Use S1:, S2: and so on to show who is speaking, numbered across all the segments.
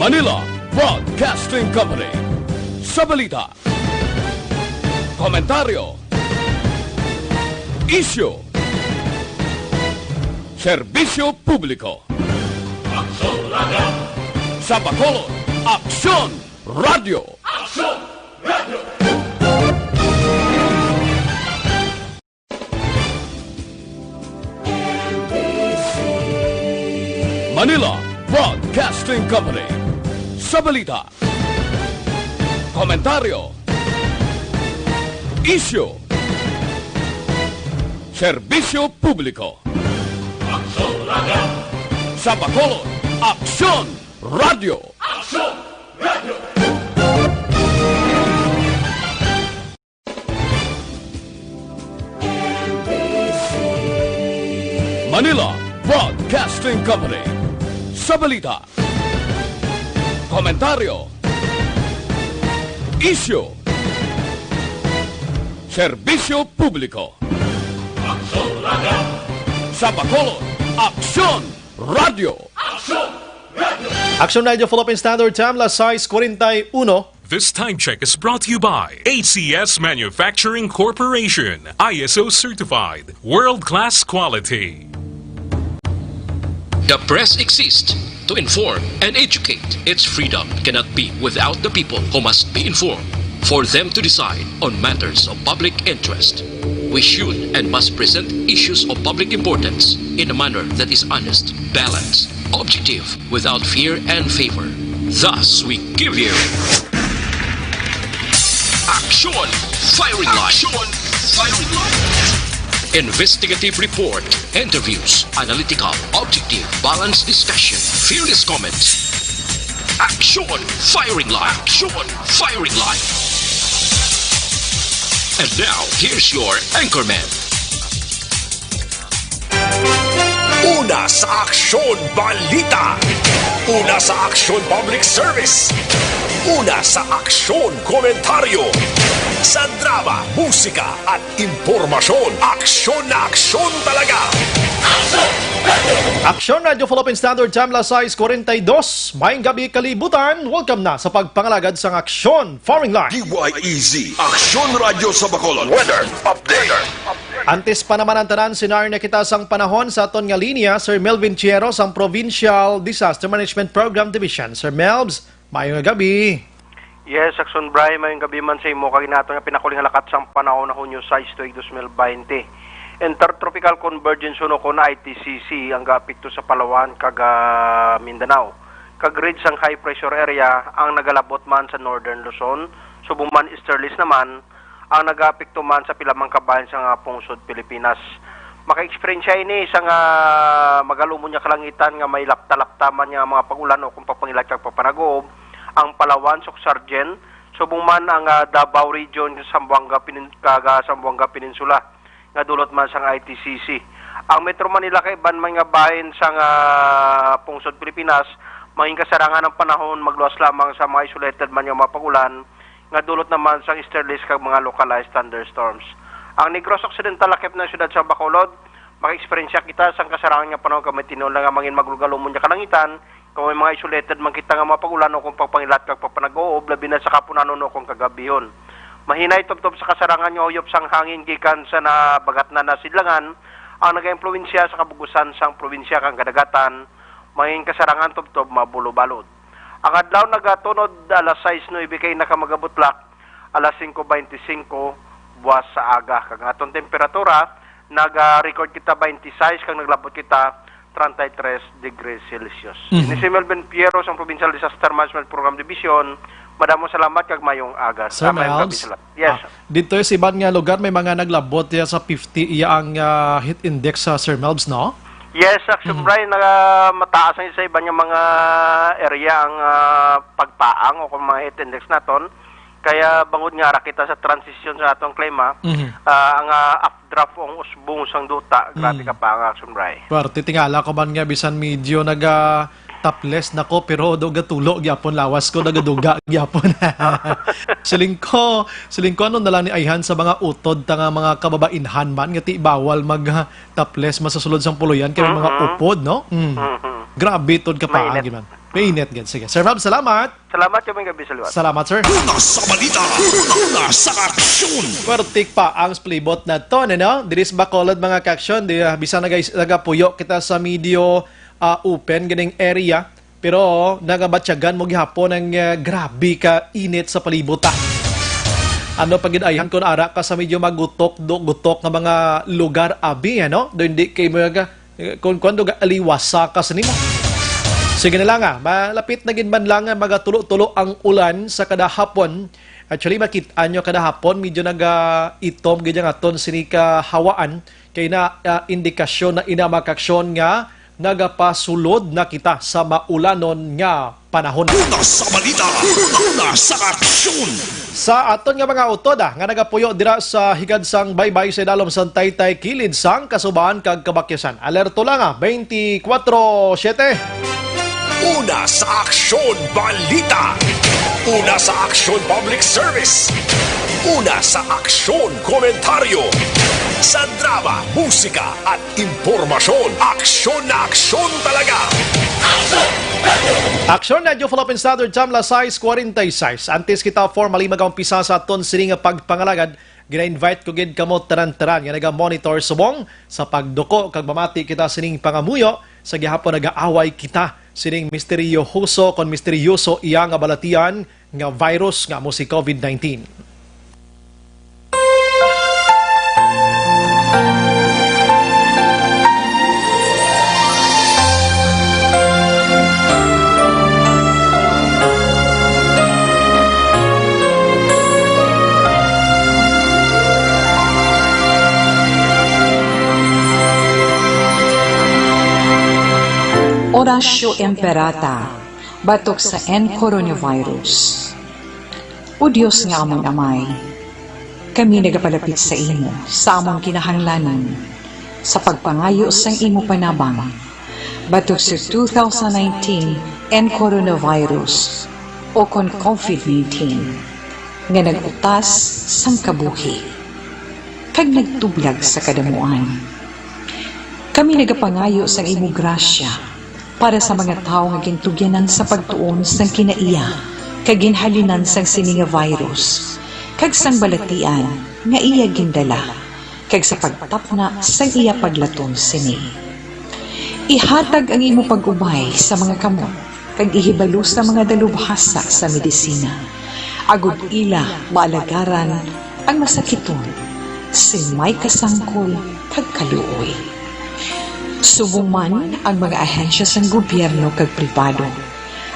S1: Manila Broadcasting Company. Sa balita, komentaryo, isyu, serbisyo publiko. Aksyon Radio! Sa Bacolod, Aksyon Radio! Aksyon Radio! Manila Broadcasting Company. Sa balita, komentaryo, isyu, serbisyo publiko. Aksyon Radio! Sa Bacolod, Aksyon Radio! Aksyon Radio! Manila Broadcasting Company. Sa balita, komentaryo, isyu, serbisyo publiko. Aksyon Radio! Sa Bacolod, Aksyon Radio! Aksyon Radio!
S2: Aksyon Radio Philippine Standard Time, las 6:41.
S3: This time check is brought to you by ACS Manufacturing Corporation, ISO certified, world-class quality.
S4: The press exists to inform and educate. Its freedom cannot be without the people who must be informed for them to decide on matters of public interest. We should and must present issues of public importance in a manner that is honest, balanced, objective, without fear and favor. Thus, we give you Action Firing Line. Action Firing Line. Investigative report, interviews, analytical, objective, balanced discussion, fearless comments. Action Firing Line. Action Firing Line. And now, here's your anchorman.
S5: Una sa Aksyon Balita. Una sa Aksyon Public Service. Una sa Aksyon Komentaryo. Sa drama, musika at impormasyon. Aksyon na aksyon talaga.
S2: Aksyon Radio Philippine Standard Time, las 6:42. Maayong gabi kalibutan. Welcome na sa pagpangalagad sa Aksyon Firing Line.
S5: DYEZ, Aksyon Radio sa Bacolod. Weather Update.
S2: Antes pa naman ang tanan, sinaryo na kita sang panahon sa aton nga linya, Sir Melvin Chieros, ang Provincial Disaster Management Program Division. Sir Melvs, maayong gabi.
S6: Yes, Aksyon Bray, mayong gabi man sa imo kag nato nga pinakuling halakat sang panahon na Hunyo 6 to 2020. Intertropical Convergence uno ko na ITCC ang gaapekto sa Palawan kag Mindanao. Kag ridge sang high pressure area ang nagalabot man sa Northern Luzon, subong man easterlies naman ang nagaapekto man sa pilamang kabayan sa pungsod Pilipinas. Maka-experience ini sa nga magalumon niya kalangitan nga may lapta-lapta man nga mga pagulan o kung papangilat kag papanagoob ang Palawan, Sargen, subong man ang Davao Region sa Zamboanga Peninsula nga dulot man sa ITCC. Ang Metro Manila kay ban man nga bahin sa pungsod Pilipinas, maging kasarangan ng panahon magluwas lamang sa mga isolated man nga mga pagulan nga dulot naman sa easterlies kag mga localized thunderstorms. Ang Negros Occidental lakip ng siyudad sa Bacolod, maka-experience kita sa kasarangan nga panahon kami tinulang nga mangin maglugalumon niya kalangitan. Kung may mga isolated man kita nga mga pagulan o kung pagpangilat kag papanag-oob, labi na sa kapunanon o kung kagabihon. Mahina itubtob sa kasarangan nga uyop sang hangin gikan sa nabagat na nasidlangan, ang nag-impluwensya sa kabugusan sang probinsya kang kadagatan, mahing kasarangan tubtob mabulo-balod. Ang adlaw nagatunod alas 6:09 kay nakamagabutlak, alas 5:25 buwas sa aga. Kag aton temperatura, nag-record kita 26 kag naglabot kita 33 degrees Celsius. Ini si Melvin Piero sa Provincial Disaster Management Program Division. Madamo salamat kag mayong aga.
S2: Sir Melvs,
S6: yes.
S2: Dito sa ibang nga lugar may mga naglabot ya sa 50 iya ang heat index sa Sir Melvs, no?
S6: Yes, Aksyon Brian, mataas na sa ibang mga area ang pagpaang o kung mga heat index naton. Kaya bangod nga ra kita sa transition sa atong klima, ang updraft ang usbong sang duta, grabe ka pa ang Aksyon Brian.
S2: Parte tingala ko man nga bisan medyo topless nako pero do gatulo gyapon lawas ko nagaduga gyapon. Silingko ano na lang ni ayhan sa mga utod ta nga mga kababainhan man nga ti bawal mag topless masasulod sang puluyan kay mga upod, no? Grabe tod ka pa man. Mainit gid. Sige. Sir Fab, salamat.
S6: Salamat kaming gabi sa liwat.
S2: Salamat, sir.
S5: Una sa balita, una sa aksyon.
S2: Pertik pa ang splibot na to, no? Diris Bacolod mga kaksyon, di bisa nagapuyo kita sa medyo open ganing area, pero nagabatyagan mo gihapon ang grabe ka init sa palibot. Ano paginayan kun ara ka sa medyo magutok nga mga lugar abi, ano? Do hindi kay mga kung kwando ga aliwasa ka sa nimo. Sige na lang malapit na gid man lang magatulo-tulo ang ulan sa kada hapon. Actually, makita nyo kada hapon, medyo itom ganyan aton sinika hawaan kay na indikasyon na inamakaksyon nga nagapasulod na kita sa maulanon nga panahon.
S5: Una sa balita, una sa aksyon.
S2: Sa aton nga mga utod nga nagapuyo dira sa higadsang baybay sa dalom sa Taytay kilid sang kasubaan kag kabakyasan. Alerto lang 24/7.
S5: Una sa aksyon balita. Una sa aksyon public service. Una sa aksyon komentaryo. Sa drama, musika at impormasyon. Aksyon na aksyon talaga.
S2: Aksyon na Radyo Philippine Standard Time la 6:46. Antes kita formally mag-umpisa sa aton sining pagpangalagad, gina-invite ko gid kamo taran-taran nga naga-monitor subong sa pagduko kag mamati kita sining pangamuyo sa gihapon nagaaway kita sining misteryoso kon misteryoso iya nga balatian nga virus nga mo si COVID-19.
S7: Orasyo Imperata, batok sa coronavirus. O Diyos nga among amay, kami nagapalapit sa imo, sa among kinahanglanon, sa pagpangayo sang imo panabang, batok sa 2019 coronavirus o kon COVID-19, nga nagutas sang kabuhi, kag nagtublag sa kadamuan. Kami nagapangayo sang imo grasya, para sa mga tao nga gintugyanan sa pagtuon sang kinaiya kag ginhalinan sang sini nga virus kag sang balatian nga iya gindala kag sa pagtapna sang iya paglaton sini. Ihatag ang imo pag-ubay sa mga kamot kag ihibalo sa mga dalubhasa sa medisina agud ila maalagaran ang masakiton sin may kasangkol kag kaluoy. Subong man ang mga ahensya sang gobyerno kag pribado,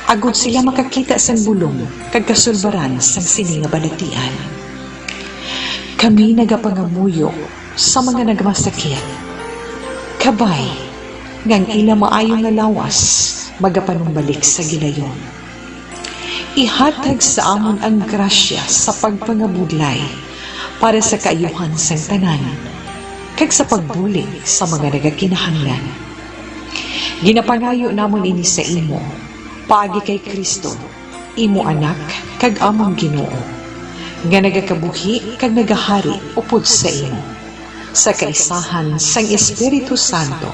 S7: agud sila makakita sang bulong kag kasulbaran sang sini nga balatian. Kami nagapangamuyo sa mga nagmasakit. Kabay, ngang ila maayo nga lawas, magapanumbalik sa gilayon. Ihatag sa amon ang grasya sa pagpangabudlay para sa kaayuhan sang tanan, kag sa pagbulig sa mga nagakinahanglan. Ginapangayo namon ini sa imo, paagi kay Kristo, imo anak, kag among Ginoo, nga nagakabuhi kag nagahari upod sa imo, sa kaisahan sang Espiritu Santo,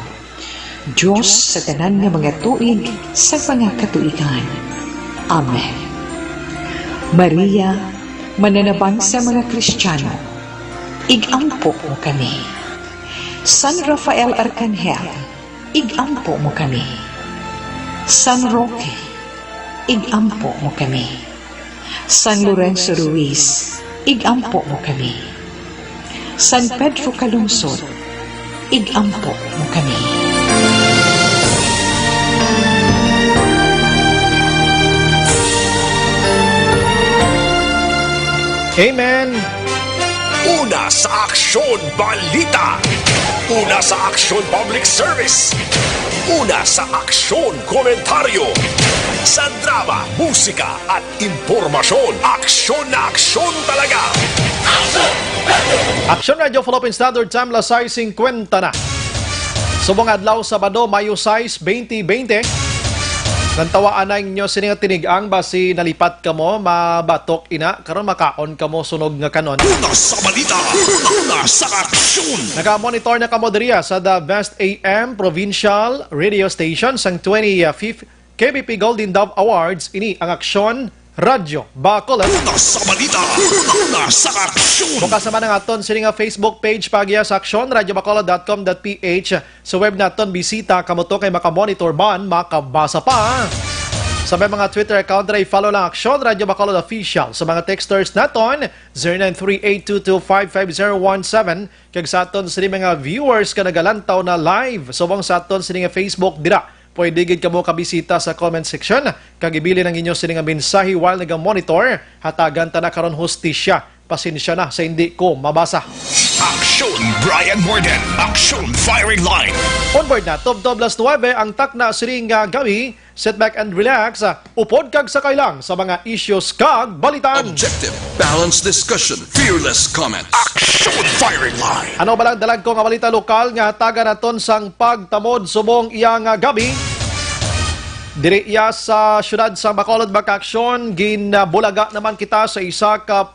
S7: Diyos sa tanan nga mga tuig sa mga katuigan. Amen. Maria, mananabang sa mga Kristiyano, igampo mo kami. San Rafael Arcangel, igampo mo kami. San Roque, igampo mo kami. San Lorenzo Ruiz, igampo mo kami. San Pedro Calungsod, igampo mo kami.
S2: Amen.
S5: Una sa aksyon balita. Una sa aksyon public service. Una sa aksyon komentaryo. Sa drama, musika at impormasyon. Aksyon na aksyon talaga.
S2: Aksyon Radio Philippine Standard Time la 6:50 na. Subong adlaw Sabado, Mayo 6, 2020. Nantawaan na inyo sininga tinigang basi nalipat ka mo, mabatok ina, karon makaon ka mo sunog nga kanon.
S5: Una sa balita, una sa aksyon.
S2: Naka-monitor na kamo diriya sa The Best AM Provincial Radio Station sang 25th KBP Golden Dove Awards. Ini ang Aksyon Radyo Bacolod.
S5: Una sa balita, una sa aksyon.
S2: Bukas naman ang aton sa nga Facebook page pagya sa aksyon radyobacolod.com.ph. Sa web naton bisita kamuto kay makamonitor ban makabasa pa. Sa may mga Twitter account na i-follow lang Aksyon Radyo Bacolod Official. Sa mga texters naton 0938225517. Kag sa aton sa mga viewers ka nagalantaw na live subong sa aton sa nga Facebook dira. Pwede gid kamo kabisita sa comment section kag ibili ng inyo sining mensahe while naga-monitor. Hatagan ta na karon hustisya. Pasensya na sa hindi ko mabasa.
S5: Aksyon Brian Morden, Aksyon Firing Line.
S2: On board na, Top 9 ang takna siring gabi. Sit back and relax. Upod kag sakay lang sa mga issues kag balitan.
S1: Objective, balanced discussion, fearless comments.
S5: Aksyon Firing Line.
S2: Ano ba lang dalag ko nga balita lokal nga taga naton sang pagtamod subong iyang gabi. Diri iya sa syudad sa Bacolod Bakaksyon, ginabulaga naman kita sa isa ka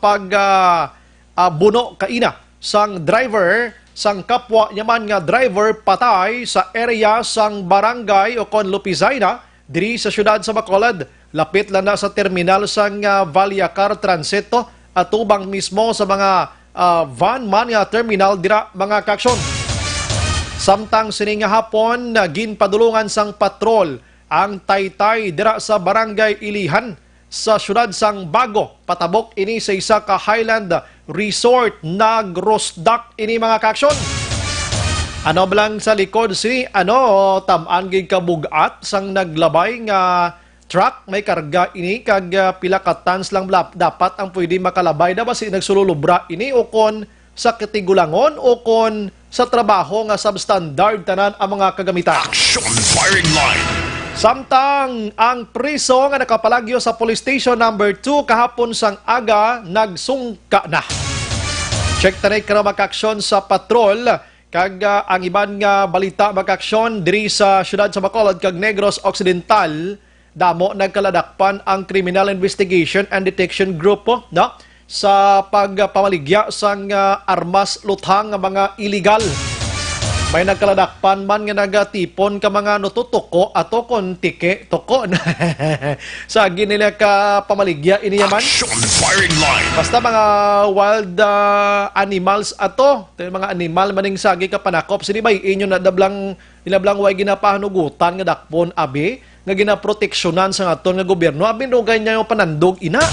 S2: buno kaina sang driver, sang kapwa naman nga driver patay sa area sang barangay o kon Lupizayna, diri sa syudad sa Bacolod. Lapit lang na sa terminal sang Valyacar Transito at tubang mismo sa mga van man nga terminal dira mga kaksyon. Samtang sining hapon ginpadulungan sang patrol ang taytay dira sa barangay Ilihan sa syudad sang Bago. Patabok ini sa isa ka Highland Resort nagrosdak ini mga kaksyon. Ano blang sa likod si tamaan gid kabugat sang naglabay nga truck may karga ini kag pila ka tons lang dapat ang pwede makalabay na basi nagsululubra ini o kon sa katigulangon o kon sa trabaho nga substandard tanan ang mga kagamitan.
S5: Aksyon Firing Line.
S2: Samtang ang priso nga nakapalagyo sa police station number 2 kahapon sang aga nagsungka na. Check tanay ka na makaksyon sa patrol kag ang iban nga balita makaksyon diri sa syudad sa Bacolod kag Negros Occidental. Damo nagkaladakpan ang Criminal Investigation and Detection Group sa pagpamaligya sang armas luthang nga mga illegal. May nagkaladakpan man nga nagatipon ka mga nututuko ato kon tike toko sa ginila ka pamaligya ini yaman.
S5: Aksyon Firing Line.
S2: Basta mga wild animals ato, mga animal maning sagi ka panakop sini bay inyo na dablang ilablang way ginapahanugutan nga dakpon abi nga ginaproteksyonan sa aton nga gobyerno abi no ganyan yung panandog ina.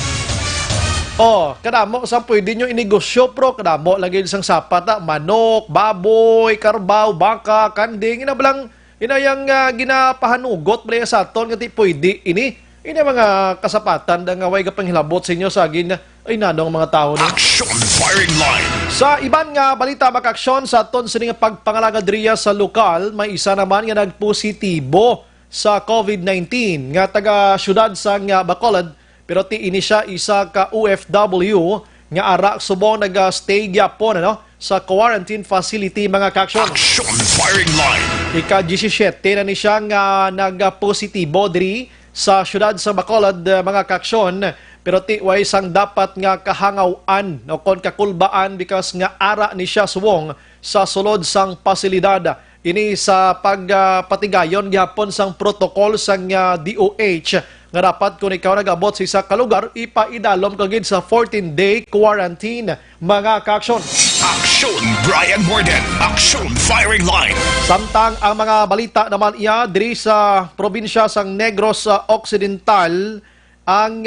S2: Kadamo sa pwede nyo inegosyo pro, kadamo lagi isang sapat manok, baboy, karbaw, baka, kanding, inablang inayang ginapahanugot bali sa aton nga ti pwede ini mga kasapatan nga way kapanghilabot sa inyo sa agin ay nanong mga tao ni.
S5: Aksyon Firing Line.
S2: Sa iban nga balita makaksyon sa aton sining pagpangalaga driya sa lokal, may isa naman nga nagpositibo sa COVID-19 nga taga syudad sa Bacolod. Pero ti ini siya isa ka OFW nga arak subong naga-stay gyapon sa quarantine facility mga kaksyon.
S5: Aksyon Firing Line.
S2: Ika-17 na ni siya nga nag-positibo diri sa syudad sa Bacolod mga kaksyon. Pero ti way sang dapat nga kahangawan o kon kakulbaan because nga ara ni siya subong sa sulod sang pasilidad. Ini sa pagpatigayon gyapon sang protocol sang DOH nga dapat kung ikaw nag-abot sa isa ka lugar, ipaidalom kagid sa 14-day quarantine mga kaaksyon.
S5: Aksyon Brian Morden, Aksyon Firing Line.
S2: Samtang ang mga balita naman iya diri sa probinsya sang Negros Occidental, ang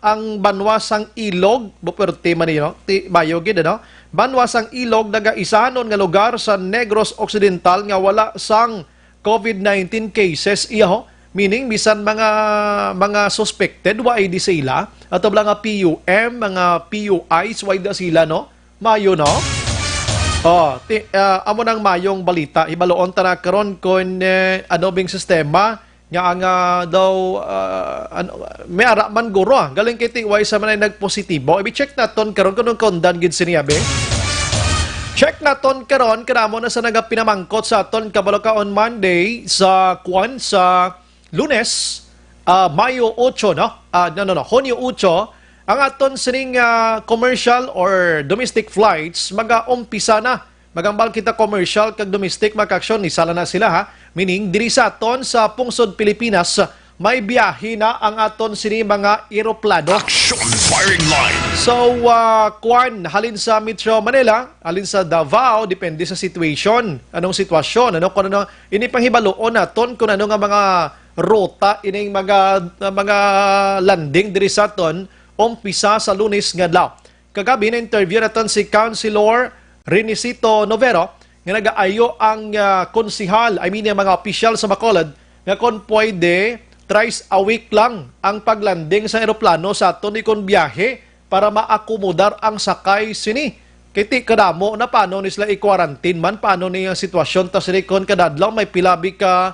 S2: ang Banwasang Ilog, buperte man ti bayo gid Banwasang Ilog nagaisanon nga lugar sa Negros Occidental nga wala sang COVID-19 cases iya meaning bisan mga suspected wa ID sila ato bala nga PUM mga PUIs wa ID sila mayo amo nang mayong balita ibaloon ta na karon kon adobing sistema nga ang daw may ara man guro galing kiti way sa manay nagpositibo i-check naton karon kun kondan gid siniabe. Check naton karon kadamo na sa nagapinamangkot sa aton kabalo ka on Monday sa Lunes, Mayo 8, Hunyo 8, ang aton sining commercial or domestic flights mag-umpisa na magambal kita commercial kag domestic makaksyon ni sala na sila ha. Meaning diri sa aton sa pungsod Pilipinas may biyahe na ang aton sini mga eroplano.
S5: Action firing line.
S2: So, kuan, halin sa Metro Manila, halin sa Davao, depende sa situation. Anong sitwasyon? Ano, kung ano, ini panghibaloon naton kung ano nga mga rota, ining mga landing diri sa aton, umpisa sa Lunes nga adlaw. Kagabi na interview naton si Councilor Renisito Novero, nga nag-aayo ang konsihal, yung mga opisyal sa Bacolod, nga kung pwede, thrice a week lang ang paglanding sa eroplano sa aton ikon biyahe para maakomodar ang sakay sini. Kiti kadamo na paano ni sila i-quarantine man, paano niya sitwasyon ta sini kon kadadlaw may pilabi ka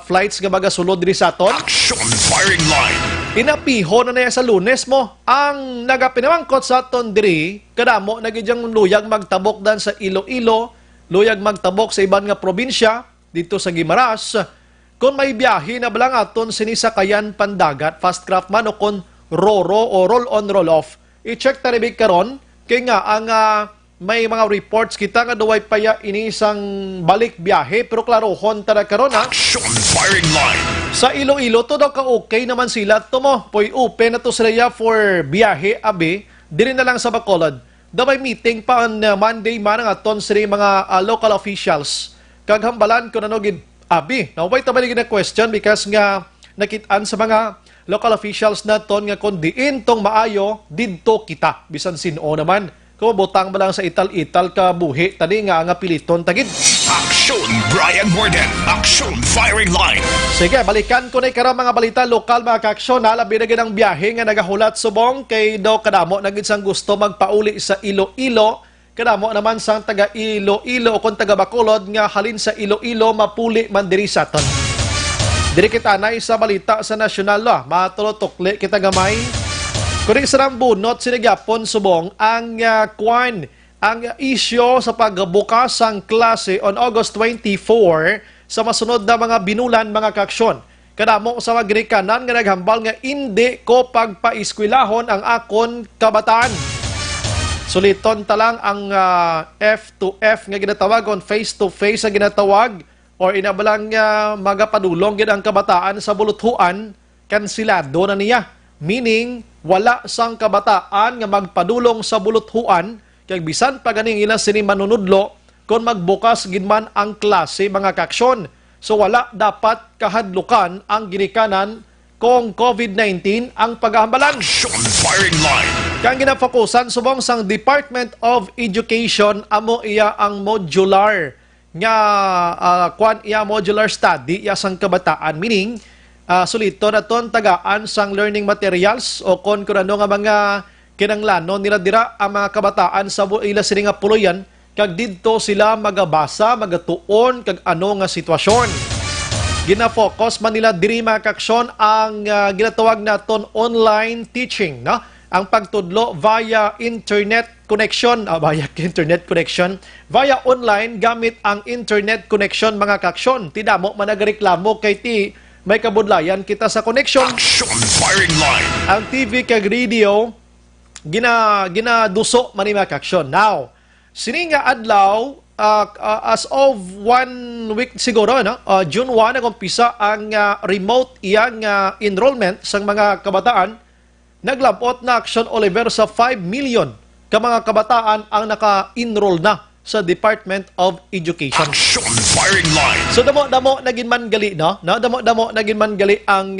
S2: flights nga magasulod diri sa aton.
S5: Action firing line.
S2: Inapiho na niya sa Lunes mo. Ang nagapinamangkot sa aton diri, kadamo nagidyang luyag magtabok dan sa Iloilo, luyag magtabok sa iban nga probinsya dito sa Guimaras. Kung may biyahe na balang aton sinisakayan pandagat, fast craft man o kung roro o roll on roll off, i-check taribig karon kay nga ang may mga reports kita nga duway paya inisang balik biyahe pero klarohon tada karon ha.
S5: Action firing line.
S2: Sa Iloilo to daw ka okay naman sila to mo. Poy open na to sila for biyahe abi diri na lang sa Bacolod. Daw may meeting pa on Monday man ang aton sa mga local officials. Kaghambalan ko na no gid abi. Now wait tabali gid na question because nga nakitaan sa mga local officials naton nga kun diin tong maayo didto kita bisan sino naman. Kung butang ba lang sa ital-ital ka buhi tani nga piliton tagid.
S5: Action Brian Morden. Action firing line.
S2: Sige, balikan ko na karang mga balita lokal mga kaaksyon. Labi na ginang biyahe nga nagahulat subong kay daw kadamo nagid sang gusto magpauli sa Iloilo. Kadamo naman sang taga Iloilo o kung taga Bacolod nga halin sa Iloilo mapuli man diri sa aton. Diri kita na sa balita sa nasyonal law. Matulotokli kita gamay. Kung sarang bunot sinigyapon subong ang ang isyo sa pagbukas ng klase on August 24 sa masunod na mga binulan mga kaaksyon. Kadamo sa magrikanan nga naghambal nga hindi ko pagpaiskwilahon ang akon kabataan. Suliton talang ang F2F nga ginatawag on face-to-face nga ginatawag or inabalang magapadulong gid ang kabataan sa buluthuan, kansilado na niya. Meaning, wala sang kabataan nga magpadulong sa buluthuan kay bisan pa ganing ilang sini manunudlo kung magbukas ginman ang klase mga kaaksyon. So wala dapat kahadlukan ang ginikanan kung COVID-19 ang paghahambalan.
S5: Action firing line.
S2: Kang ginafokusan subong sang Department of Education amo iya ang modular nga modular study iya sang kabataan, meaning sulito na ton tagaan sang learning materials o kon ano nga mga kinanglano nila dira ang mga kabataan sa ila sini nga puloyan kag didto sila magabasa, magatuon kag ano nga sitwasyon. Gina-focus man nila diri mga kaaksyon ang ginatawag naton online teaching, no? Ang pagtudlo via internet connection, via online gamit ang internet connection mga kaaksyon. Tidamo man nagreklamo kay ti may kabudlayan kita sa connection.
S5: Action firing line.
S2: Ang TV kag radio ginaduso man ni mga kaaksyon. Now, sini nga adlaw as of 1 week siguro no, June 1 nagumpisa ang remote iyang enrollment sang mga kabataan. Naglabot na Action Oliver sa 5 million ka mga kabataan ang naka-enroll na sa Department of Education.
S5: Action firing line.
S2: So damo nagin man gali no? Damo nagin man gali ang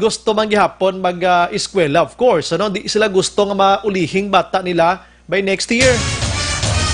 S2: gusto man gihapon mag-eskwela, of course. Ano, di sila gusto nga maulihing bata nila by next year.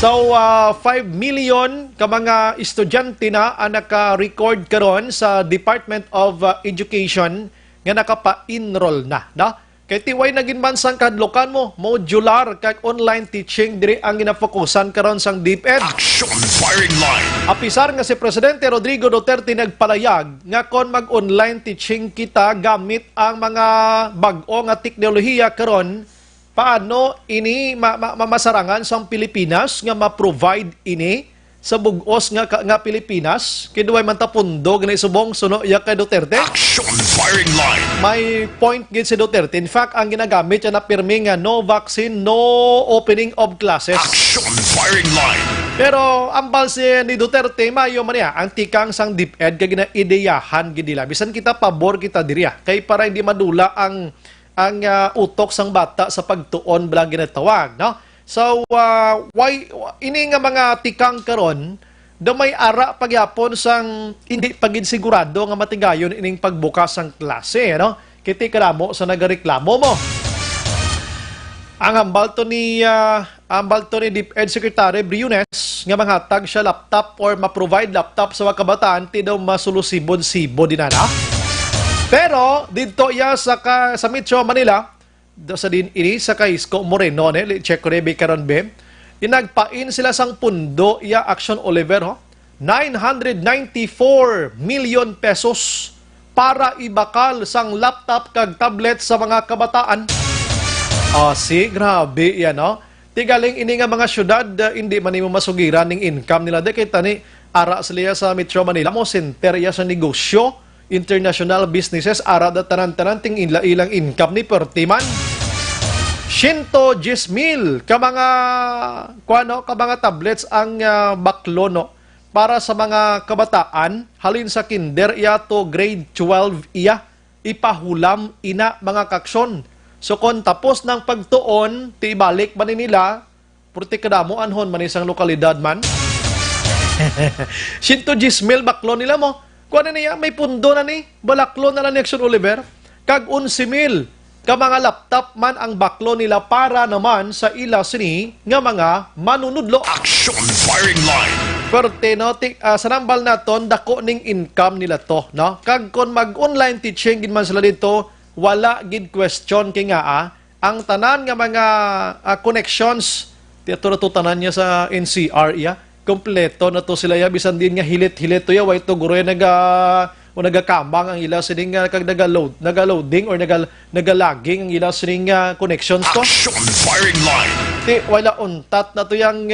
S2: So 5 million ka mga estudyante na ang naka-record karon sa Department of Education nga nakapa-enroll na, no? Kay tiway naging man sang kadlokan mo, modular kag online teaching diri ang ginafokusan karon sang DepEd.
S5: Action firing line.
S2: Apisar nga si Presidente Rodrigo Duterte nagpalayag nga kon mag-online teaching kita gamit ang mga bag-o nga teknolohiya karon, paano ini mamasarangan sang Pilipinas nga ma-provide ini sa bugos nga Pilipinas, kiduway man ta pundo ganay subong suno ya kay Duterte.
S5: Action firing line.
S2: May point gid si Duterte. In fact, ang ginagamit siya na pirmi nga no vaccine, no opening of classes.
S5: Action firing line.
S2: Pero ambal si ni Duterte mayo man niya ang tikang sang DepEd kay ginaideyahan gid nila. Bisan kita pabor kita diriya kay para hindi madula ang utok sang bata sa pagtuon bilang ginatawag, no? So, why ini nga mga tikang karon do may ara pagyapon sang hindi pagid sigurado nga matigayon ining pagbukas sang klase, no? Kiti kadamo sa nagareklamo mo. Ang hambal to ni DepEd Secretary Briones nga manghatag siya laptop or ma-provide laptop sa mga kabataan ti daw masulusibod-sibod dinana. Pero dito ya sa Metro Manila sa din ini sa kay Isko Moreno check ko rebe karon be inagpain sila sang pundo iya Action Oliver 994 million pesos para ibakal sang laptop kag tablet sa mga kabataan. Grabe yan, no? Tigaling ini nga mga syudad hindi man nimo masugiran ning income nila de kay tani ara sila sa Metro Manila mo center ya sa negosyo international businesses ara da tanan-tanan ting ilang income ni pertiman 110,000 ka mga tablets ang baklo no para sa mga kabataan halin sa kinder iya to grade 12 iya ipahulam ina mga kaksyon. So kung tapos ng pagtuon ti ibalik man nila purti kadamo anhon man isang lokalidad man 110,000 baklo nila mo. Kuha na niya, may pundo na ni, balaklo na lang ni Action Oliver, kag 11,000 ka mga laptop man ang baklo nila para naman sa ila sini nga mga manunudlo.
S5: Action firing line.
S2: Pero sa nambal naton, dako ning income nila to, no? Kag kung mag-online teaching gid man sila dito, wala gid question kay nga ang tanan nga mga connections, tito tanan niya sa NCR iya, kompleto na to sila ya bisan din nga hilit-hilit to ya way to guro nagakambang ang ila sining kag nagaloading or nagalaging ang ila sining connections to.
S5: Action firing line.
S2: Wala untat na to yang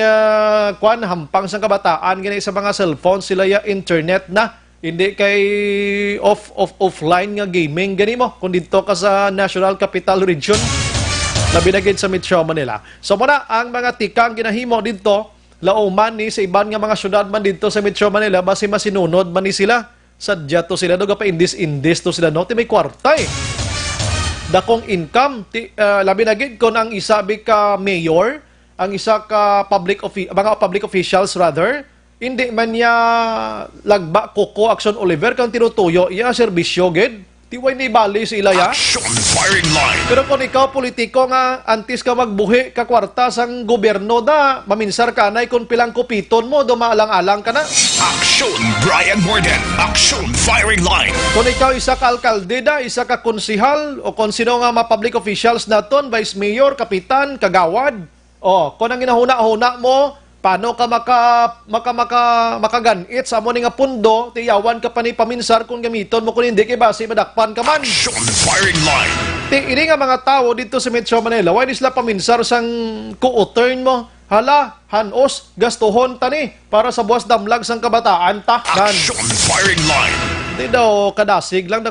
S2: hampang sang kabataan gani sa mga cellphone sila ya internet na hindi kay offline nga gaming gani mo kung dito ka sa National Capital Region labi na gid sa Metro Manila. So muna ang mga tikang ginahimo dito lauman ni sa iban nga mga syudad man dito sa Metro Manila basi masinunod man ni sila sadya to sila do pa indis to sila no ti may kwarta dakong income labi na gid kon ang isa ka mayor ang isa ka mga public officials rather hindi man niya lagba Coco Action Oliver kang tinutuyo iya serbisyo gid tiway ni bali sa ilaya.
S5: Action firing line.
S2: Pero kung ikaw politiko nga antis ka magbuhi ka kwarta sang gobyerno da maminsar ka na kung pilang kupiton mo dumaalang-alang ka na.
S5: Action Brian Morden. Action firing line.
S2: Kung ikaw isa ka alkalde da, isa ka konsihal o kung sino nga mga public officials naton, vice mayor, kapitan, kagawad. Kung ang ginahuna-huna mo paano ka makaganit sa amo ni nga pundo, tiyawan ka pa ni paminsar kung gamiton mo kung hindi kay base madakpan ka man.
S5: Action firing line.
S2: Ini nga mga tao dito sa Metro Manila, why sila paminsar sang ku-turn mo? Hala, hanos, gastuhon tani para sa buwas damlag sang kabataan ta.
S5: Action firing line.
S2: Hindi daw kadasig lang,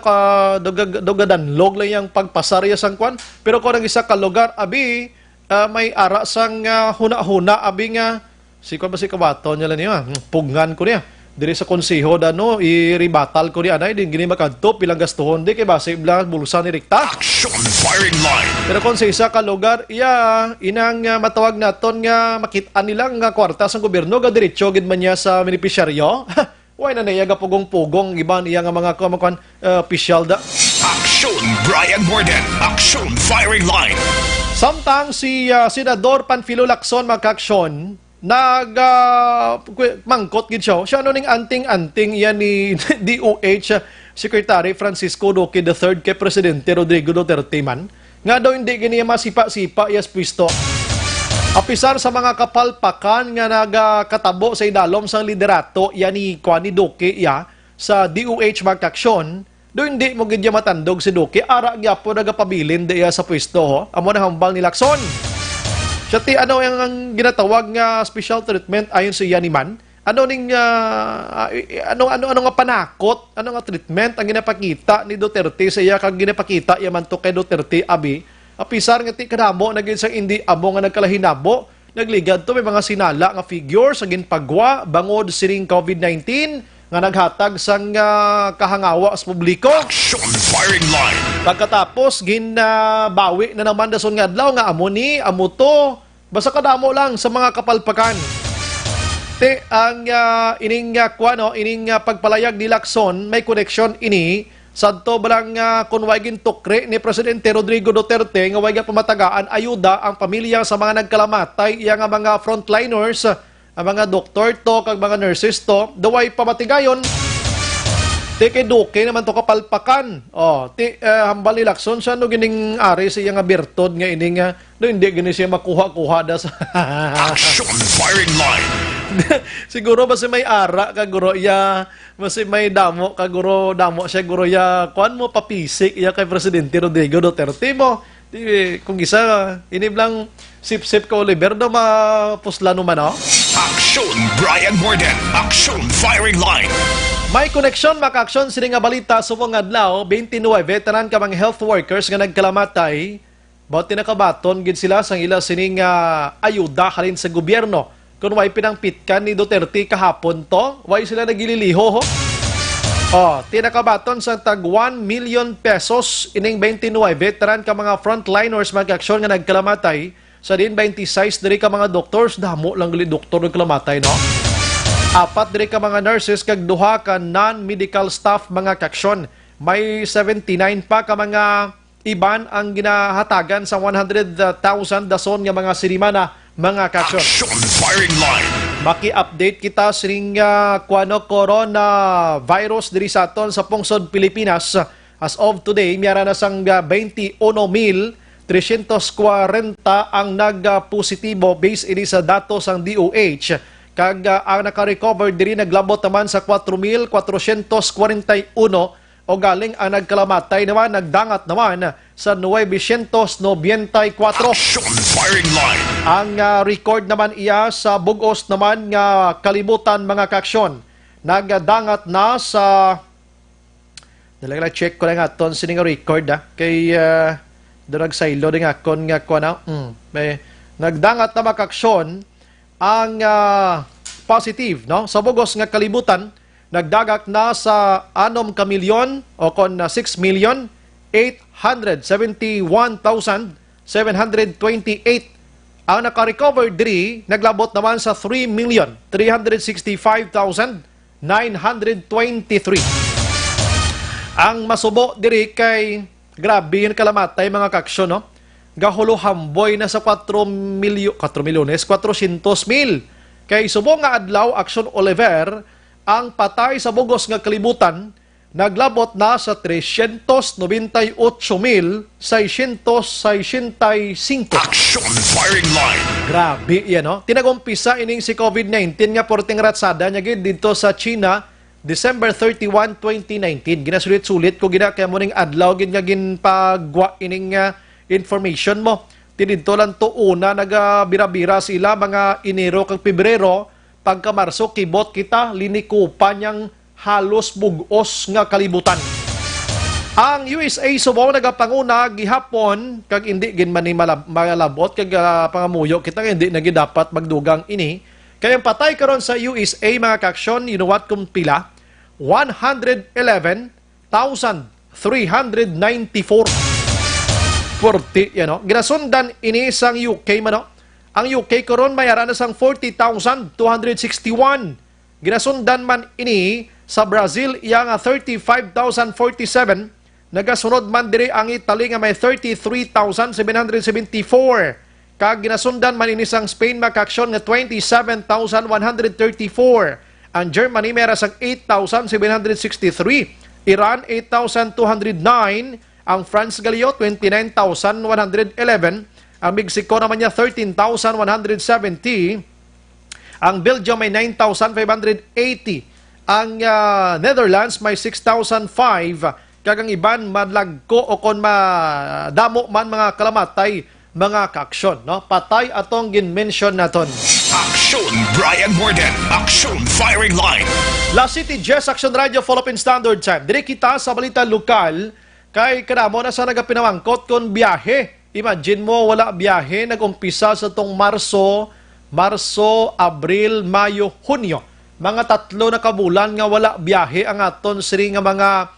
S2: dogadanlog lang yung pagpasarya sang kwan. Pero kung ang isa ka lugar, abi, may ara sang huna-huna, abi nga, si kabato niya lang niya, pugngan ko niya. Diri sa konseho dano i-rebatal ko ni anay din gini makadto pilang gastuhon di kay base blang bulsa ni rekta.
S5: Action firing line.
S2: Pero kung sa isa ka lugar inang matawag naton nga makit-an nilang nga kwarta sa gobyerno ga diretso gid man niya sa beneficiaryo. Why na niya ga pugong-pugong iban iya nga mga official da.
S5: Action Brian Morden. Action firing line.
S2: Samtang si Senador Panfilo Lacson magkaksyon mangkot gid siya ning anting-anting yan ni DOH Secretary Francisco Duque III kay Presidente Rodrigo Duterte man nga daw hindi gini masipa-sipa yes pwisto apisar sa mga kapalpakan nga nagakatabo sa idalom sang liderato yan ni Duque sa DOH magkaksyon do hindi mo gid matandog si Duque ara gyapon nagapabilin diya sa pwesto amo na hambal ni Lacson. Siya ano yung ginatawag nga special treatment ayon sa Yaniman, ano ning ano nga panakot, ano nga treatment ang ginapakita ni Duterte sa iya kag ginapakita yaman to kay Duterte abi. Apisar nga ti kadamo naging sa hindi amo nga nagkalahinabo, nagligad to may mga sinala nga figures sa ginpagwa bangod sining COVID-19 nga naghatag sang kahangawa sa publiko.
S5: Action firing line.
S2: Pagkatapos ginabawi na naman dason nga adlaw nga amo ni amo to basta kadamo lang sa mga kapalpakan. Te ang ining pagpalayag ni Lacson may connection ini sadto balang kunway gintukre ni Presidente Rodrigo Duterte nga way pamatagaan ayuda ang pamilya sa mga nagkalamatay iya nga mga frontliners, ang mga doktor to kag mga nurses to daway pamatigayon. Ti kay Duque naman to kapalpakan. Hambal ni Lacson siya no gining ari siya nga birtod nga ining no hindi gini siya makuha-kuha da sa
S5: Action firing line.
S2: siguro basta may ara kaguro ya basta may damo kaguro damo siya guro ya kuan mo papisik ya kay Presidente Rodrigo Duterte mo kung isa iniblang sip-sip ka Oliver do mapusla naman
S5: Action Brian Borden. Action firing line.
S2: May koneksyon maka-aksyon sini nga balita subong adlaw 29 veteran ka mga health workers nga nagkalamatay ba't tinakabaton gid sila sang ila sining ayuda halin sa gobyerno. Kung way pinangpitkan ni Duterte kahapon to, way sila nagililiho ho. Tinakabaton sa tag 1 million pesos ining 29 veteran ka mga frontliners mag-aksyon nga nagkalamatay sa din 26 diri ka mga doctors, damo lang gali doktor nagkalamatay no. 4 diri ka mga nurses kag 2 ka non-medical staff mga kaksyon. May 79 pa ka mga iban ang ginahatagan sa 100,000 dason nga mga sirimana mga kaksyon.
S5: Action firing line.
S2: Maki-update kita sining coronavirus diri sa aton sa pungsod Pilipinas. As of today, miyara na sang 21,340 ang nagpositibo based ini sa datos sang DOH. Kag ang naka-recover diri naglabot naman sa 4,441 o galing ang nagkalamatay naman nagdangat naman sa 994.
S5: Action firing line.
S2: Ang record naman iya sa bugos naman nga kalibutan mga kaksyon. Nagdangat na sa check ko lang aton sining record kay doon nagsaylo din akon nga ko na may nagdangat na mga kaksyon ang positive no sa bugos nga kalibutan nagdagak na sa 6 kamilyon o kon 6,871,728. Ang naka-recover diri naglabot naman sa 3,365,923. Ang masubo diri kay grabe yung kalamatay mga kaksyon no. Gahulo hamboy na sa 4,400,000 kay subong nga adlaw Action Oliver ang patay sa bugos nga kalibutan naglabot na sa 398,665.
S5: Action firing line.
S2: Grabe yan, no? Tinagumpisa ining si COVID-19 nga porting ratsada niya gid dito sa China, December 31, 2019. Ginasulit-sulit ko gina kaya mo ning adlaw gid nga ginpagwa ining information mo. Tinidto lang to una nagabira-bira sila mga Enero kag Pebrero. Pagka Marso, kibot kita, linikupan niyang halos bugos nga kalibutan. Ang USA subaw nagapanguna gihapon kag hindi gin man ni malabot kag pangamuyo kita hindi na gid dapat magdugang ini. Kaya ang patay karon sa USA mga kaksyon, you know what kung pila? 111,394. 40 yan no. Ginasundan ini sang UK man no. Ang UK karon mayara na sang 40,261. Ginasundan man ini sa Brazil iya nga 35,047. Nagasunod man diri ang Italy nga may 33,774. Kag ginasundan man ini sang Spain makaksyon nga 27,134. Ang Germany mayara sang 8,763. Iran 8,209. Ang France galiyo 29,111. Ang Mexico naman niya 13,170. Ang Belgium may 9,580. Ang Netherlands may 6,005. Kagang iban madlagko o kon madamo man mga kalamatay mga kaksyon. No? Patay atong gin-mention naton.
S5: Action Aksyon Brian Morden. Aksyon Firing Line.
S2: La City Jazz Action Radio Philippine Standard Time. Diri kita sa balita lokal kay kadamo na sa nagapinamangkot kon biyahe. Imagine mo wala biyahe nagumpisa sa tong Marso, Abril, Mayo, Hunyo. Mga 3 na kabulan nga wala biyahe ang aton siri nga mga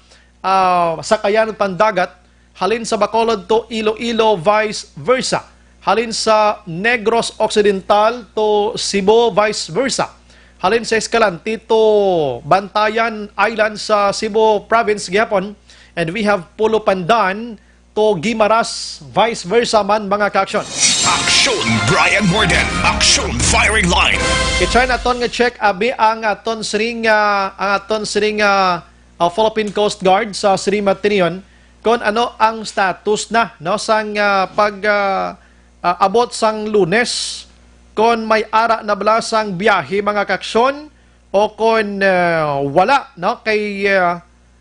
S2: sakayan pandagat halin sa Bacolod to Iloilo vice versa. Halin sa Negros Occidental to Cebu vice versa. Halin sa Escalante to Bantayan Island sa Cebu Province gihapon. And we have Pulo Pandan to Guimaras vice versa man mga kaaksyon.
S5: Aksyon Brian Morden. Aksyon Firing Line.
S2: I-try naton nga check abi ang aton sring Philippine Coast Guard sa Sri Matinion kung ano ang status na no sang abot sang Lunes kung may ara na bala sang biyahe mga kaaksyon o kung wala no kay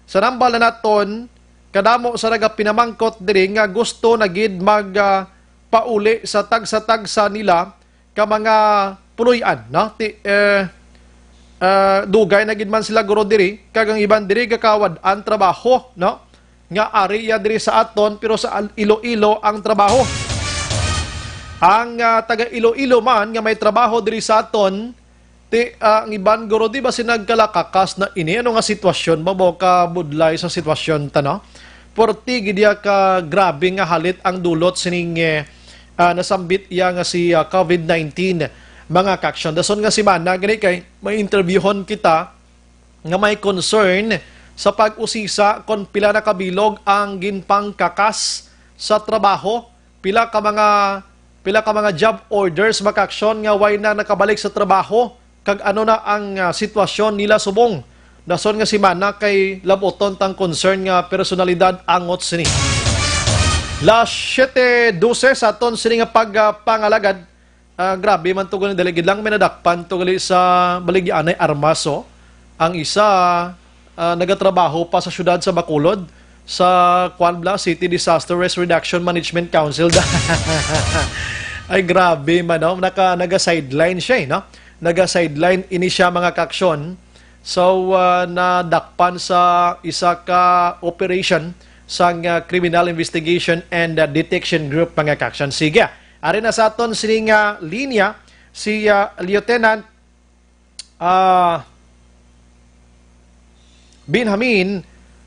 S2: sa nambal na naton kadamo sa nagapinamangkot diri nga gusto na gid mag pauli sa tagsa nila ka mga puloy-an no dugay na gid man sila guro diri kagang iban diri kakawad ang trabaho no nga area diri sa aton pero sa Iloilo ang trabaho ang taga Iloilo man nga may trabaho diri sa aton ang iban guro di ba sinagkalakakas na ini ano nga sitwasyon mabo ka budlay sa sitwasyon ta no porti gidya ka grabe nga halit ang dulot sining nasambit iya nga si COVID-19 mga kaaksyon. Dason nga si Mana gani kay may interviewon kita nga may concern sa pag-usisa kon pila na kabilog ang ginpang kakas sa trabaho, pila ka mga job orders mga kaaksyon nga way na nakabalik sa trabaho kag ano na ang sitwasyon nila subong. Dason nga si Mana kay laboton tang concern nga personalidad angot sini. Las 7:12 sa aton sini nga pagpangalagad. Grabe man to gani daligid lang minadakpan to gali sa baligyanay Armaso. Ang isa nagatrabaho pa sa syudad sa Bacolod sa Kwanbla City Disaster Risk Reduction Management Council. Ay grabe man no, naga-sideline siya no. Naga-sideline ini siya mga kaaksyon. So nadakpan sa isa ka operation sa Criminal Investigation and Detection Group mga kaaksyon. Sige. Ari na sa aton sining linya si Lieutenant Binhamin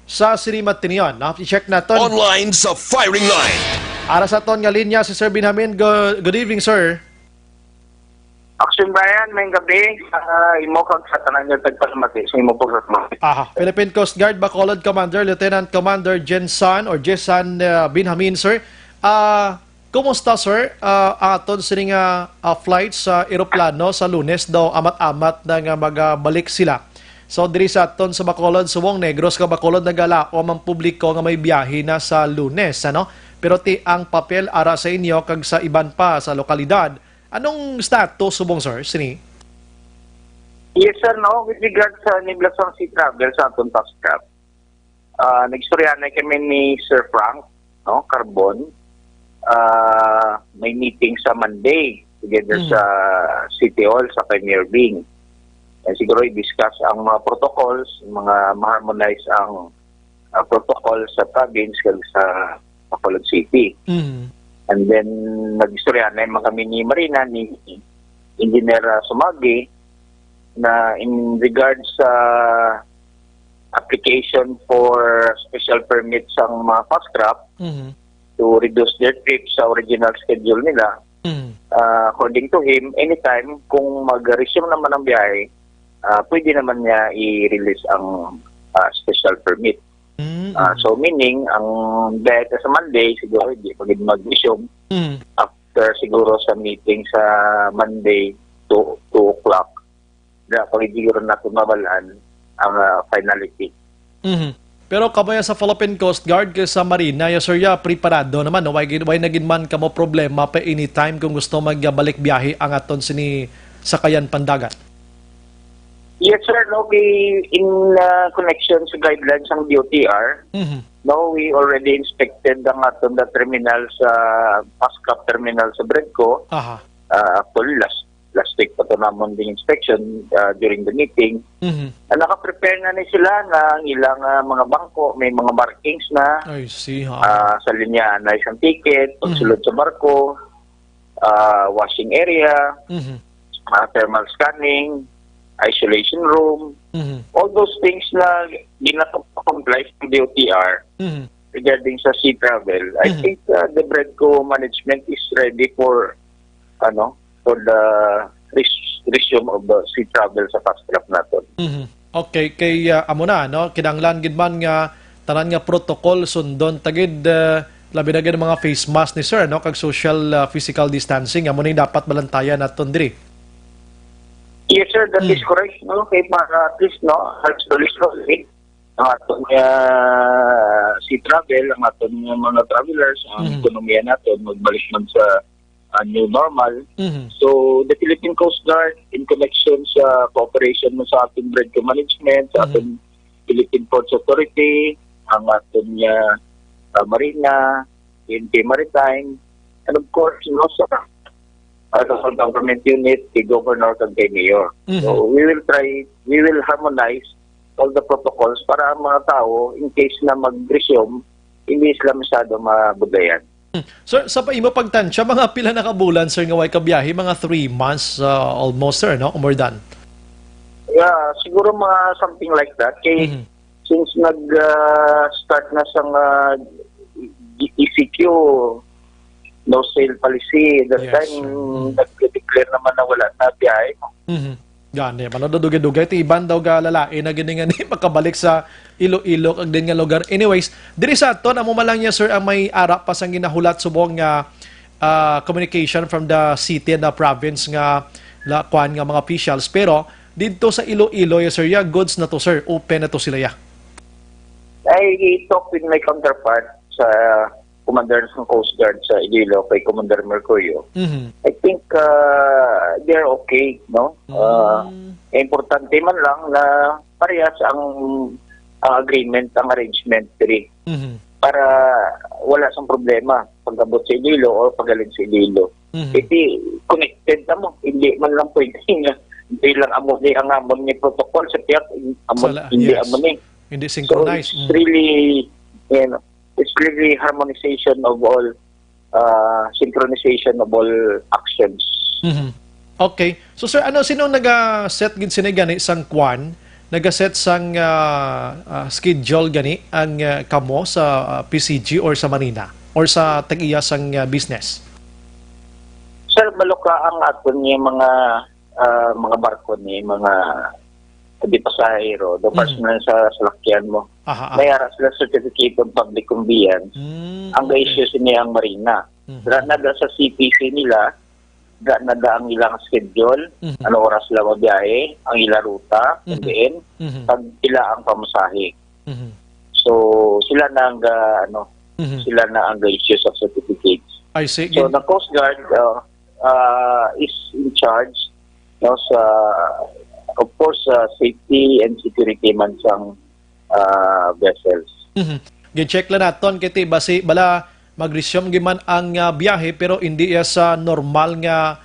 S2: sa Sri Matinion. I-check naton.
S5: Online sa Firing Line.
S2: Ara sa aton nga linya si Sir Binhamin. Good evening, sir.
S8: Action Brian, may gabi. Imo kag sa tanan nga tagpalamati sa imo pagpapamati.
S2: Philippine Coast Guard Bacolod Commander Lieutenant Commander Jensan Binhamin, sir. Kumusta, sir? Aton sining flight sa eroplano sa Lunes daw amat-amat na nga magabalik sila. So diri sa aton sa Bacolod, Suwong Negros ka Bacolod nagalaom ang publiko nga may biyahe na sa Lunes, ano? Pero ti ang papel ara sa inyo kag sa iban pa sa lokalidad. Anong status subong, sir? Sini?
S8: Yes sir, no, with regard sa Niblasan Sea Travel sa aton task nagstoryahan na kami ni Sir Frank, no, Carbon. May meeting sa Monday together sa City Hall sa Premier Bing. Siguro i-discuss ang mga protocols, mga ma-harmonize ang protocol sa province kag sa Bacolod City. And then nag-istorya na yung mga ni Marina ni Engineer Sumagi na in regards sa application for special permits ang mga fast craft to reduce their trip sa original schedule nila. According to him, anytime kung mag-resume naman ang biyahe, pwede naman niya i-release ang special permit. So meaning, ang biyahe sa Monday, siguro hindi pagid mag-resume after siguro sa meeting sa Monday 2 o'clock. Pagid siguro na tumabalaan ang finality.
S2: Pero kamaya sa Philippine Coast Guard sa Marina, yes sir, preparado naman. No? Why naging man kamo problema pa anytime kung gusto magbalik biyahe ang aton sini sakayan pandagat?
S8: Yes sir, no, in connection sa guidelines ng DOTR, no, we already inspected ang aton the terminal sa Pascap terminal sa Bredco. Actually last week pa ito namon din inspection during the meeting. Naka-prepare na ni sila na ang ilang mga bangko, may mga markings na
S2: I see.
S8: sa linya na isang ticket, pagsulod sa barko, washing area, thermal scanning, isolation room, all those things na ginaka-comply ng DOTR regarding sa sea travel. I think the BREDCO management is ready for the resume of the sea travel sa fast track natin.
S2: Okay, kay amo na, no? Kinanglan gid man nga tanan nga protocol sundon tagid labi na gid mga face mask ni sir, no? Kag social physical distancing amo ni dapat balantayan naton diri.
S8: Yes sir, that is correct, no? Kay para at least, no, ang aton nga sea travel, ang aton nga mga travelers, ang ekonomiya natin magbalik man sa new normal. So, the Philippine Coast Guard, in connection sa cooperation mo sa ating BREDCO management, sa ating Philippine Ports Authority, ang ating Marina, PNP Maritime, and of course, sa local government unit, the governor kag kay mayor. So, we will harmonize all the protocols para ang mga tao, in case na mag-resume, hindi sila masyado mabudayan.
S2: Sir, sa paimo pagtansya, mga pila na kabulan, sir, nga way kabiyahe, mga 3 months almost, sir, no? More than.
S8: Yeah, siguro mga something like that. Kay, since nag-start na sa ECQ, no sale policy, that time, nag-declare naman na wala na biyahe.
S2: Gani, manodudugay-dugay, ti iban daw ga lalae na gini nga ni makabalik sa Iloilo kag din nga lugar. Anyways, diri sa aton amo malang niya sir ang may ara pa sang ginahulat subong nga communication from the city and the province nga kwan nga mga officials, pero didto sa Iloilo ya sir, ya goods na to sir, open na to sila ya.
S8: I talked with my counterpart sa Commander ng Coast Guard sa Iloilo, kay Commander Mercurio. I think they're okay, no? Importante man lang na parehas ang agreement, ang arrangement diri. Para wala sang problema pag-abot sa Iloilo o pagaling sa Iloilo. Iti connected na mo, hindi man lang pwede nga hindi lang amo ni ang amon ni protocol sa tiyak hindi amo ni.
S2: Hindi synchronized.
S8: So it's really, it's really harmonization of all, synchronization of all actions.
S2: Okay. So sir, sino naga-set gid sini gani sang kwan? Naga-set sang schedule gani ang kamo sa PCG or sa Marina or sa tag-iya sang business?
S8: Sir, baloka ang aton ni mga barko ni mga di pasahero, do personal sa salakyan mo. May ara sila certificate of public conveyance. Ang ga-issue niya ang Marina. Nada sa CPC nila, nada ang ilang schedule, ano oras sila mabiyahe, ang ilang ruta, and pag ila ang pamasahe. So, sila na ang sila na ang issue of certificates.
S2: I see.
S8: So, the Coast Guard is in charge sa of course, safety and security man sang vessels.
S2: Gi-check lang naton kiti basi bala mag-resume giman ang biyahe pero hindi sa normal nga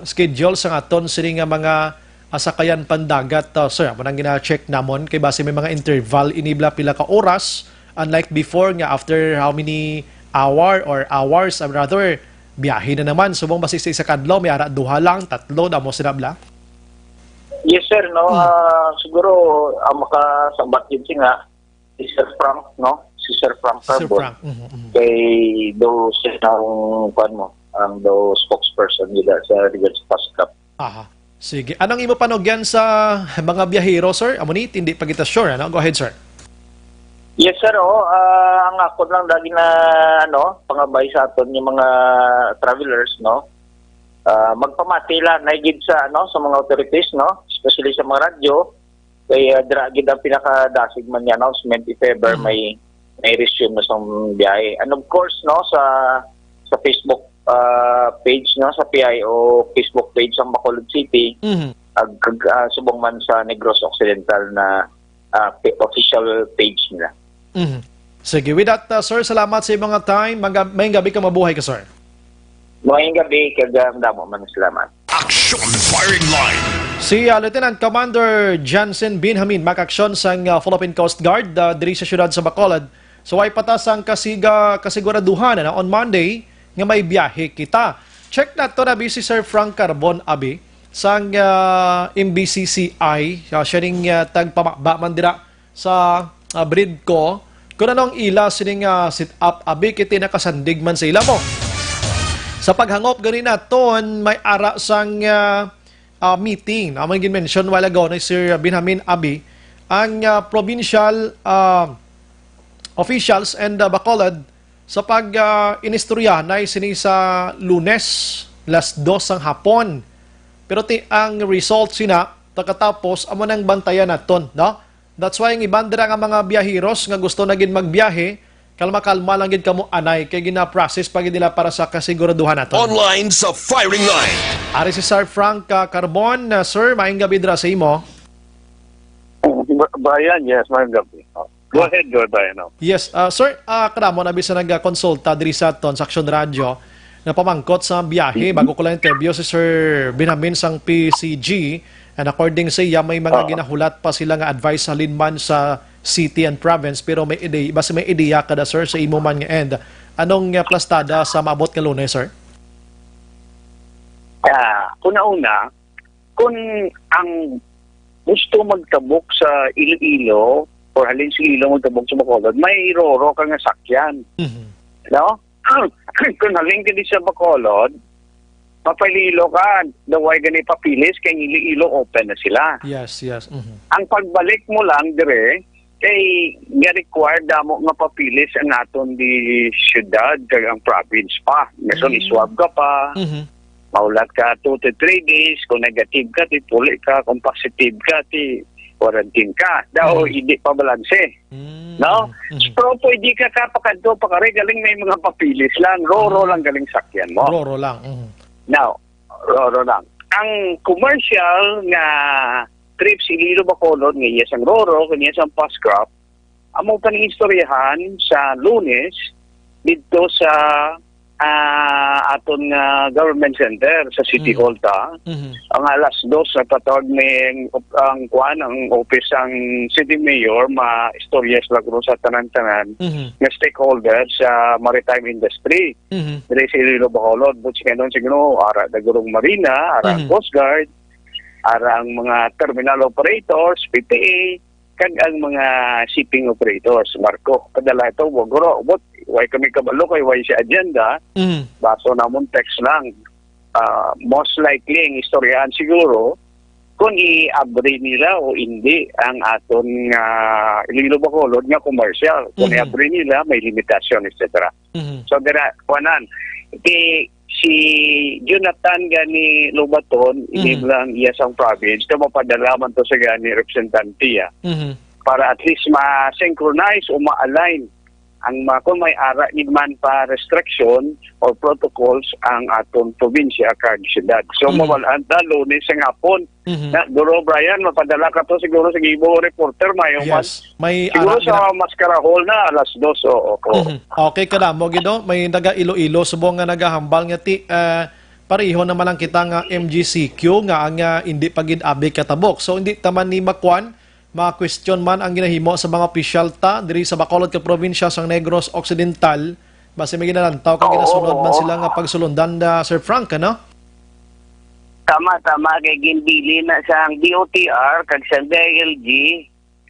S2: schedule sang aton sini nga mga sakayan pandagat. Sir, mo nang gina-check namon kay basi may mga interval inibla pila ka oras, unlike before nga after how many hours rather biyahe na naman subong basi sa isa kadlaw may ara duha lang, tatlo na mo sinabla.
S8: Yes sir, no. Siguro ang makasambat yun nga si Sir Frank, no? Si Sir Frank Carbon. Kay do siya ang do spokesperson nila sa regards sa PASCAP.
S2: Sige. Anong imo panogyan sa mga biyahero, sir? Amo ni hindi pa kita sure, ano? Go ahead, sir.
S8: Yes sir, ang ako lang dagi na pangabay sa aton yung mga travelers, no? Magpamati lang naigid sa sa mga authorities, no, especially sa mga radyo, kay dragid ang pinakadasig man niya announcement if ever may resume na sa biyahe. And of course, no, sa Facebook page, no, sa PIO Facebook page ng Bacolod City, subong man sa Negros Occidental na official page nila.
S2: Sige, with that, sir, salamat sa mga time. May gabi ka, mabuhay ka, sir.
S8: Ngayong gabi, kagam damo man, salamat.
S5: Action Firing Line.
S2: Si Lieutenant Commander Jansen Binhamin makaksyon sa Philippine Coast Guard diri sa syudad sa Bacolod. So ay patas ang kasiguraduhan na on Monday nga may biyahe kita. Check na to na si Sir Frank Carbon abi sang MBCCI siya ning tagpamakba man dira sa breed ko. Kung anong ila sining sit up abi kiti nakasandig man sa ila mo. Sa paghangop gani naton may ara sang meeting. Amang gin-mention while ago ni Sir Binhamin Abi ang provincial officials and Bacolod sa pag-inistorya na sini sa Lunes, las 2 ang hapon. Pero ang result sina takatapos amo nang bantayan naton, no? That's why ang ibandra nga mga biyaheros nga gusto na gid magbiyahe, kalma-kalma lang gid kamo anay kay gina-process pag nila para sa kasiguraduhan naton.
S5: Online sa firing line.
S2: Ari si Sir Frank Carbon. Sir, maayong gabi dira sa imo.
S9: Brian, yes, maayong gabi. Go ahead, Brian.
S2: Yes, sir, kadamo na bisa nag-konsulta diri sa aton sa Action Radio na pamangkot sa biyahe bago ko lang interview si Sir Binhamin sang PCG, and according sa iya may mga ginahulat pa sila nga advice sa linman sa city and province, pero may ideya, basta may ideya kada sir sa imo man nga end. Anong plastada sa maabot nga Lunes, sir?
S9: Una-una, kung ang gusto magtabok sa Iloilo or halin sa Iloilo magtabok sa Bacolod, may roro ka nga sakyan. No? Kung halin ka di sa Bacolod, mapalilo ka, daway gani papilis, kaya Iloilo open na sila.
S2: Yes.
S9: Ang pagbalik mo lang dire, kay nga required damo nga papilis ang aton di syudad kag ang province pa. Ngayon iswab ka pa. Maulat ka 2 to 3 days, kung negative ka, ti puli ka, kung positive ka, ti quarantine ka. Daw, hindi pa balanse. No? Pero pwede ka kapakadto, pakari, galing may mga papilis lang. Roro lang galing sakyan mo.
S2: Roro lang.
S9: Now, roro lang. Ang commercial nga trips Iloilo Bacolod, nga yes ang roro, nga yes ang pascrop, among paningistoryahan sa Lunes, dito sa aton government center sa City Hall ta. Ang alas 2 na patawag may ang office ang City Mayor ma-istoryas lang sa tanan-tanan nga stakeholders sa maritime industry. Dili sa Iloilo Bacolod, but siguro ara dagurong marina, ara ang Coast Guard, ara ang mga terminal operators, PPA, kag ang mga shipping operators, Marco. Kadala ito, waguro, why kami kabalo kay why si agenda, baso namon text lang. Most likely, ang istoryahan siguro, kung i-abre nila o hindi ang aton Iloilo Bacolod nga commercial. Kung i-abre nila, may limitasyon, etc. So, kuanan, si Jonathan gani Lobaton, lang iya sang province, na mapadalaman to sa gani representantiya para at least ma-synchronize o ma-align ang kung may ara man pa restriction or protocols ang aton probinsya kag syudad. So mawalan ta Lunes sa hapon. Na Duro Brian, mapadala ka to siguro sa Gibo reporter mayo
S2: may
S9: siguro sa Mascara Hall na alas 2 o.
S2: Okay kada mo gido, may naga Iloilo subong nga nagahambal nga ti pareho naman lang kita nga MGCQ nga ang hindi pagid abi katabok. So hindi taman ni makwan ma-question man ang ginahimo sa mga opisyal ta diri sa Bacolod ka probinsya sang Negros Occidental, base may ginalantaw kag ginasunod man sila nga pagsulundan da Sir Frank, no?
S9: Tama kay ginbili na sa DOTR kag sa DILG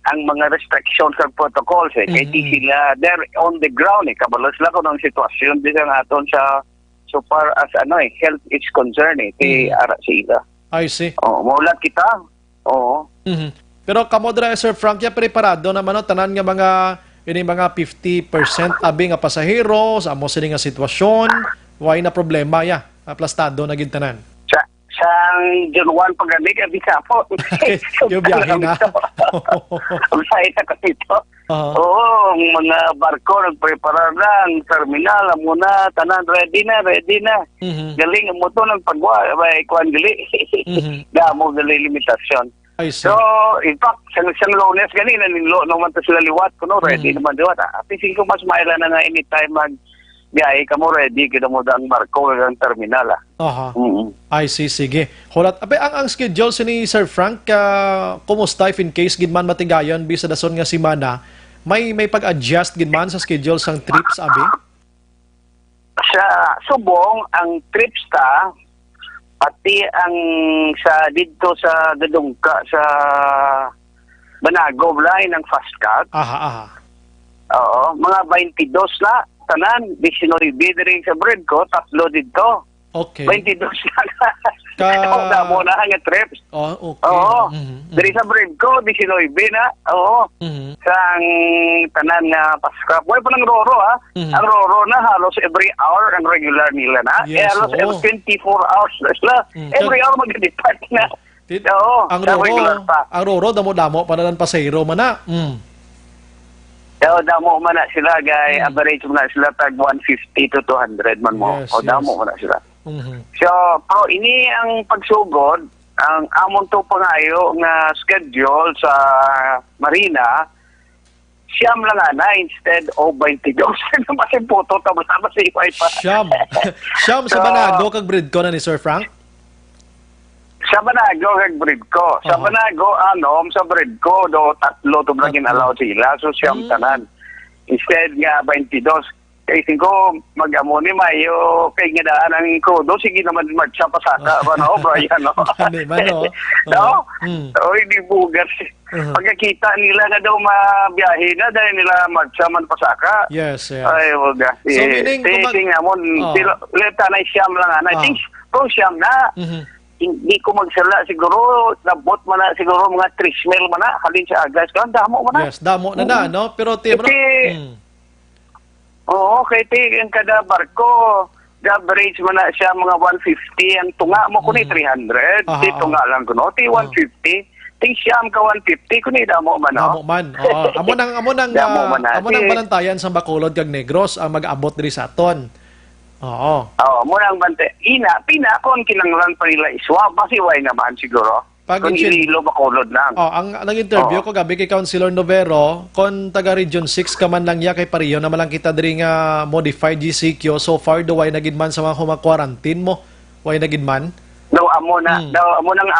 S9: ang mga restrictions kag protocols kay di sila they're on the ground kabalos lang ko ng sitwasyon di sa aton sa so far as health is concerned kay ara sila.
S2: I see.
S9: Maulat kita.
S2: Pero kamo dira Sir Frank, ya preparado naman tanan nga mga 50% abi nga pasahero sa amo sini nga sitwasyon, why na problema aplastado na gid tanan.
S9: Sang June 1 pagani ka bisa po.
S2: Yung biyahe na.
S9: Ang saita ko dito. Mga barko nagprepara lang, terminal muna tanan ready na. Galing mo to ng pagwa, kuan gali. Damo gali limitasyon. So, in fact, sa Lunes ganina, naman to sila liwat ko, ready naman liwat. Pisin ko mas maila na nga anytime biyahe ka mo ready kita mo ang barko ang terminal ah.
S2: Aha.
S9: Mm.
S2: I see, sige. Hulat. Ape, ang schedule ni Sir Frank, kumusta if in case gidman matigayon, bisa dason nga si Mana, may pag-adjust gidman sa schedule sang trips, abi?
S9: Sa Subong, ang trips ta, pati ang sa dito sa Gadungka, sa Banago, line ng fast cut.
S2: Aha.
S9: Oo, mga 22 na, tanan, 19 rin sa bread ko, 3 dito.
S2: Okay.
S9: 22 na.
S2: Ka-
S9: Damo na ang trips.
S2: Oh, okay.
S9: Oo.
S2: Mhm.
S9: Diri sa bread ko, 19 na. Oo.
S2: Mhm.
S9: Sang tanan nga paskrap. Way pa ng Roro ha.
S2: Mhm.
S9: Ang Roro na halos every hour ang regular nila na.
S2: Yes,
S9: halos
S2: oo.
S9: 24 hours na sila. Every hour mag-depart na. Oo.
S2: Ang
S9: sa regular
S2: Roro,
S9: pa.
S2: damo-damo pa na ng pasahero man na.
S9: Oo, damo man na sila, guy. Average man na sila tag 150 to 200 man mo.
S2: Yes,
S9: O damo
S2: yes.
S9: man na sila.
S2: Mhm.
S9: So, pero ini ang pagsugod, ang amon to pangayo nga schedule sa Marina, siyam lang na instead of 22. Mas puto tapos sa ipay pa.
S2: Siyam. Siyam sa
S9: So,
S2: Banago kag bread ko na ni Sir Frank.
S9: Sa Banago kag bread ko. Sa
S2: Aha.
S9: Banago anom sa bread ko do 3 to blagin alaw sila so siyam tanan. Instead nga 22. Kaya ko mag-amo ni Mayo kay nga daan ang krudo sige naman magsa pasaka ba no Brian no.
S2: Ano man, no?
S9: No?
S2: Mm.
S9: So hindi bugas. Pagkakita nila na daw mabiyahe na dahil nila magsa man pasaka.
S2: Yes, yes.
S9: Ay, wala.
S2: So, meaning,
S9: Tingnan mo,
S2: Oh.
S9: leta na siyam lang. I think, kung siyam na,
S2: Mhm.
S9: hindi ko magsala siguro, nabot man na siguro mga 3 mil man na, halin sa agas ka, damo man na.
S2: Yes, damo na, no? Pero tiyo
S9: Oo, kaya ang kada barko, the average man na siya mga 150, ang tunga mo kundi 300,
S2: Aha,
S9: di tunga lang ko, no? Ti 150, ting siyam ka 150, kundi damo man,
S2: damo
S9: no?
S2: man. Oo. Amo nang
S9: Damo man na.
S2: amo nang balantayan sa Bacolod kag Negros ang mag-abot diri sa aton. Oo.
S9: Oo, muna ang bante. Pina, kung kinanglan pa nila iswa, masiway naman siguro.
S2: Pag
S9: Kung
S2: in-
S9: ililo bakulod lang.
S2: Oh, ang nag-interview ko gabi kay Councilor Novero, kon taga Region 6 ka man lang ya kay Pariyo na malang kita diri nga modified GCQ so far do way nagid man sa mga quarantine mo. Way nagid man.
S9: Daw amo nang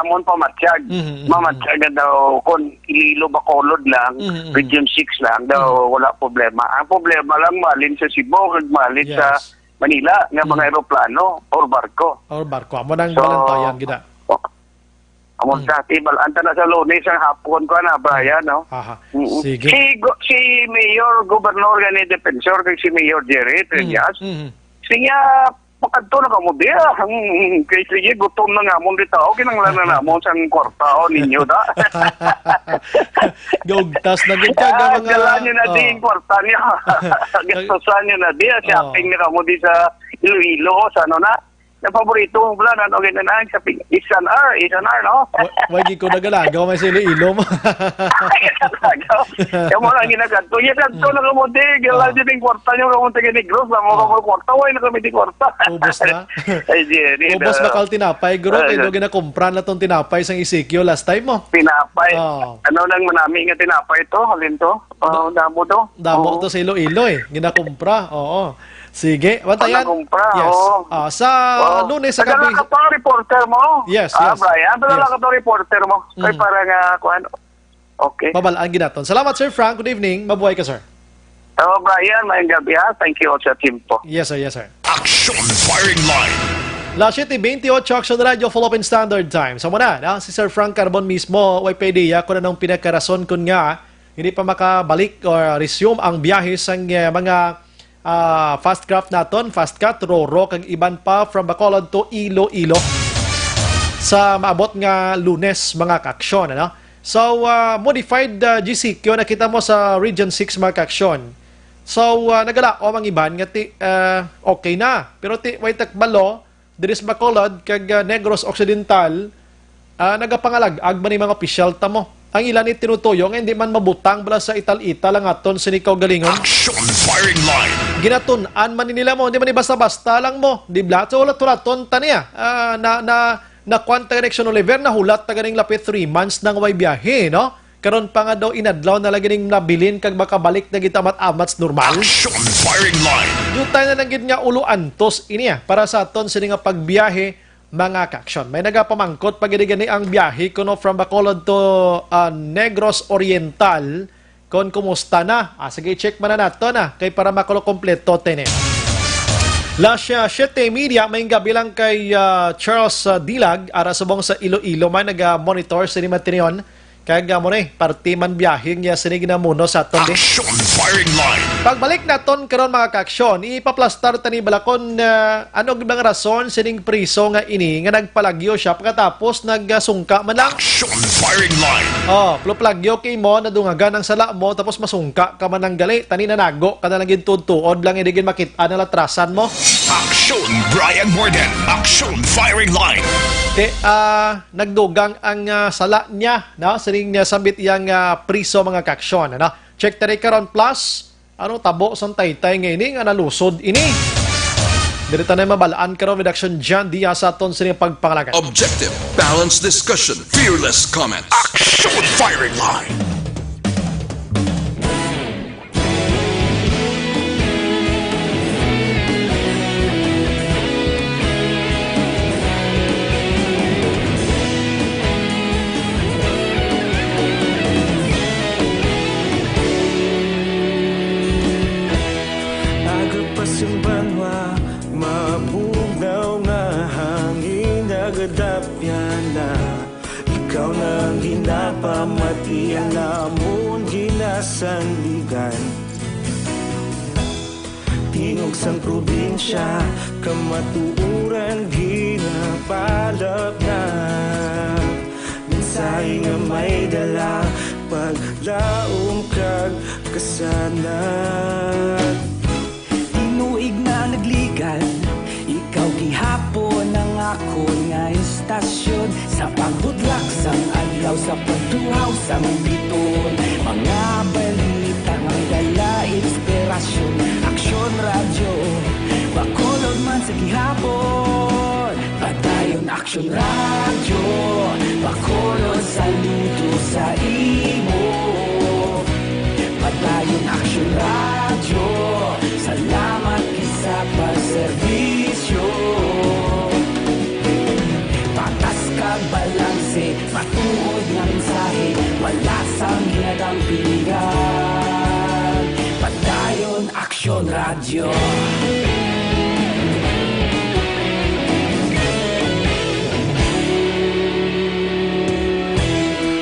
S9: amon pa matsyag. Mamatsyag na daw kung ililo bakulod lang, Region 6 lang, daw wala problema. Ang problema lang malin sa Cebu, kag malin
S2: Yes.
S9: sa Manila, nga mga aeroplano or barko.
S2: Or barko. Amo nang
S9: So,
S2: balantayan gida.
S9: Amon sa tibal, anta na sa Lunes ang hapon ko na, Brian, no?
S2: Aha.
S9: Mm-mm.
S2: Sige.
S9: Si Mayor, Gobernador gani Defensor, kay si Mayor Jerry Trias, siya pakadto na kamo diya. Kay sige, gutom na nga mo dito. Okay nang lana na mo sa kwarta o ninyo da.
S2: Gugtas na gid ka ga mga
S9: Galan nyo na di yung kwarta niya. Gastusan nyo na di. Shopping na kamo di sa Iloilo, sa ano na. Na paborito mo pala na okay na na sa Isan R, no?
S2: Way gi ko nagalagaw may sila ilo mo.
S9: Yung mga ginaganto. Yung ganto na kamunti. Galan din yung kwarta nyo kamunti ka Negros. Lang mo ka kwarta. Way na kami di kwarta.
S2: Ubos na.
S9: Ay, di.
S2: Ubos bakal tinapay guro kay do ginakumpra na tong tinapay sang Ezekiel last time mo.
S9: Tinapay.
S2: Oh.
S9: Ano nang manami nga tinapay to? Halin to? Damo to?
S2: Damo to sa Iloilo ginakumpra. Oo. Sige, bantayan.
S9: Kumpra,
S2: Yes.
S9: oo.
S2: Sa Lunes sa
S9: Padala
S2: gabi.
S9: ka pa reporter mo?
S2: Yes,
S9: Ah,
S2: yes.
S9: Brian, padala
S2: Yes.
S9: ka pa reporter mo. Kaya para nga, kung ano. Okay.
S2: Babalaan ginaton. Salamat Sir Frank. Good evening. Mabuhay ka sir.
S9: So, Brian, mayang gabi ha. Thank you sa team po.
S2: Yes sir, yes sir.
S5: Action Firing Line.
S2: Las 7:28 Action Radio Philippine Standard Time. So muna, si Sir Frank Carbon mismo, way pwede ko na nung pinakarason kun nga hindi pa makabalik or resume ang biyahe sa mga fast craft naton, fast cat, Roro, kag iban pa from Bacolod to Iloilo sa maabot nga Lunes mga kaaksyon. Ano? So, modified GCQ nakita mo sa Region 6 mga kaaksyon. So, nagala o mga iban nga okay na. Pero way takbalo, diris Bacolod kag Negros Occidental, nagapangalag-ag man ni mga opisyal tamo. Ang ilan tinutuyo nga hindi man mabutang bala sa ital-ital ang aton sinikaw galingon.
S5: Action Firing Line.
S2: Ginatun-an man nila mo, hindi man basta-basta lang mo. Di bla, so hulat-hulaton taniya. Na kwanta election Oliver na hulat ta ganing lapit 3 months nang way biyahe, no? karon pa nga daw inadlaw na lagi ning nabilin kag makabalik na gitamat-amats normal.
S5: Action firing line.
S2: Jutay na lang gid nga ulo antos ini para sa aton sini nga pagbiyahe mga kaksyon. May nagapamangkot pag gani ang biyahe kuno from Bacolod to Negros Oriental. Kon kumusta na? Sige, check man na nato na kay para makulo kompleto tene. Lasya 7 media may gabi lang kay Charles Dilag ara subong sa Iloilo man naga-monitor sa Matinion kag mo ni parti man biyaheng ya sinig na muno sa aton di.
S5: Action firing line.
S2: Pagbalik naton karon mga kaksyon, ipaplastar tani balakon ano gid bang rason sining priso nga ini nga nagpalagyo siya pagkatapos nagsungka man lang.
S5: Action firing line.
S2: Plagyo kay mo nadungagan ang sala mo tapos masungka ka man ng gali tani nanago ka na lang gid tuod lang hindi gid makit-an ang latrasan mo.
S5: Action Brian Morden. Action firing line.
S2: Nagdugang ang sala niya na sining sambit iyang priso mga kaksyon ano. Check tari karon plus ano tabo sang taytay nga ini nga nalusod ini. Dirita na mabalaan karon redaction John Diaz sa aton sining pagpangalagan.
S1: Objective, balanced discussion, fearless comments.
S5: Action firing line.
S10: Banwa, mabugaw nga hangin nagadapya na. Ikaw nang ginapamatian namon ginasandigan. Tingog sang probinsya, kamatuuran ginapalap na. Minsay nga may dala, paglaom kag kasanat.
S11: Tuig na nagligan, ikaw gihapon ang ako nga istasyon. Sa pagbudlak sang adlaw, sa pagtuhaw sang biton. Mga balita nga dala inspirasyon. Aksyon radyo, Bacolod man sa gihapon. Padayon aksyon radyo, Bacolod saludo sa imo. Padayon aksyon radyo, salamat sa pagserbisyo. Patas kag balanse, matuod nga mensahe, wala sang ginadang piligan. Padayon aksyon radyo.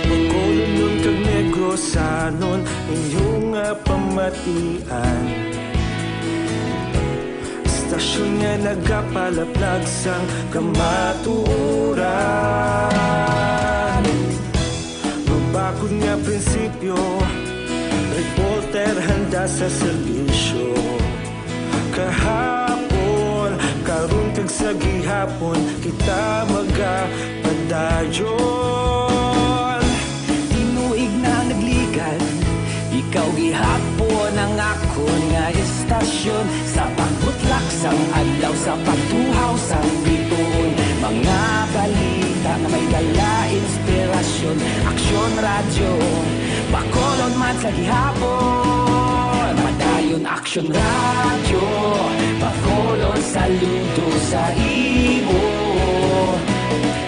S10: Bacolod nun kag Negros anon inyong pamatian. Stasyon nga nagapalaplag sang kamatuuran. Mabakod nga prinsipyo, reporter handa sa serbisyo. Kahapon, karon kag sa gihapon, kita magapadayon.
S11: Tinuig na nagligan, ikaw gihapon ang ako nga istasyon. Sa pagbutlak sang adlaw, sa pagtuhaw sang biton. Mga balita na may dala inspirasyon. Aksyon radyo, Bacolod man sa gihapon. Padayon aksyon radyo, Bacolod saludo sa imo.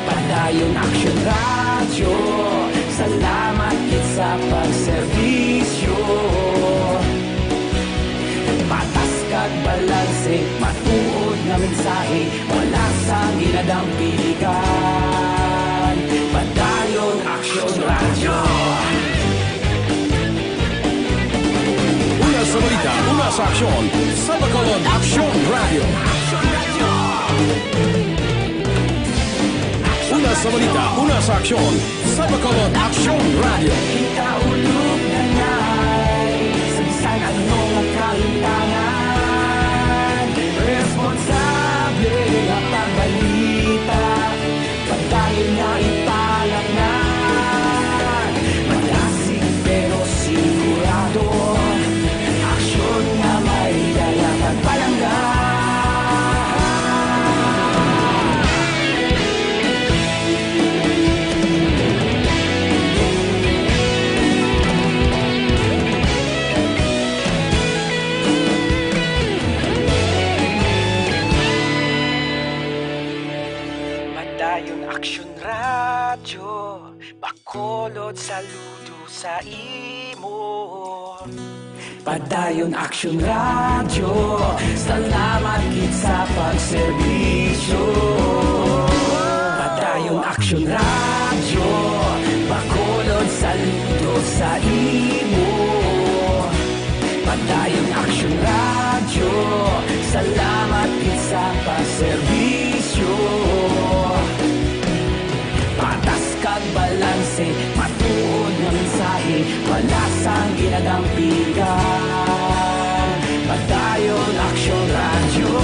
S11: Padayon aksyon radyo, salamat kit sa pagserbisyo. Patas kag balanse, matuod nga mensahe, wala sang ginadang piligan. Padayon aksyon radyo.
S5: Una sa balita, una sa aksyon. Sa Bacolod Aksyon Radio. Una sa balita, una sa aksyon. Sa Bacolod Aksyon Radio.
S11: Kita ulog na ngay, sansan anong kahintangan. Responsable ang pagbalita, pagdayon na ipalat na. Malasig pero sigurado, aksyon na may dala pagpalanggan. bakolod saludo sa imo. Padayon Action Radio, salamat gid sa pagserbisyo. Padayon Action Radio, bakolod saludo sa imo. Padayon Action Radio, salamat gid sa pagserbisyo. Patas kag balanse, matuod nga mensahe, wala sang ginadampigan. Padayon Action Radio.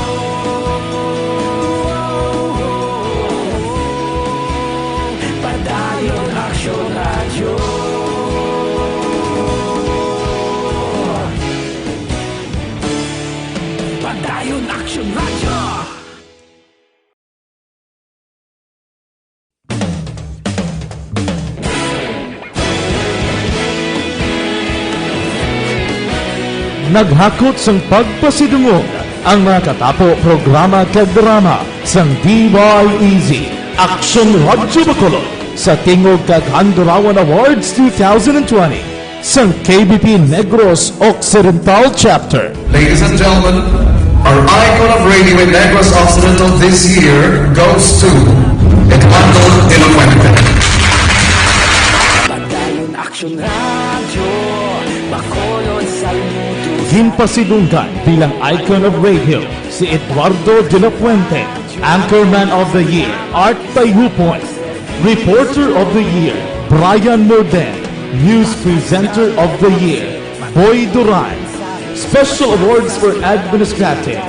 S11: Padayon Action Radio. Padayon Action Radio.
S12: Naghakot sang pagpasidungog ang mga katapo programa kag drama sang DYEZ Action Radyo Bacolod sa Tingog kag Handurawan Awards 2020 sang KBP Negros Occidental Chapter.
S1: Ladies and gentlemen, our icon of radio in Negros Occidental this year goes to Eduardo de la Fuente.
S11: Padayon Action Radio, bakolod saludo.
S12: Himpasidunggan bilang icon of radio si Eduardo de la Fuente, Anchorman of the Year Art Tayupoy, Reporter of the Year Brian Morden, News Presenter of the Year Boy Duran, Special Awards for Administrative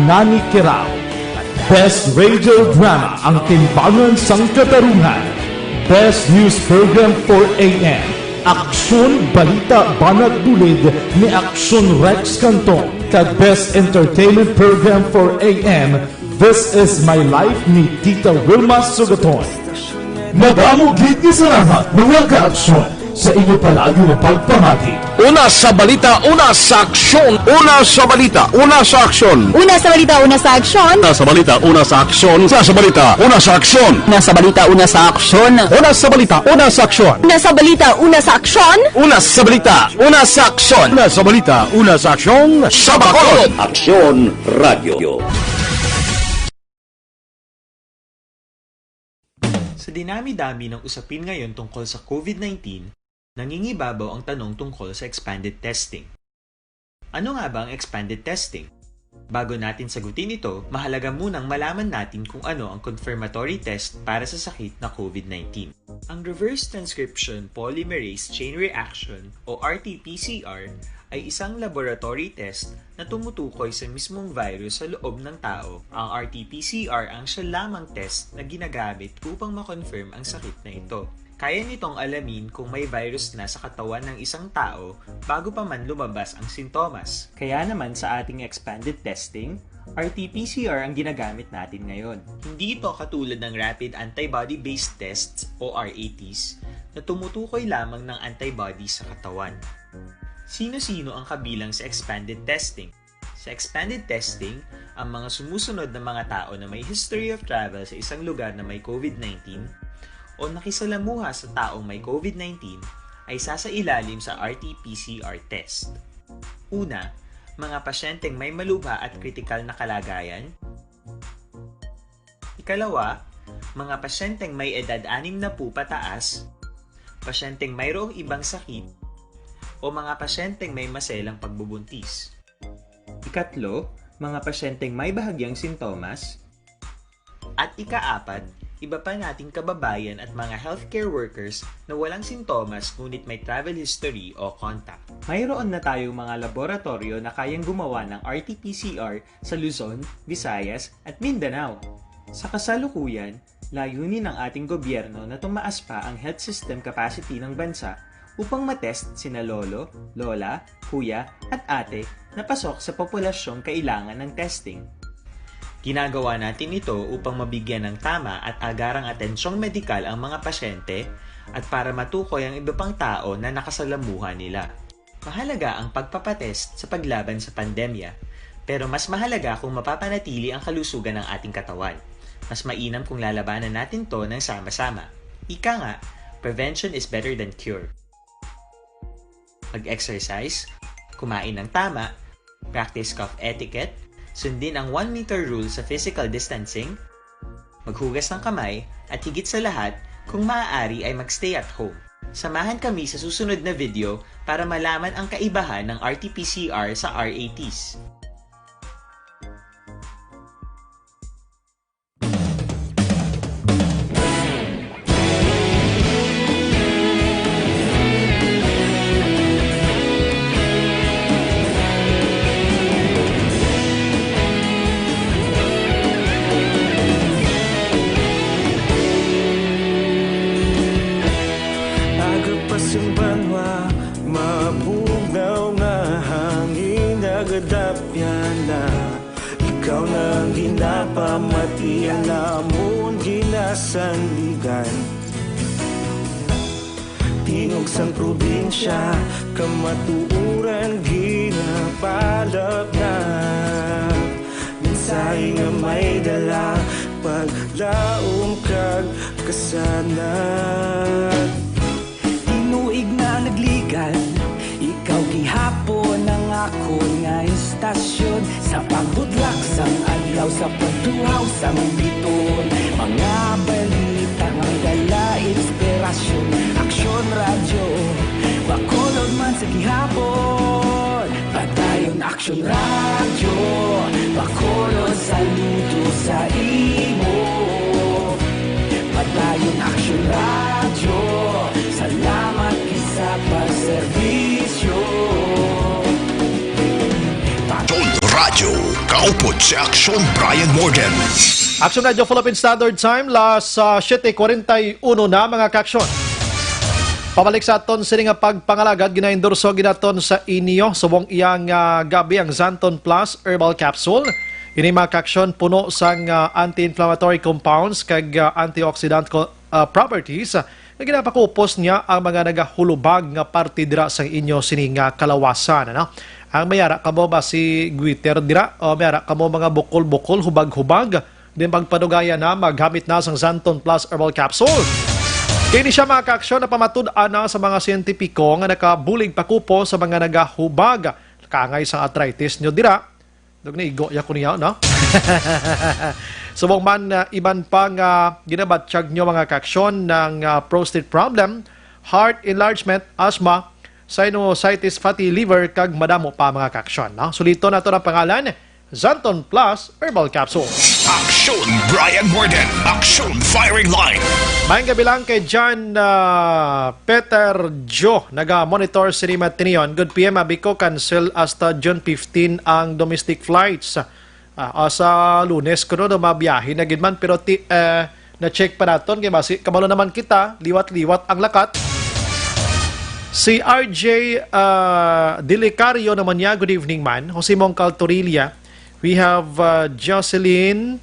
S12: Nani Kirao, Best Radio Drama ang Timbangan sang Katarungan, Best News Program for AM Aksyon Balita Banat Bulid ni Aksyon Rex Canton kag Best Entertainment Program for AM This Is My Life ni Tita Wilma Sugaton. Madamo gid ni salamat mga ka-aksyon sa inyo palagi na pagpamati.
S5: Una sa balita, una sa aksyon. Una sa balita, una sa aksyon.
S13: Una sa balita, una sa aksyon.
S5: Una sa balita, una sa aksyon. Una sa balita, una sa aksyon.
S13: Una sa balita, una sa aksyon.
S5: Una sa balita, una sa aksyon.
S13: Una sa balita, una sa aksyon.
S5: Una sa balita, una sa aksyon. Una sa balita, una sa aksyon. Sa Bacolod. Aksyon Radio.
S14: Sa dinami-dami ng usapin ngayon tungkol sa COVID-19, nangingibabaw ang tanong tungkol sa expanded testing. Ano nga ba ang expanded testing? Bago natin sagutin ito, mahalaga munang malaman natin kung ano ang confirmatory test para sa sakit na COVID-19. Ang reverse transcription polymerase chain reaction o RT-PCR ay isang laboratory test na tumutukoy sa mismong virus sa loob ng tao. Ang RT-PCR ang siya lamang test na ginagamit upang makonfirm ang sakit na ito. Kaya nitong alamin kung may virus na sa katawan ng isang tao bago pa man lumabas ang sintomas. Kaya naman sa ating expanded testing, RT-PCR ang ginagamit natin ngayon. Hindi ito katulad ng rapid antibody-based tests o RATs na tumutukoy lamang ng antibodies sa katawan. Sino-sino ang kabilang sa expanded testing? Sa expanded testing, ang mga sumusunod na mga tao na may history of travel sa isang lugar na may COVID-19 o nakisalamuha sa taong may COVID-19 ay sasailalim sa RT-PCR test. Una, mga pasyenteng may malubha at kritikal na kalagayan. Ikalawa, mga pasyenteng may edad 60 pataas, pasyenteng mayroong ibang sakit, o mga pasyenteng may maselang pagbubuntis. Ikatlo, mga pasyenteng may bahagyang sintomas. At ikaapat, iba pa nating kababayan at mga healthcare workers na walang sintomas ngunit may travel history o contact. Mayroon na tayong mga laboratorio na kayang gumawa ng RT-PCR sa Luzon, Visayas at Mindanao. Sa kasalukuyan, layunin ng ating gobyerno na tumaas pa ang health system capacity ng bansa upang matest sina lolo, lola, kuya at ate na pasok sa populasyong kailangan ng testing. Ginagawa natin ito upang mabigyan ng tama at agarang atensyong medikal ang mga pasyente at para matukoy ang iba pang tao na nakasalamuha nila. Mahalaga ang pagpapatest sa paglaban sa pandemya, pero mas mahalaga kung mapapanatili ang kalusugan ng ating katawan. Mas mainam kung lalabanan natin to ng sama-sama. Ika nga, Prevention is better than cure. Mag-exercise, kumain ng tama, practice cough etiquette, sundin ang 1 meter rule sa physical distancing, maghugas ng kamay, at higit sa lahat, kung maaari ay magstay at home. Samahan kami sa susunod na video para malaman ang kaibahan ng RT-PCR sa RATs.
S10: Banwa, mabugaw nga hangin nagadapya na. Ikaw nang ginapamatian namon ginasandigan. Tingog sang probinsya, kamatuuran ginapalap na. Minsay nga may dala, paglaom kag kasanat.
S11: Inuig na nagligan, ikaw gihapon ang ako nga istasyon. Sa pagbudlak sang adlaw, sa pagtuhaw sa biton. Mga balita ang dala, inspirasyon. Aksyon radyo, bakolod man sa gihapon. Patayon aksyon radyo, bakolod saludo sa imo. Patayon aksyon radyo, salamat sa pagserbisyo.
S5: Aksyon Radyo, kaupod si Aksyon Brian Morgan.
S2: Aksyon Radio Philippine Standard Time, las 7:41 na mga kaksyon. Pabalik sa aton sini nga pagpangalagad, ginaendorso ginaton sa inyo subong iyang gabi ang Zanton Plus Herbal Capsule. Ini mga kaksyon puno sang anti-inflammatory compounds kag antioxidant properties na ginapakupos niya ang mga nagahulubag nga parte dira sa inyo sining kalawasan. Ano? Ang mayara kamo ba si Guiter dira o mayara kamo mga bukol-bukol, hubag-hubag, din pagpadugaya na maghamit na sang Zanton Plus Herbal Capsule. Kini siya mga kaaksyon na pamatud-an na sa mga siyentipiko nga nakabulig pakupo sa mga nagahubag, kaangay sa arthritis nyo dira. Dog na igo ya ko niya, no? Subong man iban pang ginabatsyag nyo mga kaaksyon ng prostate problem, heart enlargement, asthma, sinusitis, fatty liver, kag madamo pa mga kaaksyon. No? Sulito na ito ng pangalan, Zanton Plus Herbal Capsule.
S5: Aksyon Brian Morgan, Aksyon Firing Line.
S2: Mayang gabi lang kay John Peter Joe, naga-monitor si Rima Tinion. Good PM, abiko cancel hasta June 15 ang domestic flights. Sa Lunes ko no, mabiyahe na gidman, pero na-check pa natin, kaya kamalo naman kita, liwat-liwat ang lakat. Si RJ Delicario naman niya, good evening man. Jose Mongcal Torilla. We have Jocelyn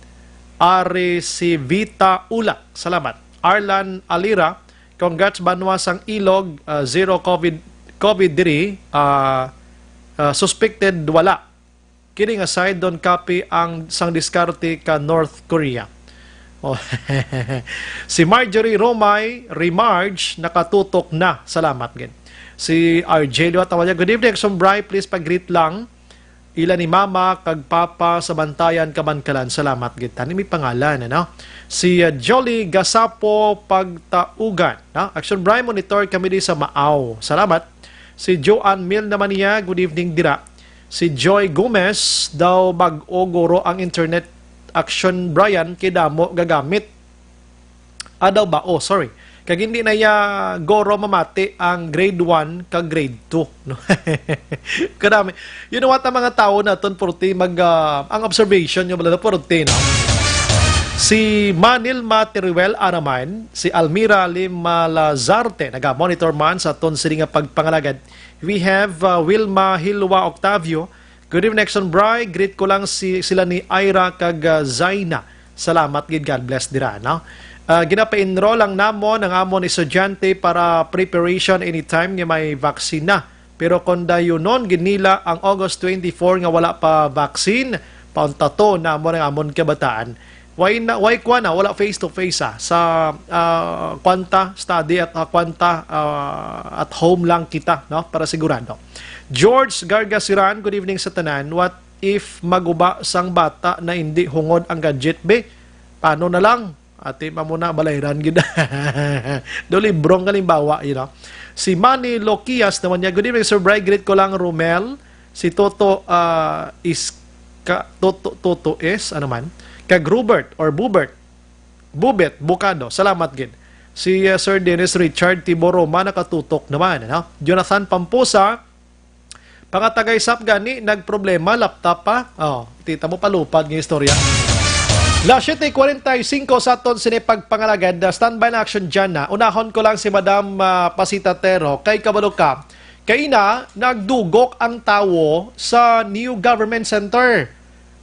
S2: Arecivita Ulak. Salamat. Arlan Alira. Congrats Banwa sang Ilog. Zero COVID diri. Suspected wala. Kidding aside, don't copy ang sang diskarte ka North Korea. Oh. Si Marjorie Romay Remarge nakatutok na. Salamat gen. Si RJ Liwat niya. Good evening, Sombray. Please pag-greet lang. Ila ni Mama kag Papa sa bantayan kabankalan. Salamat gid. Tani may pangalan ano. Si Jolly Gasapo Pagtaugan, no? Action Brian monitor kami di sa Maaw. Salamat. Si Joanne Mill naman niya, good evening dira. Si Joy Gomez daw mag-ogoro ang internet Action Brian kidamo gagamit. Daw ba? Oh, sorry. Kag hindi na ya goro mamati ang grade 1 kag grade 2. No? Kadami. You know what, ang mga tao naton porti ang observation nyo bala porti, no? Si Manil Materiwel Araman, si Almira Limalazarte, naga-monitor man sa ton sila nga pagpangalagad. We have Wilma Hilwa Octavio. Good evening, Nexon Bry. Greet ko lang sila ni Ira kag Zaina. Salamat, gid. God bless dira, no? Ginapa-enroll lang namon ang amon estudyante para preparation anytime nga may vaccine na. Pero kung dayon nun, ginila ang August 24 nga wala pa vaccine, pauntato namon ang amon kabataan. why kwa na wala face to face sa kwanta study at kwanta at home lang kita, no, para sigurado. George Gargasiran, good evening sa tanan. What if maguba sang bata na hindi hungod ang gadget be? Paano na lang? Ate mamuna balayran gid. Do librong kalimbawa, you know. Si Manny Lokias naman niya, good evening Sir Bry, greet ko lang Romel. Si Toto Toto is ano man? Kag Rubert or Bubet Bukado, salamat gid. Si Sir Dennis Richard Tiboroma nakatutok naman, ano? Jonathan Pampusa, pangatagay-sap gani nagproblema laptop pa. Oh, tita mo palupad ng istorya. La 7:45 sa aton sinipagpangalagad, standby na action dyan na. Unahon ko lang si Madam Pasita Tero kay kabalo ka. Kay na nagdugok ang tawo sa New Government Center.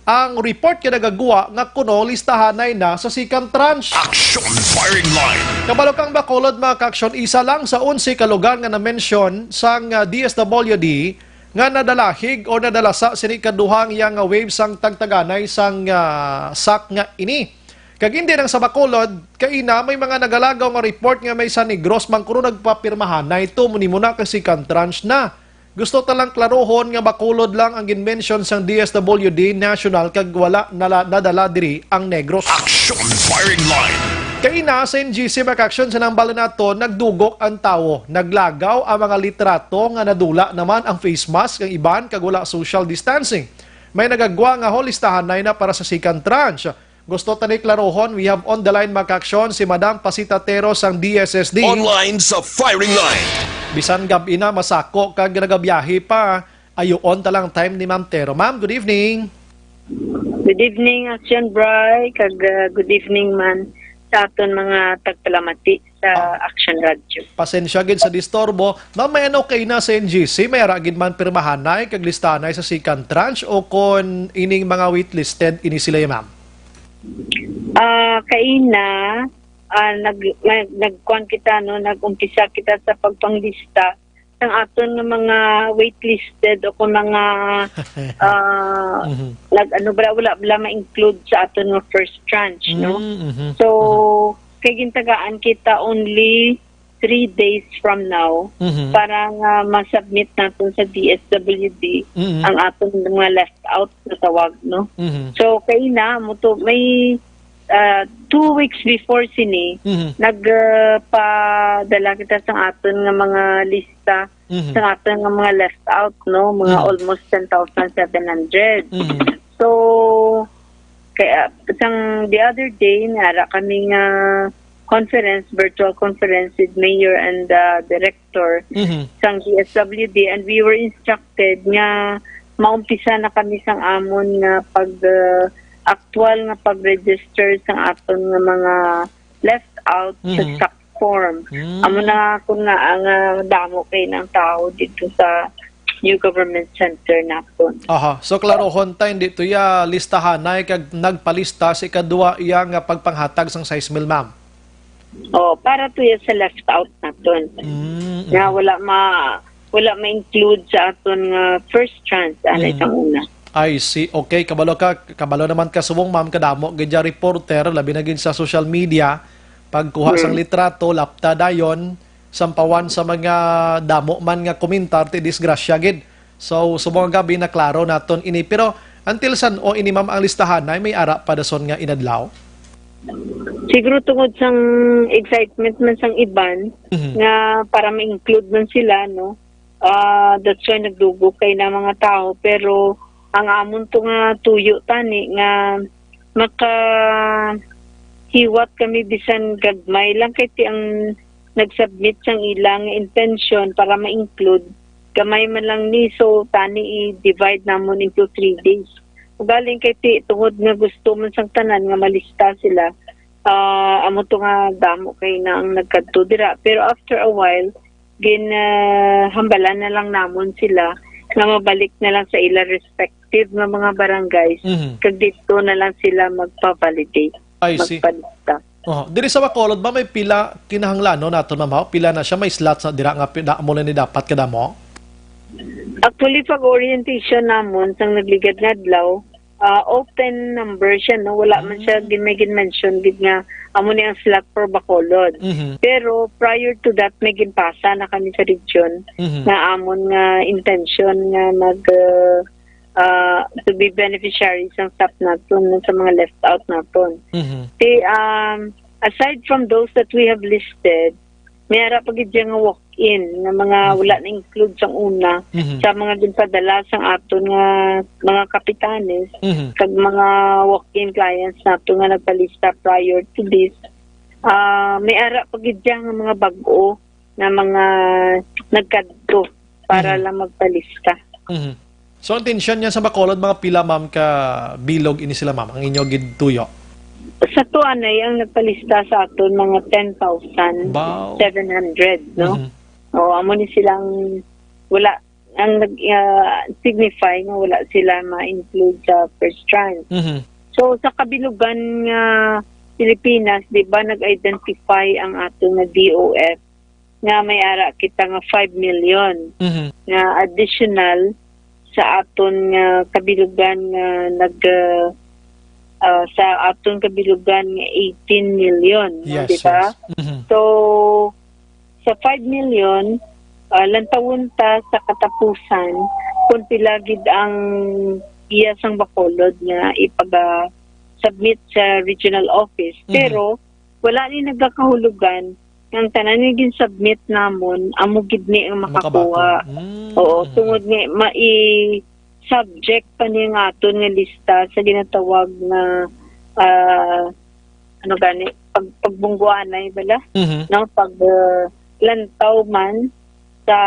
S2: Ang report kaya nagagawa nga kuno listahanay na sa second tranche.
S5: Action firing line.
S2: Kabalo kang bakulod mga ka-action, isa lang sa 11 ka lugar nga na-mention sang DSWD nga nadalahig o nadalasa sini kaduhang yang wave sang tagtaganay sang sak nga ini. Kag hindi nang sa bakulod, kaina may mga nagalagaw nga report nga may sa Negros mangkuno nagpapirmahan na ito muni muna ka second tranche na. Gusto talang klarohon nga bakulod lang ang ginmention sang DSWD National kag wala nadala diri ang Negros.
S5: Action firing line.
S2: Kaina sa NGC Action sa nang bala nato nagdugok ang tawo. Naglagaw ang mga litrato nga nadula naman ang face mask ang iban kag wala social distancing. May nagagwa nga holistahan na para sa second tranche. Gusto tani klarohon, we have on the line Action si Madam Pasita Tero sang DSSD.
S5: Online sa firing line.
S2: Bisan gabi na masako kag nagabiyahe pa, ayoon talang time ni Ma'am Tero. Ma'am, good evening.
S15: Good evening, Action Bry, kag good evening man sa aton mga tagpalamati sa Action Radio.
S2: Pasensya gid sa disturbo. Ma'am, may ano kay na sa NGC, may ragid man pirmahanay kag listanay sa second tranche o kon ining mga waitlisted ini sila ma'am?
S15: Kaina nagkuan kita no, nagumpisa kita sa pagpanglista ng aton ng mga waitlisted o kung mga wala ma-include sa aton ng first tranche, no? So kay gintagaan kita only 3 days from now para nga ma-submit natin sa DSWD ang aton mga left out na tawag, no? So kay na mo to may 2 weeks before sini nagpadala kita sa aton nga mga lista sa aton nga mga left out, no, mga almost 10,700. So kaya sang the other day nara kami nga virtual conference with mayor and director sang DSWD, and we were instructed nga maumpisa na kami sang amon nga pag actual nga pag-register sang aton nga mga left out sa stock form. Amo na kung nga ang damo kay ng tao dito sa New Government Center naton.
S2: Aha, so klarohon tayo dito ya listahanay kag nagpalista si kadua iya nga pagpanghatag sang size mill, ma'am.
S15: Para to sa left out naton. Nga wala ma-include sa aton nga first chance ana isang una.
S2: I see. Okay, kabalo naman ka subong ma'am kadamo gidya reporter labi na gid sa social media pagkuha sang litrato lapta dayon sampawan sa mga damo man nga komentar ti disgrasya gid. So subong gabi na klaro naton ini, pero until san o ini ma'am ang listahan na may ara pa dason nga inadlaw?
S15: Siguro tungod sang excitement man sang iban nga para ma-include man sila, no. That's why nagdugo kay na mga tao, pero ang amon to nga tuyo tani nga makahiwat kami bisan gagmay lang kay ti ang nagsubmit sang ilang intention para ma-include gamay man lang ni, so tani i-divide namon into 3 days. Galing kay ti tungod nga gusto man sang tanan nga malista sila, amo to nga damo kay na ang nagkadto dira, pero after a while hambalan na lang namon sila nga mabalik na lang sa ila respective nga mga barangays kag dito na lang sila magpa-validate.
S2: I see. Diri sa Bacolod ba may pila kinahanglan no naton ma'am? Pila na siya may slots na dira nga mo ni dapat kada mo?
S15: Actually pag orientation namon sang nagligad nga adlaw, open number siya, no? Wala man siya may mention gid nga amo ni ang slot for Bacolod. Pero prior to that may ginpasa na kami sa region na amon nga intention nga mag to be beneficiaries ng SAP naton sa mga left out naton. Aside from those that we have listed, mayara pa gid nga walk-in nga mga wala na include sa una sa mga ginpadala sa aton nga mga kapitanes kag mga walk-in clients nato nga nagpalista prior to this. May ara pa gid nga mga bag-o na mga nagkadto para lang magpalista.
S2: So, ang tensyon niya sa Bacolod, mga pila, ma'am, ka bilog ini sila, ma'am, ang inyo gid tuyo?
S15: Sa tuanay, ang nagpalista sa aton, mga 10,700, no? O, amo ni silang, wala, ang nag-signify nga wala sila ma-include sa first tranche. So, sa kabilugan nga Pilipinas, di ba, nag-identify ang aton na DOF nga may ara kita nga 5 million nga additional sa aton nga kabilugan nga sa aton kabilugan nga 18 million,
S2: yes,
S15: di ba?
S2: yes.
S15: So sa 5 million lantawon ta sa katapusan kung pila gid ang iya sang Bacolod nga submit sa regional office. Pero wala ni nagkakahulugan ang tanan ni gin-submit namon amo gid ni ang makakuha. Oo, tungod ni subject pa ni nga aton nga lista sa ginatawag na pagbungguanay bala, no, pag lantaw man sa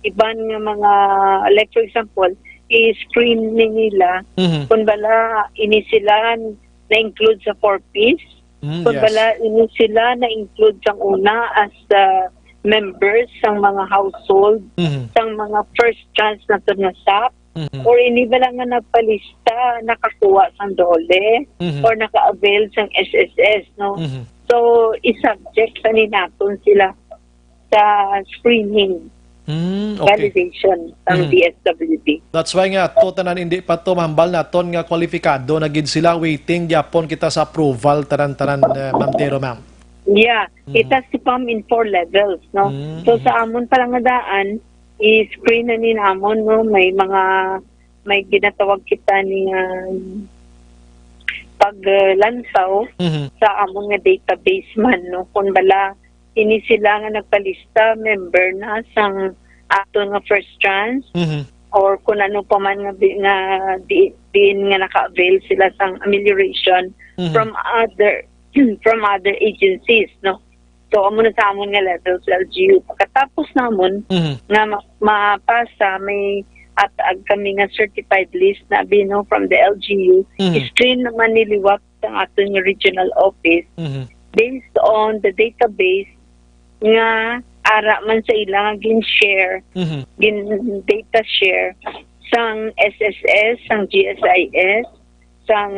S15: iban nga mga, like for example, i-screen nila kung bala ini sila na-include sa 4Ps. Kung bala ini sila na-include sang una as members sang mga household, sang mga first chance na ito na SAP, or ini bala nga nagpalista, nakakuha sang DOLE, or naka-avail sang SSS, no? So, i-subject sa naton sila sa screening, validation ng DSWD.
S2: That's why nga, tanan hindi pa to mahambal naton nga kwalifikado na gid sila waiting yapon kita sa approval tanan-tanan, Ma'am Tero, ma'am.
S15: Yeah, it has to come in 4 levels, no? So sa amon palangadaan, i-screen na ni namon, no? May ginatawag kita ni paglansaw sa amon nga database man, no? Kung bala ini sila nga nagpalista member na sang ato nga first tranche, or kung ano pa man nga din nga naka-avail sila sang amelioration from other agencies, no? So amo na sa amon nga level sa LGU. Pagkatapos namon nga mapasa, may atag kami nga certified list na bino from the LGU, screen naman niliwat ang ato nga regional office based on the database nga ara man sa ilang gin-share, data share sang SSS, sang GSIS, sang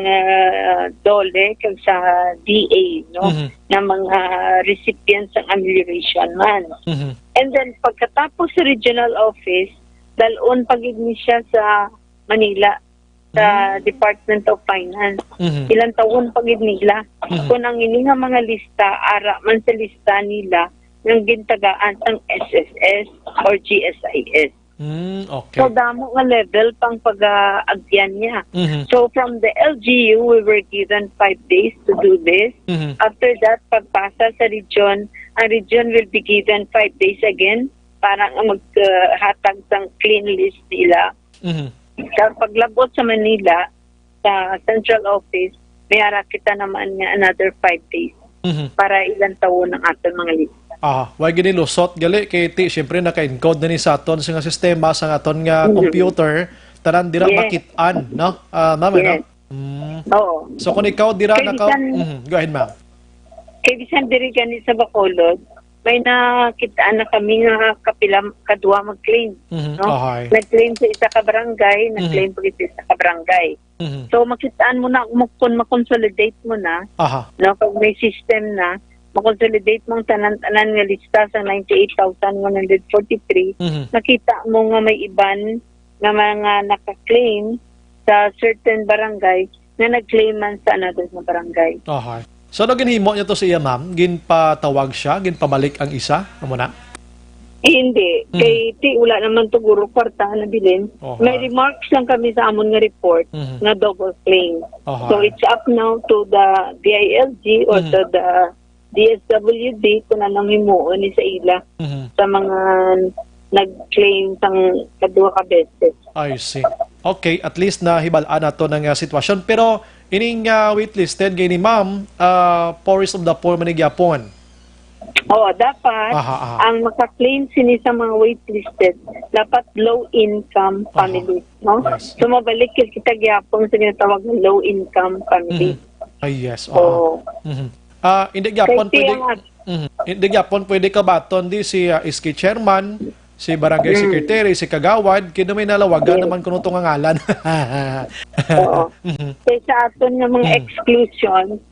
S15: DOLE, kag sa DA, no? Na mga recipients ng amelioration man. And then, pagkatapos sa regional office, dalon pagid ni siya sa Manila, sa Department of Finance. Ilang taon pagid nila. Kung ang ini nga mga lista, ara man sa lista nila, ng gintagaan ng SSS or GSIS.
S2: Okay.
S15: So, damo nga level pang pag-agyan niya. So, from the LGU, we were given 5 days to do this. After that, pagpasa sa region, ang region will be given 5 days again para maghatag ng clean list nila. So, paglabot sa Manila, sa central office, may ara kita naman nga another 5 days para ilang taon ng ating mga list.
S2: Wag gini lusot gali kay ti syempre naka-encode na ni sa aton sa nga sistema sa aton nga computer tanan dira makit-an, no? Ma'am, no?
S15: Oo.
S2: So kung ikaw dira naka go ahead, ma'am.
S15: Kay bisan diri gani sa Bacolod, may nakitaan na kami nga kadua mag-claim, no? Nag-claim sa isa ka barangay, nag-claim pa sa isa ka barangay. So makitaan mo na kung ma-consolidate mo na, no, pag may system na makonsolidate mong tanan-tanan nga lista sa 98,143, nakita mo nga may iban nga mga naka-claim sa certain barangay nga nag-claim man sa another na barangay.
S2: Okay. So, ano ginhimo niya to siya, ma'am? Ginpatawag siya? Ginpabalik ang isa? Ano na?
S15: Hindi. Kay ti wala naman tuguro kwarta na bilin. May remarks lang kami sa amon nga report na double claim. So it's up now to the DILG or to the DSWD kung anong himuon ni sa ila sa mga nag-claim sang kadua ka beses.
S2: I see. Okay, at least na hibalaan na to ng sitwasyon. Pero ining waitlisted gay ni ma'am, poorest of the poor manigyapon.
S15: Oo, dapat ang maka-claim sini sa mga waitlisted dapat low-income families, no?
S2: Yes.
S15: So mabalik kita gyapon sa ginatawag na low-income family.
S2: Yes. Hindi gyapon pwede hindi gyapon pwede ka baton di si SK chairman, si barangay secretary, si kagawad kino may nalawagan naman kuno tong ngalan.
S15: Oo. Kaya sa aton nga mga exclusion,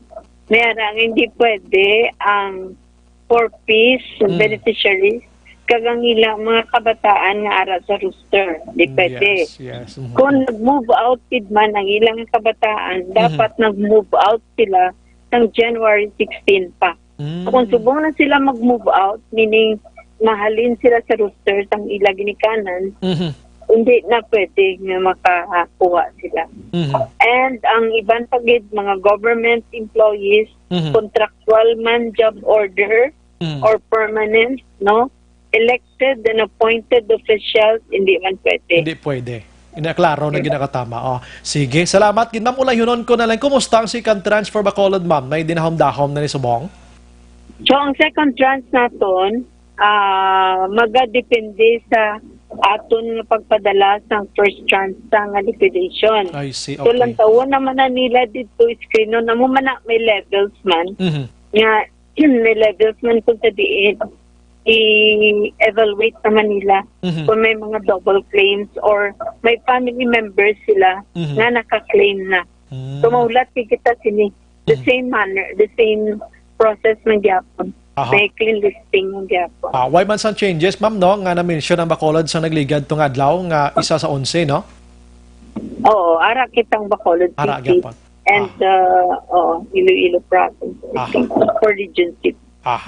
S15: merang hindi pwede ang for peace beneficiaries kagang ilang mga kabataan nga ara sa rooster. Di pwede.
S2: Yes.
S15: Kung nag-move out man ang ilang kabataan, dapat nag-move out sila ng January 16 pa. Kung subong na sila mag-move out, meaning mahalin sila sa rooster ang ilang ginikanan, hindi na pwede nga makakuha sila. And ang iban pagid mga government employees, contractual man job order or permanent, no? Elected and appointed officials, hindi man pwede.
S2: Hindi pwede. Inaklaro na ginakatama. Sige, salamat. Ma'am, ulayonon ko na lang. Kumusta ang second tranche for Bacolod, ma'am? Na dinahom-dahom na ni Subong?
S15: So, ang second tranche naton, magadepende sa aton nga pagpadala sa first tranche sa nga liquidation.
S2: I see,
S15: So, lang taon naman na nila dito screen na mo man may levels man. Nga, may levels man kung sa diin i-evaluate naman nila kung may mga double claims or may family members sila na naka-claim na. So, maulat kita sini. The same manner, the same process ng gyapon. May clean listing ng gyapon.
S2: Why man sang changes, ma'am, no? Nga na-mention ang Bacolod sa nagligad tong adlaw nga isa sa 11, no?
S15: Oo, ara kitang Bacolod
S2: Ara
S15: City.
S2: gyapon.
S15: And Iloilo Province for Region 6.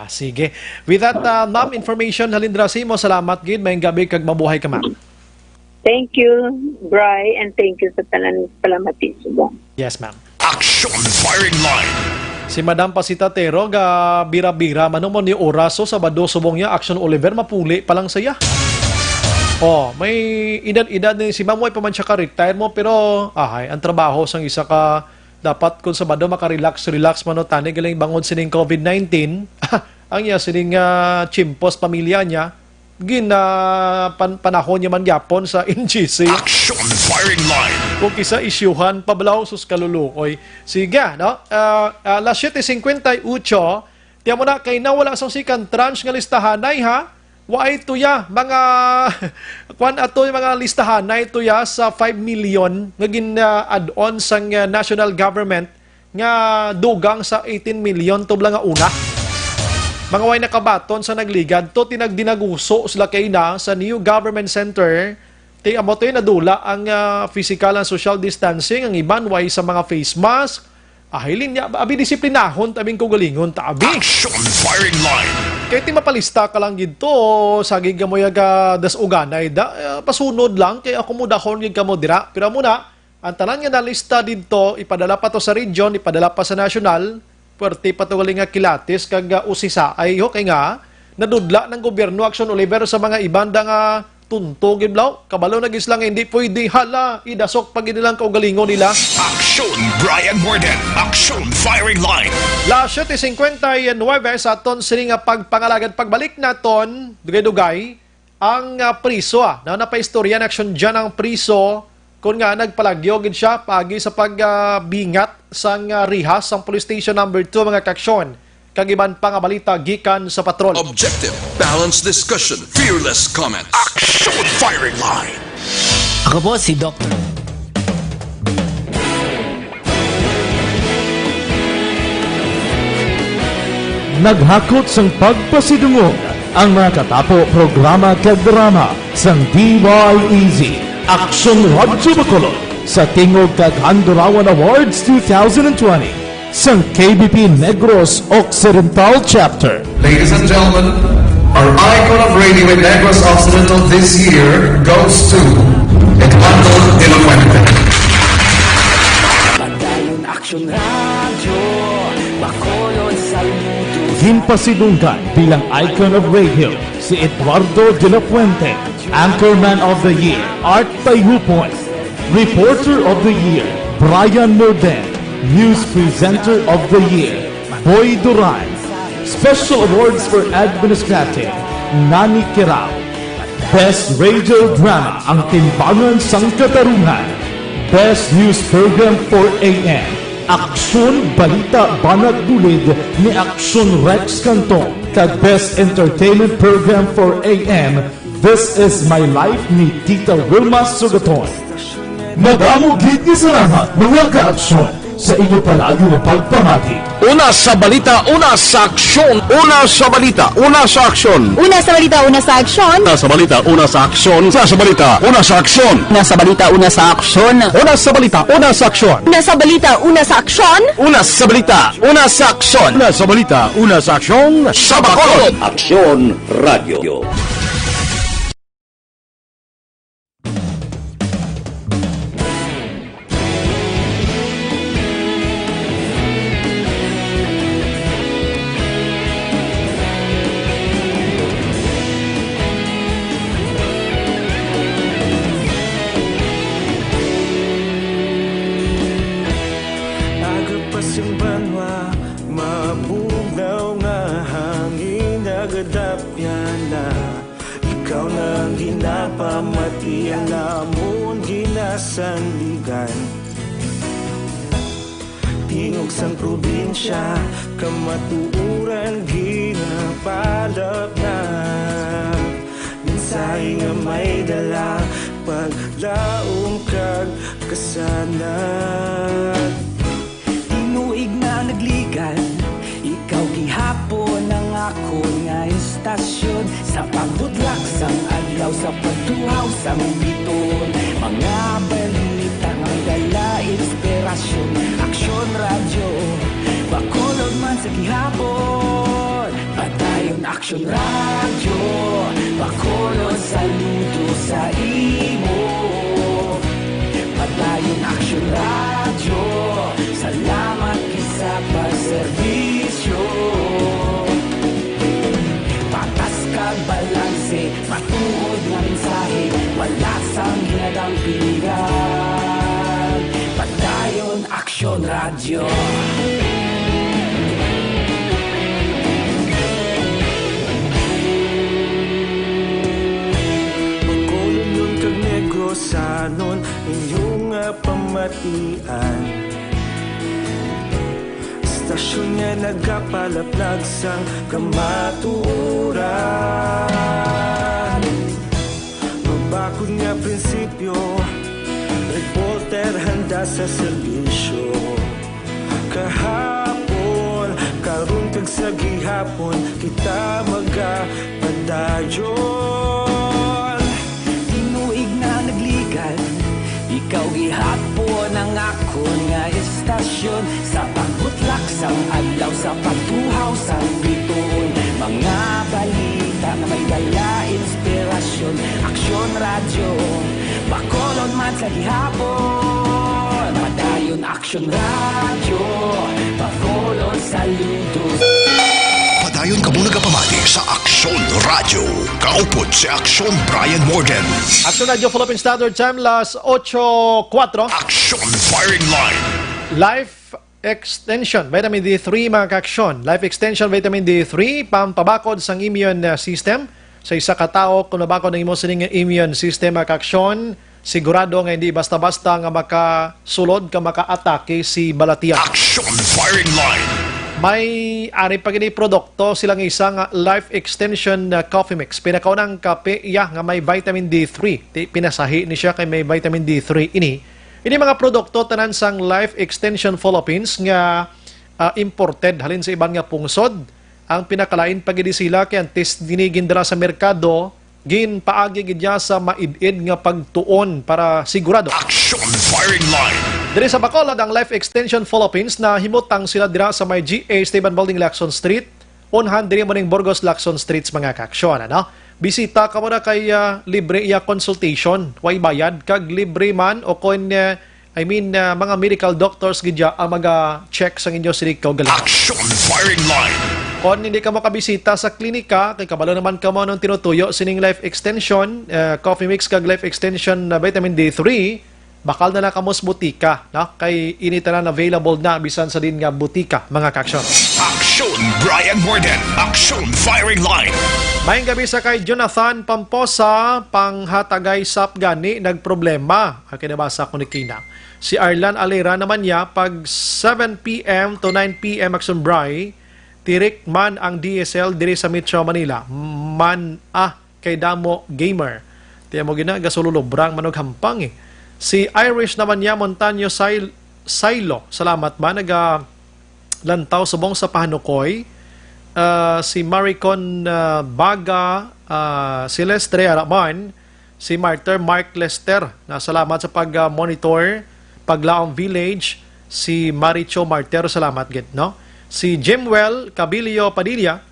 S2: Sige. With that, ma'am, information halindrasi mo. Salamat, gid. Mayong gabi kag mabuhay ka, ma'am.
S15: Thank you, Bri, and thank you sa tanan palamati subo.
S2: Yes, ma'am.
S5: Action Firing Line.
S2: Si Madam Pasita Tero, ga bira-bira, manong mo ni Oraso, Sabado, subong niya, Action Oliver, mapuli pa lang saya. May edad-edad din si ma'am, way pa man siya ka-retire mo, pero, ang trabaho sang isa ka, dapat kung Sabado makarelax man o tani galing bangon sining COVID-19 ang niya sining chimpos pamilya niya panahon niya man gyapon sa NGC.
S5: Action Firing Line.
S2: Kung kisa isyuhan pablaw sus kalulukoy. Sige, no? Alas 7:58 tiya mo na kay nawala sang second tranche nga listahan ay ha. Waay tuya mga kwan ato yung mga listahan na ito ya sa 5 million nga gin-add-on sang national government nga dugang sa 18 million to nga una. Mga way nakabaton sa nagligad to tinagdinaguso sila kay na sa new government center. Ti amo to nadula ang physical and social distancing, ang iban way sa mga face mask. Ahilin niya, abi disiplinahon tabing kugalingon tabi.
S5: Action Firing Line.
S2: Kaya ti mapalista ka lang gito, sagig ka mo yaga dasuganay da, pasunod lang, kaya ako mo dahon gid ka mo dira. Pero muna, ang tanan nga nalista dito, ipadala pa to sa region, ipadala pa sa national, puwerte pa to galing nga kilatis, kag usisa, ay ho, kay nga, nadudla ng gobyerno, Action Oliver sa mga ibanda nga tuntog iblaw, kabalo na gislang hindi pwede hala, idasok pag inilang kaugalingon nila.
S5: Action Brian Morden. Action Firing Line.
S2: La 7:59 sa aton sini nga pagpangalagad pagbalik naton dugay-dugay ang priso na napaistorya na aksyon dyan ang priso kung nga nagpalagyo gid siya pagi sa pagbingat sang rihas sang police station number 2 mga kaksyon kag iban pa nga balita gikan sa patrol.
S16: Objective, balanced discussion, fearless comments.
S5: Action Firing Line.
S17: Ako po si Dr.
S12: Naghakot sang pagpasidungog ang mga katapo programa kag drama sang DYEZ Action Radyo Bacolod sa Tingog kag Handurawan Awards 2020 sa KBP Negros Occidental Chapter.
S1: Ladies and gentlemen, our icon of radio in Negros Occidental this year goes to Eduardo de la Fuente.
S11: Padayon Action Radio, Bacolod Saludo.
S12: Ginpasidunggan bilang icon of radio si Eduardo de la Fuente, Anchorman of the Year, Art Tayupoy, Reporter of the Year, Brian Norden, News Presenter of the Year, Boy Duran, Special Awards for Administrative, Nani Kirao, Best Radio Drama, Ang Timbangan sang Katarungan, Best News Program for AM, Aksyon Balita Banat Bulid ni Aksyon Rex Cantong, kag Best Entertainment Program for AM, This Is My Life ni Tita Wilma Sugaton. Nag-amugit ni salamat mga ka-aksyon sa inyo palagi na pagpamati.
S5: Una sa balita, una sa aksyon. Una sa balita, una sa aksyon.
S13: Una sa balita, una sa aksyon.
S5: Una sa balita, una sa aksyon. Una sa balita, una sa aksyon.
S13: Una sa balita, una sa aksyon.
S5: Una sa balita, una sa aksyon.
S13: Una sa balita, una sa aksyon.
S5: Una sa balita, una sa aksyon. Una sa balita, una sa aksyon. Sa Bacolod. Aksyon Radio.
S10: Agapasimbangwa, mabugnaw nga hangin nagadapyan na. Ikaw nang ginapamati, ang lamon ginasandigan. Tingog sang probinsya, kamatuuran ginapalap na. Minsay nga may dala, paglaong kag kasanat.
S11: Tinuig na nagligan, ikaw gihapon ang ako nga istasyon. Sa pagbutlak sang adlaw, sa pagtuhaw sang biton. Mga balita nga dala inspirasyon. Aksyon Radio, Bacolod man sa gihapon. Padayon Aksyon Radio, Bacolod saludo sa imo. Padayon Aksyon Radio, salamat kisa pagserbisyo. Patas kag balanse, matuod nga mensahe, wala sang hinadang pilihan. Padayon Aksyon Radio.
S10: Bacolod nun kag Negrosanon, inyong pamatian. Stasyon nga nagapalaplag sang kamatuuran. Mabakod nga prinsipyo, reporter handa sa serbisyo. Kahapon, karon kag sa gihapon, kita magapadayon.
S11: Tinuig na nagligan, ikaw gihapon ang ako nga istasyon. Sa pagbutlak sang adlaw, sa pagtuhaw sang biton. Mga balita na may dala inspirasyon. Aksyon Radio, Bacolod man sa gihapon. Padayon Aksyon Radio, Bacolod saludo.
S5: Padayon ka muna kapamati sa Aksyon Radio. Kaupod si Aksyon Brian Morgan.
S2: Aksyon Radio Philippine Standard Time, las 8:04.
S5: Aksyon Firing Line.
S2: Life Extension, Vitamin D3 mga ka-aksyon. Life Extension, Vitamin D3, pampabakod sang immune system. Sa isa ka tao, kung nabakod ng imo sining immune system mga ka-aksyon, sigurado nga hindi basta-basta nga makasulod ka maka-atake si balatian.
S5: Aksyon Firing Line.
S2: May ari pa gini produkto silang isang Life Extension Coffee Mix. Pinakaunang kape nga may vitamin D3. Pinasahi ni siya kay may vitamin D3 ini. Ini mga produkto tanan sang Life Extension Philippines nga imported halin sa ibang nga pungsod. Ang pinakalain pagidi sila kay ang test dinigin dala sa merkado gin paagi gidya sa maid-id nga pagtuon para sigurado.
S5: Action firing line.
S2: Diri sa Bacolod ang Life Extension Philippines na himutang sila dira sa may GA Esteban Building Lacson Street, unhan diri mo ning Burgos Lacson Streets mga kaaksyon, ano? Bisita ka mo na kay libre iya consultation, way bayad kag libre man o kon mga medical doctors gidya ang maga-check sa inyo sirikaw galing.
S5: Action firing line.
S2: Kung hindi ka makabisita sa klinika, kay kabalo naman ka mo nung tinutuyo sining Life Extension, coffee mix kag Life Extension na vitamin D3, bakal na kamos butika, no? Kay inita na available na bisan sa din nga butika, mga kaaksyon.
S5: Action Brian Morden. Action firing line.
S2: Mayang gabi sa kay Jonathan Pamposa, panghatagay sap gani, nagproblema. Kinabasa ko ni Kina. Si Arlan Alera naman niya, pag 7 p.m. to 9 p.m. Action Bray, tirik man ang DSL diri sa Metro Manila. Kay Damo Gamer. Tiyan mo gina, gasululubrang manog hampang eh. Si Irish naman niya, Montaño Silo. Salamat man, lantaw subong sa Pahanukoy. Si Maricon Baga, si Lestre Araman, si Mark Lester, na salamat sa pag-monitor, Paglaong Village, si Maricho Martero, salamat gid, no? Si Jimwell Cabilio Padilla,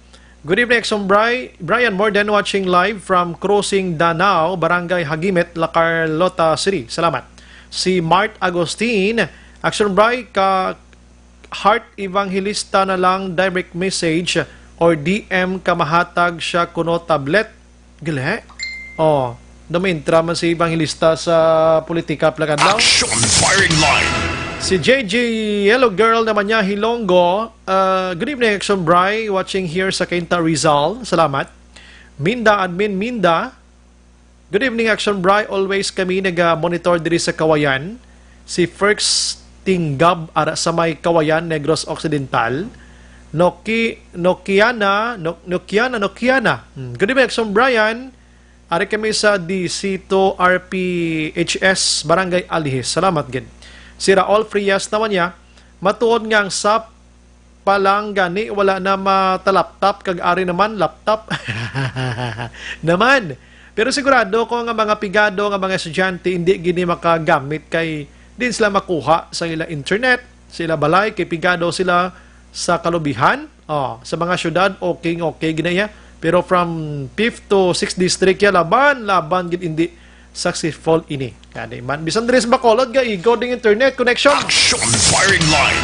S2: good evening, Exxon Brian Morden watching live from Crossing Danao, Barangay Hagimet, La Carlota City. Salamat. Si Mart Agustin, Action Bry, ka Heart Evangelista na lang direct message or DM kamahatag siya kuno tablet. Gile? Oh, dumintra man si Evangelista sa politika plagan daw.
S5: Action firing line.
S2: Si JJ Yellow Girl naman niya, Hilonggo. Good evening, Action Bry. Watching here sa Quinta Rizal. Salamat. Minda, Admin Minda. Good evening, Action Bry. Always kami nag-monitor diri sa Kawayan. Si Ferks Tinggab ara sa may Kawayan, Negros Occidental. Nokiana. Good evening, Action Brian. Ari kami sa D.C.to RPHS, Barangay Alihis. Salamat, gin. Si Raul Frias naman niya, matuod nga ang sap palang gani, wala na matalaptap, kag-ari naman, laptop. Naman. Pero sigurado ko nga mga pigado, nga mga estudyante, hindi gini makagamit kay din sila makuha sa ila internet, sila balay, kay pigado sila sa kalubihan, sa mga syudad, okay, ginaya. Pero from 5th to 6th district, laban, gid hindi successful ini. Kani man bisan diri sa Bacolod ga igo ding internet connection.
S5: Action firing line.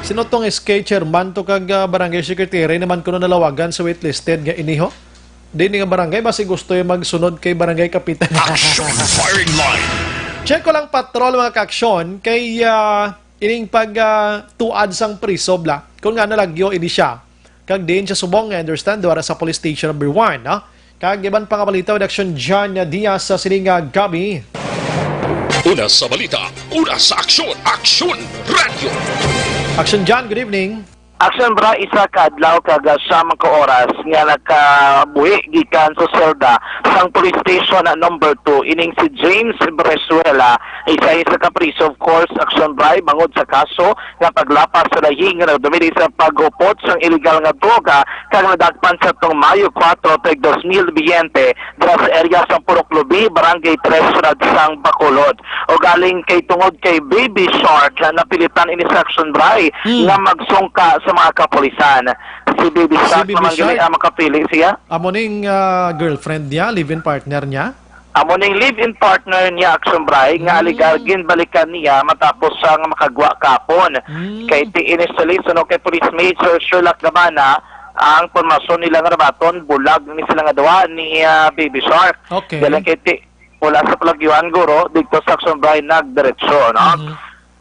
S2: Sino tong SK chairman to kag barangay secretary naman kuno nalawagan sa waitlisted nga iniho? Di nga barangay basi gusto yung magsunod kay barangay kapitan.
S5: Action firing line.
S2: Check ko lang patrol mga kaaksyon kay ining pag tuad sang prisobla. Kung nga nalagyo ini siya. Kag din siya subong understand wala sa police station number 1, no? Kag iban pang balita with Action John Diaz sa Silinga Gabi.
S5: Una sa balita, una sa aksyon, Aksyon Radio.
S2: Action John, good evening.
S8: Action Bra, isa kadlaw kaga samang ka oras nga nakabuhi gikan sa selda sang police station na number 2 ining si James Bresuela, isa ka priso of course. Action Bra, bangod sa kaso nga paglapas sa lahing nga dumili sa pag-upot sang illegal nga droga kag nadagpan sa tong Mayo 4 tag 2020 dira sa area sa Purok Lubi, Barangay 3 sunod sang Bacolod. O galing kay tungod kay Baby Shark na napilitan ini sa Action Bra nga magsungka sa mga kapulisan. Si Baby Shark naman gani makapili siya.
S2: Amo ning girlfriend niya, live-in partner niya?
S8: Amo ning live-in partner niya, Action Bray, nga aligagin balikan niya matapos sang makagwa kapon. Kay initially suno kay Police Major Sherlock Gabana, ang pormasyon nila nga rabaton, bulag ni sila nga dawa ni Baby Shark.
S2: Okay.
S8: Dalang kay wala sa palagyuan guro, dito sa Action Bray nagdiretso, no?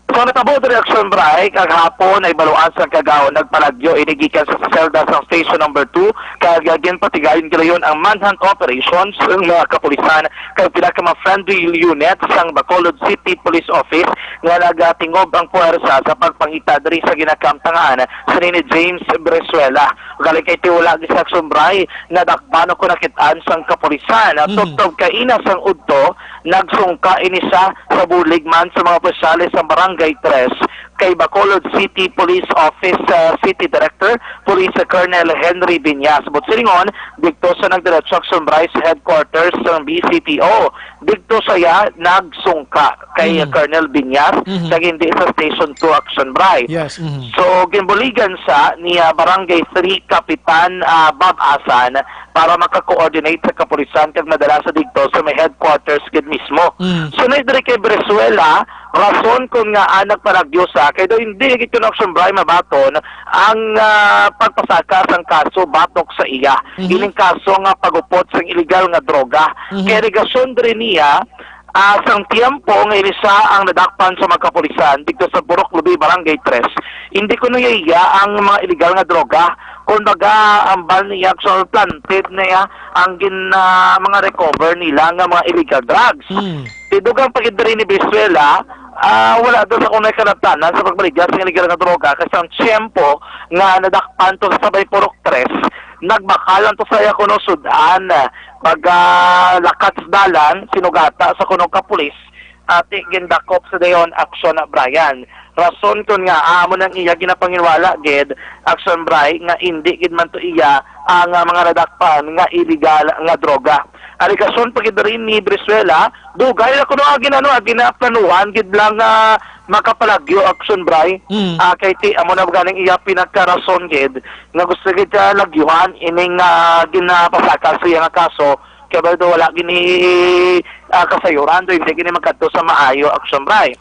S8: So natabo direksyon Bray, kag hapon ay baluan sa kagaw nagpalagyo inigikan sa selda sa station number 2 kag gagin patigayon girayon ang manhunt operations ng mga kapulisan kag pila ka mga friendly unit sang Bacolod City Police Office nga nagatingob ang puwersa sa pagpangita diri sa ginakamtangan sa ni James Bresuela. Galing kay tiwala gi sa Action Bray nadakbano ko nakitaan sang kapulisan tugtog kaina sang udto nagsungka ini sa bulig man sa mga opisyales sa barangay
S18: Barangay 3 kay Bacolod City Police Office City Director Police Colonel Henry Binyas. Silingon, dito sa nagdiretso Action Bryce Headquarters ng BCPO. Dito saya nagsungka kay Colonel Binyas kag hindi sa Station 2 Action Bryce.
S2: Yes.
S18: So, ginbuligan sa ni Barangay 3 Kapitan Bob Asan para maka-coordinate sa kapulisan kag nadala sa dito sa may headquarters gid mismo. Sunod diri kay Venezuela, rason kung nga anak palagyo sa kay do hindi gid kun Action Bryce mabaton ang pagpasaka sang kaso batok sa iya. Ining kaso nga pagupot sang illegal nga droga. Kay regasyon diri niya sang tiempo nga ilisa ang nadakpan sa mga kapulisan dito sa Burok Lubi, Barangay 3. Hindi ko naiya ang mga illegal nga droga. Kumbaga, ang bal niya, so planted niya ang mga recover nila nga mga illegal drugs. Tidugang pagidari ni Venezuela, wala doon sa kunay karaptanan sa pagbaligya sa illegal nga droga kasi ang tiyempo nga nadakpan to sa sabay Purok 3, nagbakalan to sa kuno sudan pag lakat sa dalan, sinugata sa kuno kapulis at gindakop sa dayon aksyon na Brian. Rason kun nga amo nang iya ginapanginwala gid Action Bryce nga hindi gid man to iya ang mga nadakpan nga illegal nga droga. Alikason pagidari ni Venezuela, dugay na kuno ginaplanuhan gid lang makapalagyo Action Bryce. Kay ti amo na ganing iya pinagkarason gid nga gusto gid lagyuhan ining ginapasaka siya nga kaso kaya ba wala gini kasayuran do hindi gini magkadto sa maayo Action Bryce.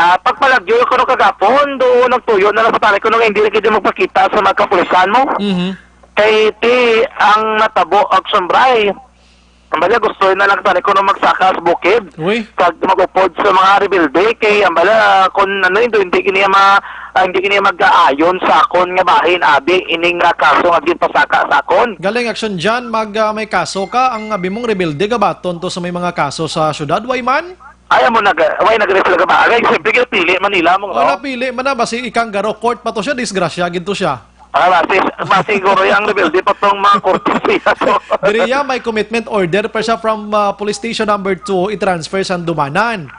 S18: Pagpalagyo ko no kagapon do nagtuyo na lang sa tanay ko no hindi na gid magpakita sa mga kapulisan mo. Kay ti ang natabo Action Bryce. Ambala gusto na lang tanay ko no magsaka sa bukid. Pag magupod sa mga rebelde kay ambala kun ano hindi gini mag-aayon sa akon nga bahin abi ining kaso nga ginpasaka sa akon.
S2: Galing action dyan, may kaso ka, ang abi mong rebelde ka baton to sa may mga kaso sa syudad, way man?
S18: Ay mo nag-refer ka ba? Ay, siyempre pili Manila mo.
S2: Wala pili man na, basi ikang garo court pa to siya, disgrasya, ginto siya.
S18: Siguro yung rebelde pa tong mga korte siya.
S2: Diriya, may commitment order pa siya from police station number 2, i-transfer sa Dumanan.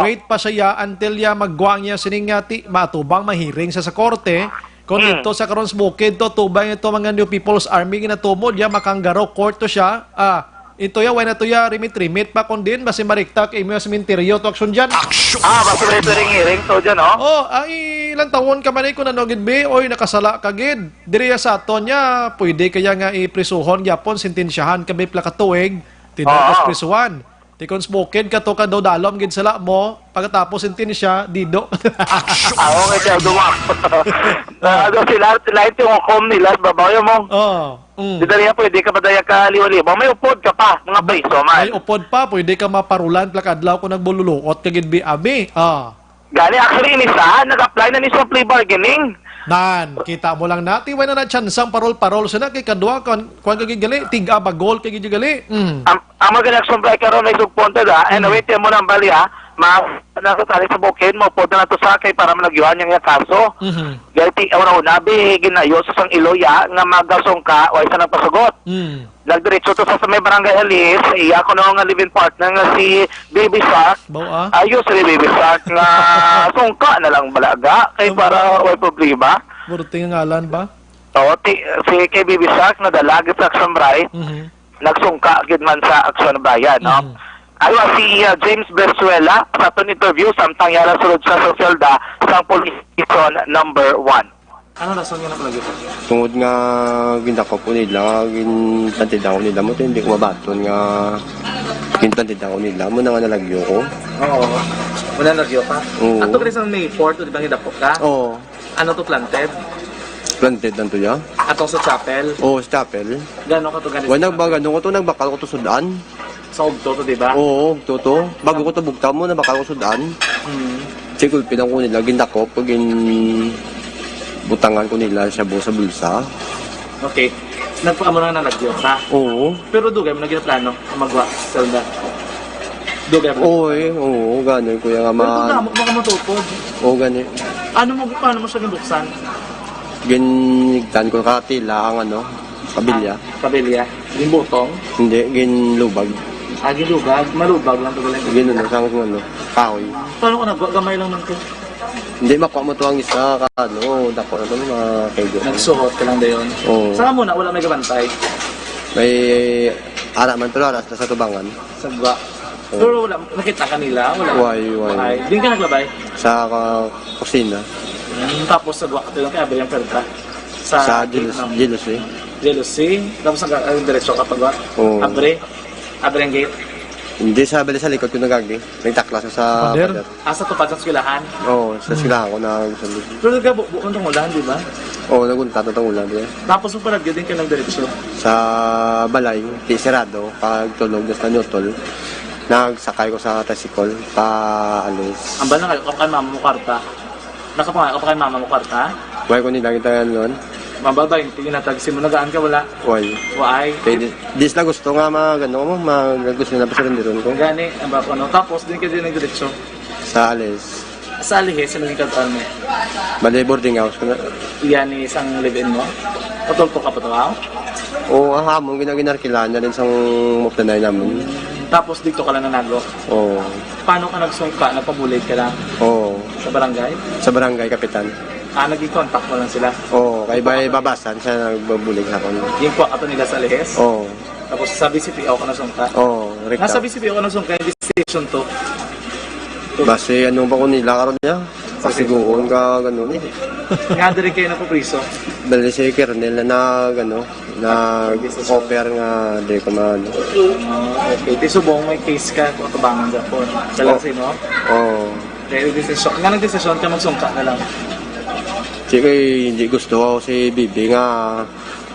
S2: Wait pa siya until ya magguang niya siningati, matubang mahiring sa korte. Kung ito sa karons bukid to, tubang ito mga New People's Army, ginatumod ya, makanggaro court to siya. Ito ya, wala to ya, rimit-rimit pa kung din, basi mariktak, imo yung sementeryo to action dyan.
S18: Basi ito ring-iring to dyan,
S2: ilang taon ka man kung nanogid be, oy, nakasala ka gid. Diriya sa aton niya, pwede kaya nga iprisuhon, yapon, sintensyahan ka be plakatuig, tinapos prisuhan. Tikon smokin ka to ka daw dalom gid sala mo, pagkatapos sintensya, dido.
S18: Okay, siya dumak. Sila ito yung hukom nila, babayo mo. Di dali pwede ka padaya ka liwa-liwa. May upod ka pa, mga preso man.
S2: May upod pa, pwede ka maparulan plakadlaw kung nagbululukot kagid bi abi.
S18: Gani actually inisa, nag-apply na ni sa plea bargaining.
S2: Kita mo lang natin, wala na chansang parol-parol sa na, kay kadwa, kung kagigali, tiga ba gol, kay gigali.
S18: Ang magaling Action Bryce karon may sugpunta and wait mo nang bali nakatali sa bukid mo, po na to sa kay para malagyuhan yung kaso. Gati, una ginayo sa sang iloya, nga magasong ka, o isa nagpasugot. Nagdiretso to sa may barangay Alice, iya ko nga living partner nga si Baby Shark. Ayos si Baby Shark nga sungka na lang balaga, kay para may problema.
S2: Buruting ang ngalan ba?
S18: Si kay Baby Shark na dalagi sa Action Bryce, nagsungka gid man sa Action Bayan, no? Aywa si James Venezuela sa itong interview samtang yara sulod sa Sosyalda sa Police Station number 1.
S19: Ano rason nga na palagi?
S20: Tungod nga gindako po nila, ginpantid ako nila mo, hindi ko mabaton nga ginpantid ako nila mo na nga nalagyo ko.
S19: Oo. Muna nalagyo ka?
S20: Oo.
S19: Ato ka rin sa May 4, di ba hidapok ka?
S20: Oo.
S19: Ano to planted?
S20: Planted lang to ya?
S19: Atong sa chapel?
S20: Oo, sa chapel.
S19: Gano'n ka to ganito?
S20: Gano'n ko to, nagbakal ko to sudan.
S19: Sa Ogto to, di ba?
S20: Oo, to. Bago ko to bugta mo, nabakal ko sudan. Sigulpin lang ko nila, gindako, pag butangan ko nila siya sa bulsa.
S19: Okay. Nagpaamo na nalagyo ka?
S20: Oo.
S19: Pero dugay mo na ginaplano magwa sa Zelda? Dugay mo?
S20: Oo, gano'n, kuya nga
S19: Pero dugay mo, baka matupod.
S20: Oo, gano'n.
S19: Paano mo siya ginbuksan?
S20: Ginigtan ko katila ang kabilya.
S19: Kabilya? Ginbutong?
S20: Hindi, ginlubag.
S19: Ginlubag? Malubag lang to galing?
S20: Gano'n, sang kahoy.
S19: Paano ko nagwa? Gamay lang nang to?
S20: Hindi makuha mo to ang isa ka dako na to mga kaibigan.
S19: Nagsuot ka lang dayon.
S20: Oo.
S19: Saka muna, wala may gabantay.
S20: May ara man to aras na sa tubangan.
S19: Sagwa. Pero wala, nakita ka nila? Wala.
S20: Way.
S19: Di ka naglabay?
S20: Sa kusina.
S19: Tapos sagwa ka tayo kaya ba yung perta?
S20: Sa jealous eh.
S19: Jealousy. Tapos diretso ka pagwa?
S20: Oo.
S19: Abre ang gate?
S20: Hindi sa bali sa likod ko nagagi. Nagtaklas ko sa pader.
S19: Sa tupad sa eskwelahan?
S20: Oo, sa eskwelahan ko na sa likod.
S19: Pero nagkabukan itong ulan, di ba?
S20: Oo, nagunta itong ulan.
S19: Tapos mo palagyo din ka ng diretso?
S20: Sa balay, tisirado, pag tulog na sa neutral, nagsakay ko sa tricycle, paalis.
S19: Ambal na kayo, kapag mama mo karta? Kapag mama mo karta?
S20: Huwag ko nila kita yan nun.
S19: Mababay, tinatagsin mo, nagaan ka, wala?
S20: Why?
S19: Why?
S20: Dis na gusto nga gusto na pa sa renderon ko.
S19: Gani, ang bako no. Tapos, din ka din nag-diretso?
S20: Sa alis.
S19: Sa alihe, sa naging kataan mo?
S20: Bali, boarding house ko na.
S19: Iyan isang live-in mo? Patulpo ka pa ito,
S20: Oo, hamon, ginarkilaan na rin sa muktanay namin.
S19: Tapos, dito ka lang nanago?
S20: Oo.
S19: Paano ka nagsungka? Nagpabulit ka lang?
S20: Oo.
S19: Sa barangay?
S20: Sa barangay, kapitan.
S19: Naging contact mo lang sila?
S20: Oo, kay Bay Babasan, siya nagbabulig sa akin.
S19: Yung kwa ato nila sa lihes?
S20: Oo.
S19: Tapos sa BCPO ka nasungka?
S20: Oo, rekta.
S19: Nasa BCPO ka nasungka, yung station to?
S20: Base, anong pa ko nila karon niya? Pasiguon ka, gano'n eh.
S19: Nga din kayo na po priso?
S20: Bali si Kernel na, offer nga, di ko maano.
S19: Okay, di subong may case ka kung tabangan dyan po. Sa lang sino?
S20: Oo.
S19: Kaya nag-desisyon ka magsungka na lang.
S20: Sige, hindi gusto ako si Bibi nga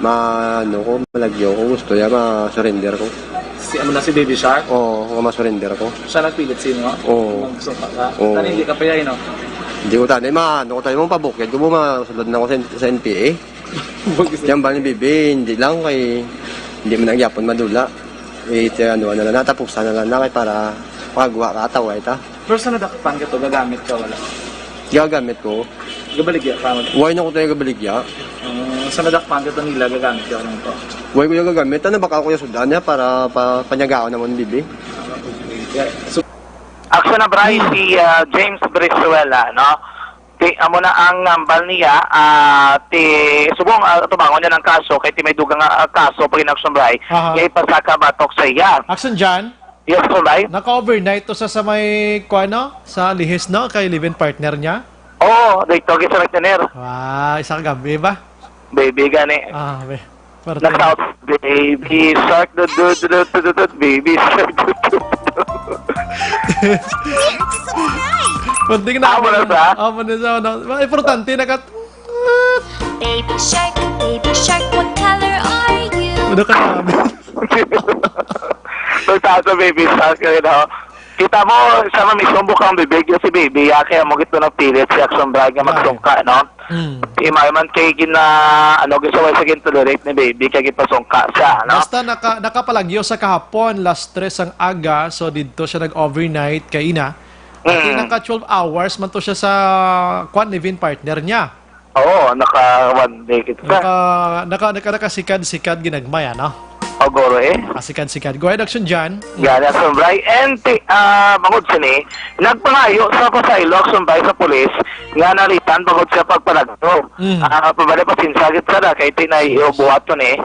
S20: malagyo ko. Gusto niya ma-surrender ko.
S19: Si Baby Shark?
S20: Oo, ma-surrender ko.
S19: Siya nagpilit sino?
S20: Oo.
S19: Magsungka ka?
S20: Oo.
S19: Tani, hindi ka pa yan, no?
S20: Hindi ko tanay, ko tayo mong pabukid ko mo masulod na ako sa NPA. Yan ba ni Bibi, hindi lang kay hindi mo nagyapon madula. Natapusan na lang kay para makagawa ka atawa ita.
S19: Pero sa nadakpan ka to, gagamit ka wala?
S20: Gagamit ko.
S19: Gabaligya pa mo?
S20: Huwag na ko tayo gabaligya.
S19: Sa nadakpan ka to nila, gagamit ka lang to?
S20: Huwag ko yung gagamit. Baka ako yung sudan niya para panyagaan naman ni Bibi.
S18: Action na Bray, si James Brizuela, no? Amo na ang nambal niya, subong tubangon niya ng kaso, kay may dugang kaso pag in-action Bray, kaya ipasaka batok sa iya.
S2: Action dyan?
S18: Yes, Bray.
S2: Naka-overnight to sa may, sa lihis, no? Kay live-in partner niya?
S18: Oo, dito, gisa nagtanir.
S2: Isang gabi ba?
S18: Baby, gani. Nag-out, baby shark, baby shark,
S2: Pwede na ako na. Amo na sa importante nakat.
S21: Baby shark, what color are you?
S2: Ano ka namin?
S18: Nagtaas sa baby shark, kita mo, siya mismo bukang bibig yung si baby, kaya mo gito ng pilit si Action Brag nga magsungka, no? Imay man kay gisaway sa gintolerate ni baby, kaya gipasungka siya, no?
S2: Basta nakapalagyo sa kahapon, last 3 ang aga, so dito siya nag-overnight kay ina. At naka 12 hours man to siya sa live-in partner niya.
S18: Oo, naka 1 day kita.
S2: Nakasikad-sikad ginagmay, no?
S18: Ogoro
S2: Kasikad-sikad. Go ahead, Action dyan.
S18: Gana, Action Bray. And, bangod siya ni, nagpangayo sa pasaylo, Action Bray sa pulis, nga nalitan, bangod siya pagpalagto. Pabali pa sinsagit sa da, kaya tinaiubuhat to ni,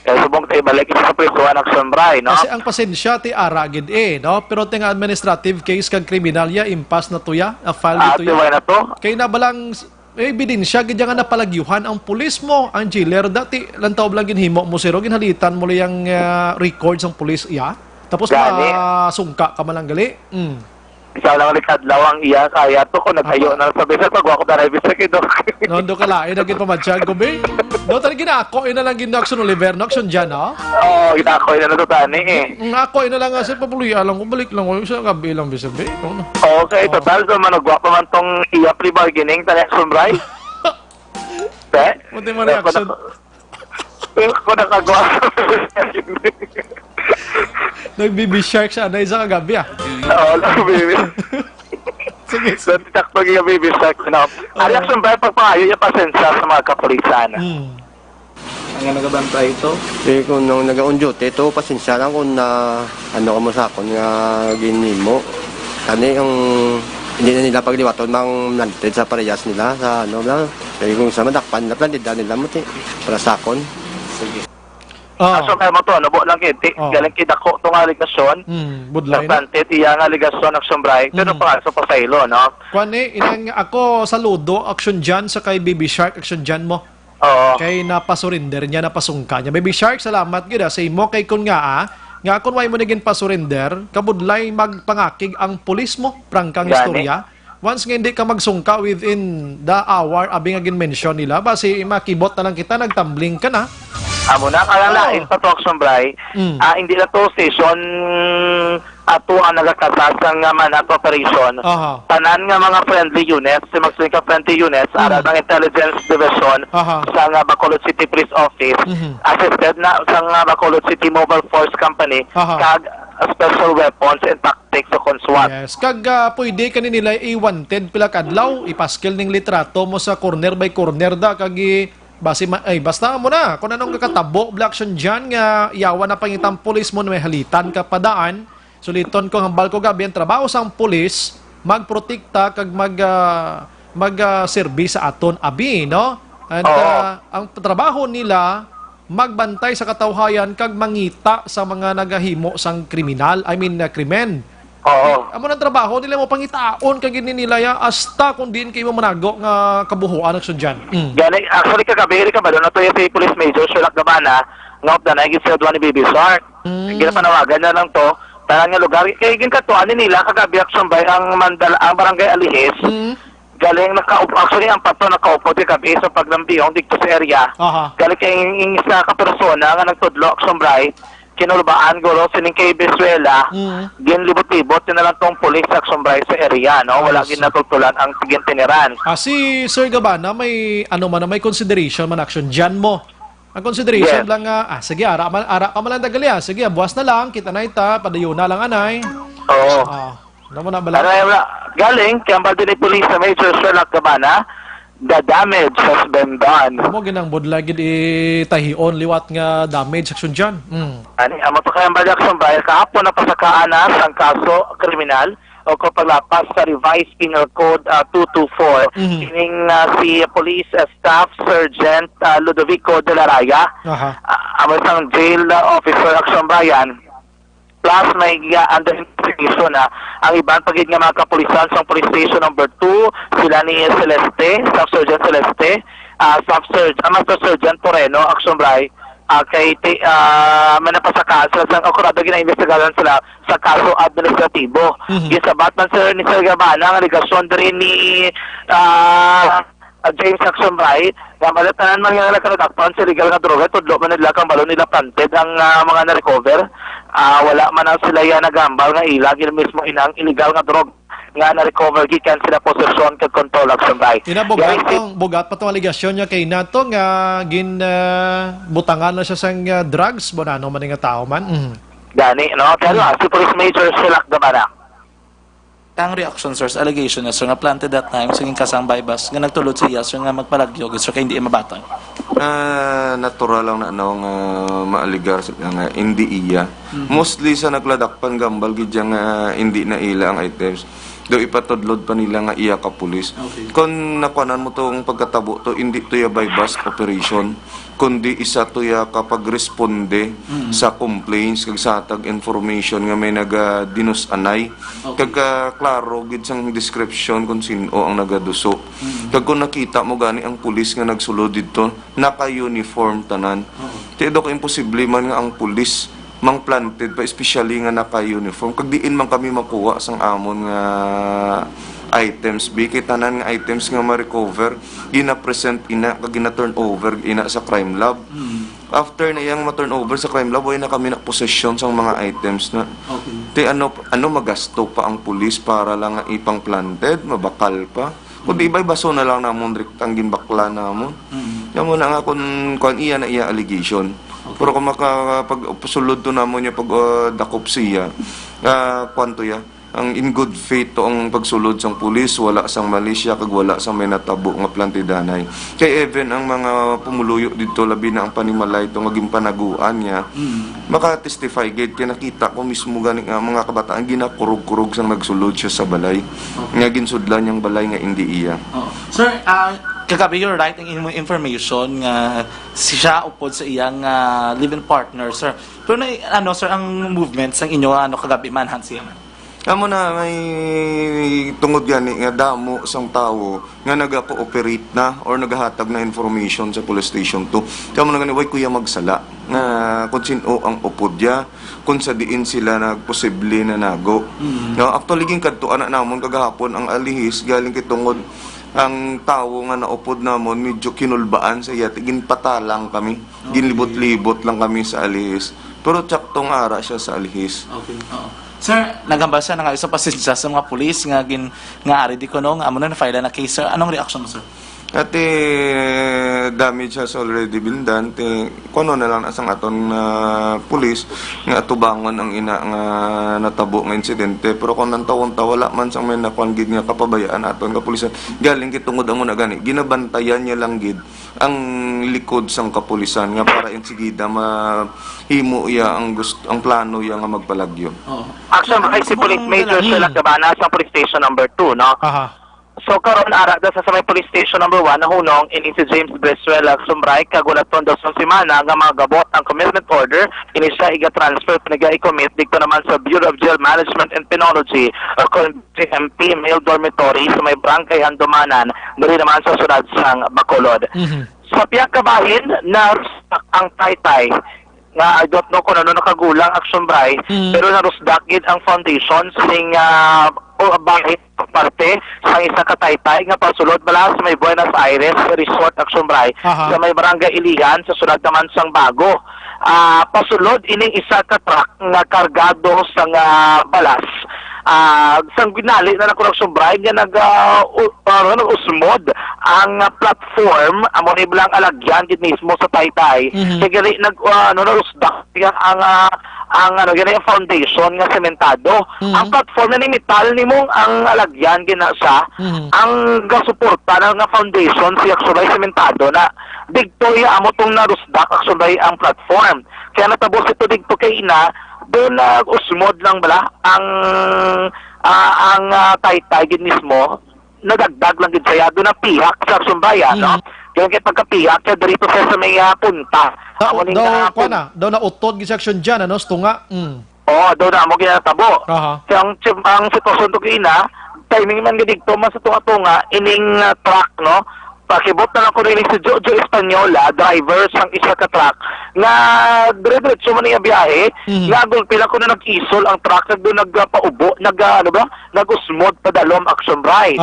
S18: kaya subong tayo balik sa prisuan, Action Bray, no?
S2: Kasi ang pasensya, ti aragid no? Pero ting administrative case kag kriminalya, impas na tuya, file dito
S18: yan. Na to?
S2: Kaya na balang ebidensya gid nga napalagyuhan ang pulis mo, ang jailer dati lantaw lang ginhimo mo siro ginhalitan mo yang records ang pulis iya. Tapos masungka ka man lang gali.
S18: Isa lang likadlaw ang iya kaya to ko nagayo na sa bisa pag ako dara bisa kido.
S2: Nondo ka lain nagin pamadsyag gobe. Do tali ginako ina lang gin Action Oliver Action dyan ha.
S18: Oo, ginako ina to tani
S2: Ako ina lang kasi papuluya lang ko balik lang ko sa gabi lang bisa be.
S18: Okay, total so manugwa pa man tong iya pre bargaining tani Action Bray. Be?
S2: Muti mo reaction.
S18: Ko nakagawa.
S2: Nag-baby shark siya na isa kagabi
S18: Oo, baby. Sige. So, titakpag yung baby shark. Ari Action Bray, pagpangayo yung pasensya sa mga kapulisan.
S19: Ang nagabantay ito?
S20: Kung nung nag-on duty, ito pasensya lang kung ka mo sa akon nga ginimo. Kani ang Hindi na nila pagliwaton mang planted sa parehas nila sa ano lang. Kaya kung sa madakpan na planted na nila mo para sakon.
S18: Sige. So kaya mo to, nabo lang kiti, galing kidako itong aligasyon,
S2: budlay
S18: na planted, iya nga aligasyon ng Sombray, pero pa sa pasaylo, no?
S2: Kuani, inang ako saludo, action dyan sa kay Baby Shark, action dyan mo.
S18: Oo.
S2: Kay napasurinder niya, napasungka niya. Baby Shark, salamat gida sa imo, kay kun nga kun way mo naging pasurinder, kabudlay magpangakig ang pulis mo, prangkang istorya. Once nga hindi ka magsungka within the hour, abing agin mention nila, basi makibot na lang kita, nagtumbling ka na.
S18: Amo na kaya lain pa to Sombray, hindi na to station ato ang nagakasasang nga man at operation. Tanan nga mga friendly units, si magsuling ka friendly units, arad ang intelligence division sa nga Bacolod City Police Office, assisted na sa nga Bacolod City Mobile Force Company, kag special weapons and tactics sa conswat.
S2: Yes, kag pwede ka nila i-wanted pila kadlaw, ipaskil ning litrato mo sa corner by corner da, kag basta mo na kung anong kakatabo blaction dyan nga iyawan na pangitang pulis mo na may halitan ka padaan. Suliton ko hambal ko gabi ang trabaho sang pulis magprotekta kag mag-service sa aton abi, no? And ang trabaho nila magbantay sa katawhayan kag mangita sa mga nagahimo sang kriminal, krimen.
S18: Oo.
S2: Amo nang trabaho nila mo pangitaon kag nilaya hasta kung diin kayo manago nga kabuhuan ng sudyan.
S18: Gani actually kagabi ka ba doon na to yung Police Major Sherlock Gabana nga of the night sa ni Baby Shark. Ginapanawagan na lang to tanang nga lugar kay ginkatuan nila kagabi action bay ang barangay Alihis. Galing actually ang pato nakaupo di kabi sa paglambiyong dito sa area. Galing kay isa ka persona nga nagtudlo action bay kinulbaan guro sining kay Venezuela, ginlibot-libot na lang tong police action by sa area, no? Wala ginatultulan ang tigintiniran.
S2: Si Sir Gabana, may may consideration man action dyan mo. Ang consideration lang sige, ara ka man lang dagali, sige, buwas na lang, kita na ita, padayo na lang anay.
S18: Oo.
S2: Mo na bala.
S18: Galing, kaya ang balde ni Police Major Sherlock Gabana, the damage has been done.
S2: Mo ginang budlagid tahion liwat nga damage action dyan.
S18: Ani amo to kay balde action bay kahapon na pasakaan ang kaso kriminal o paglapas sa revised penal code 224 kining si Police Staff Sergeant Ludovico de la Raya. Amo sang jail officer action bayan. Plus may under investigation na ang ibang pagid nga mga kapulisan sa Police Station number 2, sila ni Celeste, Staff Sergeant Celeste, Master Sergeant Toreno, Action Bray, kay manapasaka sila sa akurado gina-investigahan sila sa kaso administratibo. Gisabat man sir ni Sir Gabana ang aligasyon rin ni James Action Bray, nga malatanan man nga nagkanadakpan sa legal nga droga, tudlo man nila kang balon nila planted ang mga na-recover. Wala man na sila yan nagambal nga ilag, yun mismo inang illegal nga drog nga na-recover gikan sila posesyon kag control action by.
S2: Bugat pa itong aligasyon niya kay nato nga butangan na siya sang drugs, bonano man nga tao man.
S18: Gani, no? Pero si Police Major Sherlock Gabana.
S3: Ang reaction sir, allegation na sir nga planted that time singing kasang bybus nga nagtulod siya sir nga magpalagyo sir kay hindi mabatang.
S22: Natural lang na nga maaligar nga hindi iya. Mostly sa nagladakpan gambal gid nga hindi na ila ang items. Do ipatudlod pa nila nga iya ka pulis. Kung nakuanan mo tong pagkatabo to hindi to ya bybus operation kundi isa to ya kapag responde sa complaints kag satag information nga may dinus-anay kag klaro gid sang description kung sino ang nagaduso kag kung nakita mo gani ang pulis nga nagsulod dito naka-uniform tanan tido ko imposible man nga ang pulis mang planted pa especially nga naka-uniform kag diin man kami makuha sang amon nga items tanan nga items nga ma-recover gina-present kag gina-turn over sa crime lab. After na yang ma-turn over sa crime lab way na kami na possession sang mga items na ano magasto pa ang pulis para lang nga ipang planted mabakal pa kundi iba'y baso na lang namon ang ginbakla namon mo na nga kung iya na iya allegation pero kung makapagsulod to namon niya pag dakop siya kwanto ya ang in good faith to ang pagsulod sang pulis, wala sang malisya kag wala sang may natabo nga plantidanay. Kay even ang mga pumuluyo dito labi na ang panimalay to nga gimpanaguan niya. Maka-testify gid kay nakita ko mismo gani nga mga kabataan ginakurog-kurog sang nagsulod siya sa balay. Nga ginsudlan yang balay nga hindi iya.
S3: Sir, kagabi you're writing in information nga siya upod sa iyang live-in partner, sir. Pero sir, ang movements ng inyo kagabi manhan siya man.
S22: Amo na may tungod gani nga damo sang tawo nga nagapa-operate na or naghahatag na information sa police station 2. Kamo na gani way kuya magsala nga kung sino ang upod ya, kung sa diin sila nagposible na nago. No, actually ging kadto anak namon kagahapon ang alihis galing kay tungod ang tawo nga naupod namon medyo kinulbaan sa iya, ginpatalang kami, ginlibot-libot lang kami sa alihis. Pero tsaktong ara siya sa alihis.
S3: Okay. Sir, nagambasa na nga isa pasensya sa mga pulis nga ari di ko no nga amo na file na case, sir. Anong reaction mo, sir?
S22: Ate, damage has already been done. Kuno na lang asang aton pulis nga atubangon ang ina nga natabo nga insidente. Pero kung nang tawon wala man sang may nakuan gid nga kapabayaan aton ka pulisan. Galing kitungod ang una gani. Ginabantayan niya lang gid ang likod sang kapulisan nga para insigida mahimo iya ang plano iya nga magpalagyo.
S18: Action ay si Police Major Sheila Cabana sa Police Station number 2, no? So karon ara sa may Police Station number 1 nahunong ini si James Bresuela Sumbray kagulaton daw sa semana nga magabot ang commitment order ini siya iga-transfer pinaga-i-commit dito naman sa Bureau of Jail Management and Penology o MP Male Dormitory sa may Barangay Handumanan diri naman sa syudad sang Bacolod. Sa piyang kabahin na ang Taytay nga I don't know kung ano nakagulang action bray pero narusdak gid ang foundation sining bahay parte sa isa ka Taytay nga pasulod bala sa may Buenos Aires Resort action bray sa may Barangay Iligan sa sunod naman sang Bago. Pasulod ining isa ka truck nga kargado sa balas. Sang binali na nakonstruction bride nga usmod ang platform amo ni bilang alagyan gid mismo sa Taytay kaya narusdak ang yung foundation nga sementado. Ang platform na ni metal nimong ang alagyan gina sa ang gasuporta na nga foundation siya aksubay sementado na digtoya amo tong narusdak aksubay ang platform. Kaya natabos ito digto kay ina doon usmod lang bala ang Taytay gid mismo nadagdag lang gid saya doon na pihak sa Sumbaya, no? Kaya kay pagkapiyak kaya dito sa may punta.
S2: Daw na utod gid section diyan ano stunga.
S18: Daw na mo ginatabo. Kaya ang sitwasyon to kina timing man gid dito mas tunga-tunga ining truck, no? Pakibot na lang ko rin si Jojo Espanyola, driver sang isa ka truck, nga dire-diretso man niya biyahe, nga pila ko na nag-isol ang truck, doon nagpaubo, nag-usmod padalom action ride.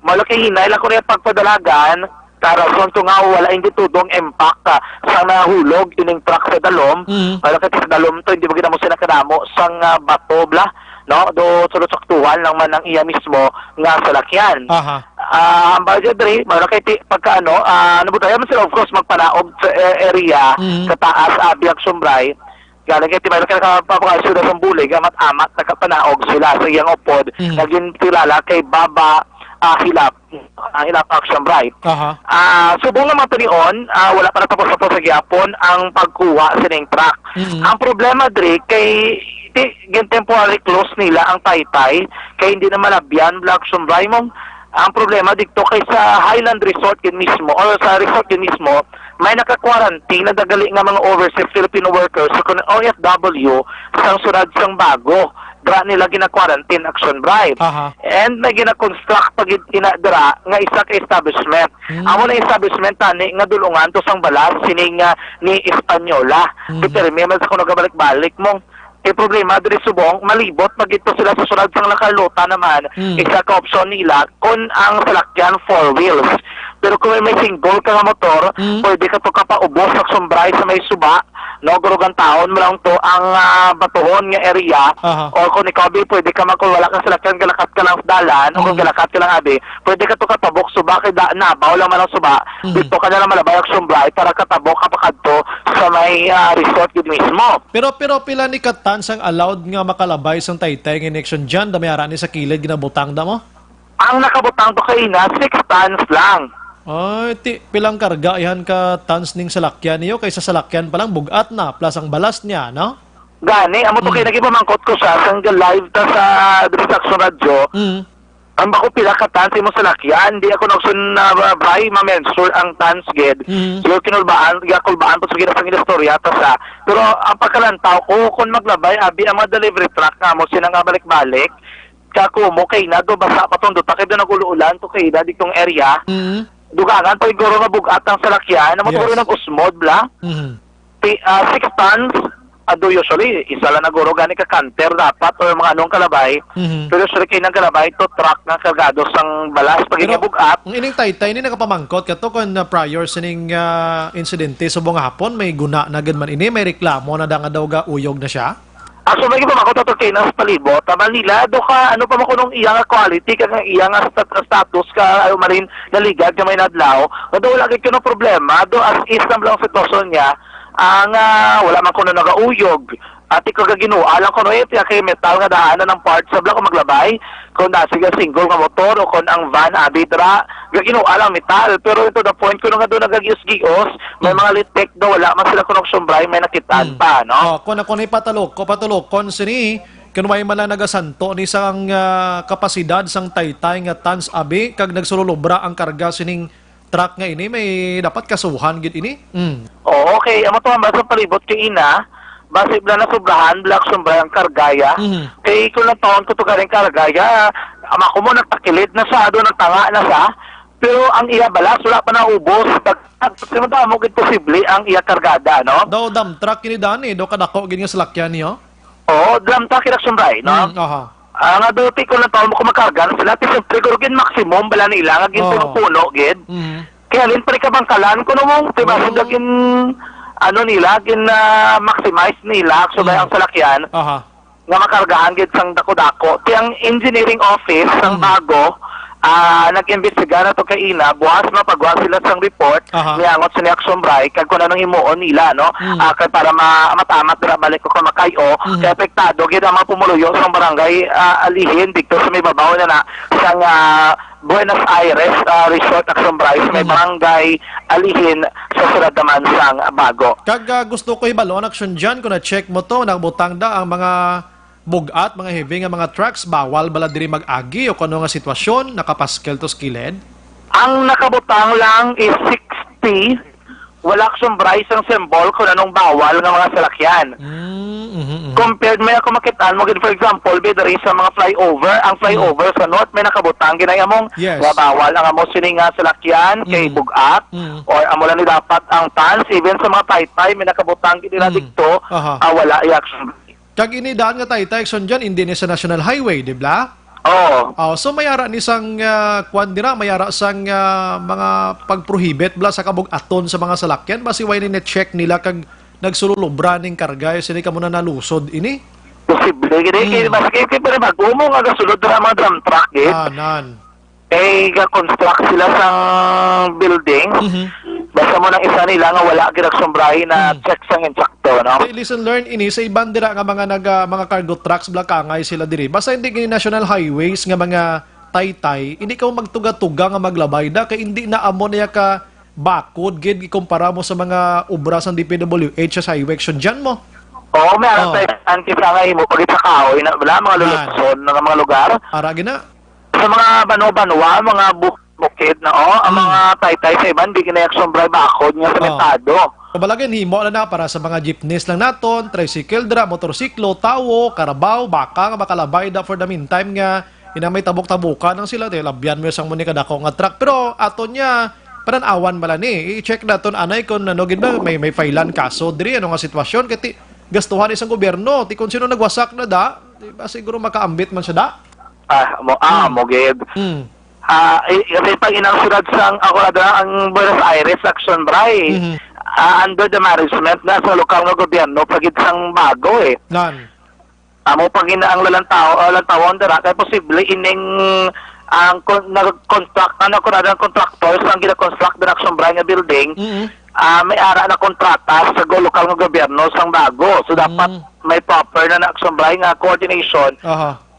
S18: Malaki hinay lang ko na pagpadalagan, karason to nga wala hindi tudong impact sa nahulog ining truck sa dalom, malaki sa dalom to, hindi ba ginamo sila kanamo sang bato, bla, no? Do sulot-saktuhan lang man ang iya mismo nga salakyan. Ang budget dre, malaki pagka nabutayan man sila of course magpanaog sa area sa taas abiyag Sumbray. Galing kay malaki nakapapakasyo na sa bulig amat-amat nakapanaog sila sa iyang upod naging kilala kay Baba Hilap Action Bright. Subong naman ito niyon, wala pa natapos sa gyapon ang pagkuha sa ning truck. Ang problema dre kay temporary close nila ang Taytay kay hindi na malabyan Action Bright mo. Ang problema dito kay sa Highland Resort din mismo or sa resort din mismo may naka-quarantine na dagali nga mga overseas Filipino workers sa OFW sa sunod sang Bago. Dra nila gina-quarantine action bribe. And may gina-construct pag inadra nga isa ka establishment. Amo na establishment tani nga dulungan to sang balas sining ni Espanyola. Pero may mas kuno gabalik-balik mong problema diri subong malibot pag ito sila sa sunod sang nakaluta naman isa ka option nila kung ang salakyan 4 wheels Pero kung may single ka nga motor, pwede ka to kapaubos sa sumbray sa may suba, no, gurugan taon mo lang to ang batuhon nga area, o kung ikaw abi, pwede ka kung wala kang salakyan, galakat ka lang sa dalan, o kung galakat ka lang abi, pwede ka to katabok suba, kay nabaw lang man ang suba, dito ka na lang malabay ang sumbray para katabok kapakad to sa may resort yun mismo.
S2: Pero pila ni katans ang allowed nga makalabay sang taytay nga connection dyan, damayara ni sa kilid, ginabutang da mo?
S18: Ang nakabutang to kay na 6 tons lang.
S2: Ay, pilang karga yan ka tons ning salakyan niyo kaysa salakyan pa lang bugat na plus ang balas niya, no?
S18: Gani, amo to kay nagipamangkot ko siya sa live ta sa Action Radio. Ang bako pila ka tons mo salakyan, di ako nagsun na bay ma-mensure ang tons gid. So kinulbaan po sa ginasang istorya ta sa. Pero ang pagkalantaw ko kung maglabay abi ang mga delivery truck nga mo sila nga balik-balik. Kakumo kay na do basa patondo ta kay do nagululan to kay di tong area. Dugangan pa iguro nga bugat ang salakyan, na maturo ng usmod bla. 6 tons, ado usually, isa lang naguro gani ka canter dapat o mga anong kalabay. Pero usually kayo ng kalabay, to truck na kargado sang balas pag bugat.
S2: Ang ining taytay ni nakapamangkot kato kung prior sa ning insidente sa buong hapon, may guna na man ini, may reklamo na nga daw ga uyog na siya.
S18: So may iba ako to kay nas palibot, Manila do ka ano pa makunong iyang quality kag iyang status ka marin naligad ka may nadlaw. Do lagi kuno problema do as is lang sitwasyon niya ang wala man kuno nagauyog. At ikaw ginualang ko no kay metal nga daanan ng parts sa ko maglabay kung nasiga single nga motor o kung ang van abidra ginualang metal pero ito the point ko nga do nagagius-gios may mga litek do wala man sila kunong sumbray may nakitaan pa no.
S2: Kung ako ni patulok sini kanumay man lang nagasanto ni sang kapasidad sang taytay nga tons abi kag nagsululubra ang karga sining truck nga ini may dapat kasuhan gid ini.
S18: Okay, amo to ang basta palibot kay ina base bla na sobrahan black sombra ang kargaya. Kay kung lang taon ko to garing kargaya, ama ko mo nagtakilid na sa do nagtanga na sa. Pero ang iya balas wala pa naubos. Pagsimanta mo gid posible ang iya kargada, no?
S2: Daw dam truck ini dani, do kadako gid nga salakyan niyo.
S18: Oo, dam truck ina sombray, no? Ang aduti ko lang taon mo ko makarga sila siyempre ko gid maximum bala nila nga gid puno gid. Kaya lin pa kabangkalan ko no mong diba gin ano nila, maximize nila, so ang salakyan, nga makargahan gid sang dako-dako. Tiyang engineering office, sang bago, nag-imbestiga na to kay ina, buwas na pagbuwas sila sang report, niyangot sa Action Bray, kag kung anong himuon nila, no? Kaya para matamat na balik ko makayo, kaya apektado, gid ang mga pumuluyo sa barangay alihin, dito sa may babaw na sang Buenos Aires Resort Action Bray sa may barangay alihin sa sulad naman sang bago.
S2: Kag gusto ko ibalo action dyan, kung na-check mo to, nagbutang da ang mga bugat, mga heavy nga mga trucks, bawal bala diri mag-agi o kano nga sitwasyon, nakapaskel to skiled?
S18: Ang nakabutang lang is 60, wala sombray sang symbol kung anong bawal ng mga salakyan. Compared may ako makitaan mo, for example, bidari sa mga flyover, ang flyover sa north may nakabutang, ginaya mong nga bawal ang amo sining salakyan kay bugat, or amo lang ni dapat ang tans, even sa mga taytay may nakabutang ginila dikto, wala i-action.
S2: Kag inidaan nga taytay action dyan, hindi ni sa National Highway, di ba? So mayara ni sang kwan dira, mayara sang mga pagprohibit bla sa kabug-aton sa mga salakyan basi way ni check nila kag nagsululubra ning karga sini ka muna nalusod ini.
S18: Posible gid kay maski pero mag-umo nga sulod ra mga drum truck gid. Ga-construct sila sang building. Basta mo nang isa nila nga wala gid sombrahi na check sang insakto, no?
S2: Listen, learn ini sa ibang dira nga mga cargo trucks bla kangay sila diri. Basta hindi gini national highways nga mga taytay, hindi ka magtuga-tuga nga maglabay da kay hindi na amo niya ka bakod gid ikumpara mo sa mga obra sa DPWH sa highway action dyan mo.
S18: May alam tayo anti-sangay mo pag sa kahoy na wala mga lulusod ng mga lugar.
S2: Ara gina.
S18: Sa mga bano-banwa, mga bukid na ang mga taytay sa iban, di kinayaksyon bray bakod nga sementado.
S2: Kabalagin, himo na para sa mga jeepneys lang naton, tricycle dra, motorsiklo, tawo, karabaw, baka nga makalabay da for the meantime nga may tabok-tabukan ng sila, labyan mo yung sang muni kadako nga truck. Pero ato niya, pananawan bala ni, i-check naton anay kung nanogin ba, may failan kaso diri, ano nga sitwasyon, kati gastuhan isang gobyerno, ti kung sino nagwasak na da, diba siguro makaambit man siya da?
S18: Moged. pag inang sunod sang ako na ang Buenos Aires Action Bray. Under the management na sa lokal nga gobyerno pagit sang bago
S2: Nan.
S18: Amo pag ang lantawon dara kay posible ining ang nag-construct ang contractors ang gina-construct ng Action Bray nga building. May ara na kontrata sa lokal nga gobyerno sang bago. So dapat may proper na Action Bray nga coordination.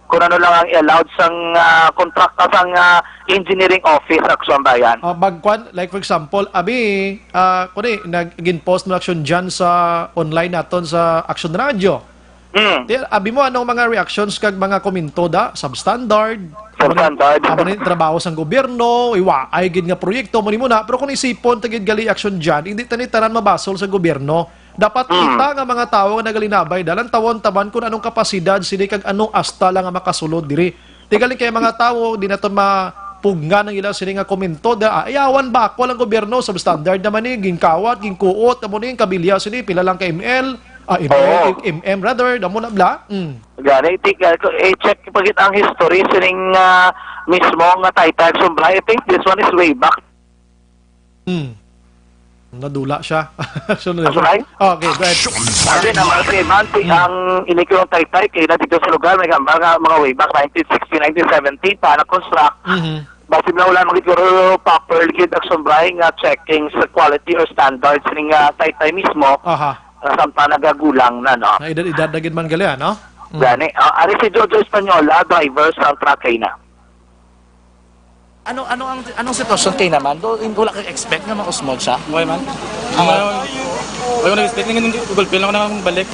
S18: Kung ano lang ang allowed sang kontrakta sang engineering office Action Bayan.
S2: Bagkwan, like for example, abi, nag-post ng action dyan sa online naton sa Action Radio. Abi mo, anong mga reactions kag mga komento da? Substandard?
S18: Substandard.
S2: Amo trabaho sang gobyerno, ay gid nga proyekto mo ni muna. Pero kung isipon, tagid gali action dyan, hindi tanitaran mabasol sa gobyerno. Dapat kita nga mga tao nga nagalinabay dalan tawon taban kung anong kapasidad sila kag anong asta lang nga makasulod diri. Tigali kay mga tao di naton mapugna ng ilang sila nga komento da ayawan ba ako lang gobyerno sa standard naman ni ginkawat ginkuot amo ni kabilya sila pila lang ka ML rather damo na bla.
S18: Gani check pagit ang history sining mismo nga Taytay Action Bray. I think this one is way back.
S2: Nadula siya.
S18: Okay,
S2: go ahead.
S18: Sabi naman si Manti, ang inikilong Taytay, kaya na dito sa lugar, may mga way back, 1960, 1970, pa na-construct. Basit na wala magiguro proper liquid Action Bray nga checking sa quality or standards ng Taytay mismo. Sampa nagagulang na, no?
S2: Edad na gid man gali, no?
S18: Gani. Ari si Jojo Espanyola, driver sa truck kay na.
S3: Anong sitwasyon kayo naman? Wala kang expect nga ma-usmod siya?
S19: Okay man. Wala ko nag-expect nga ng gulpe lang ako nang balik.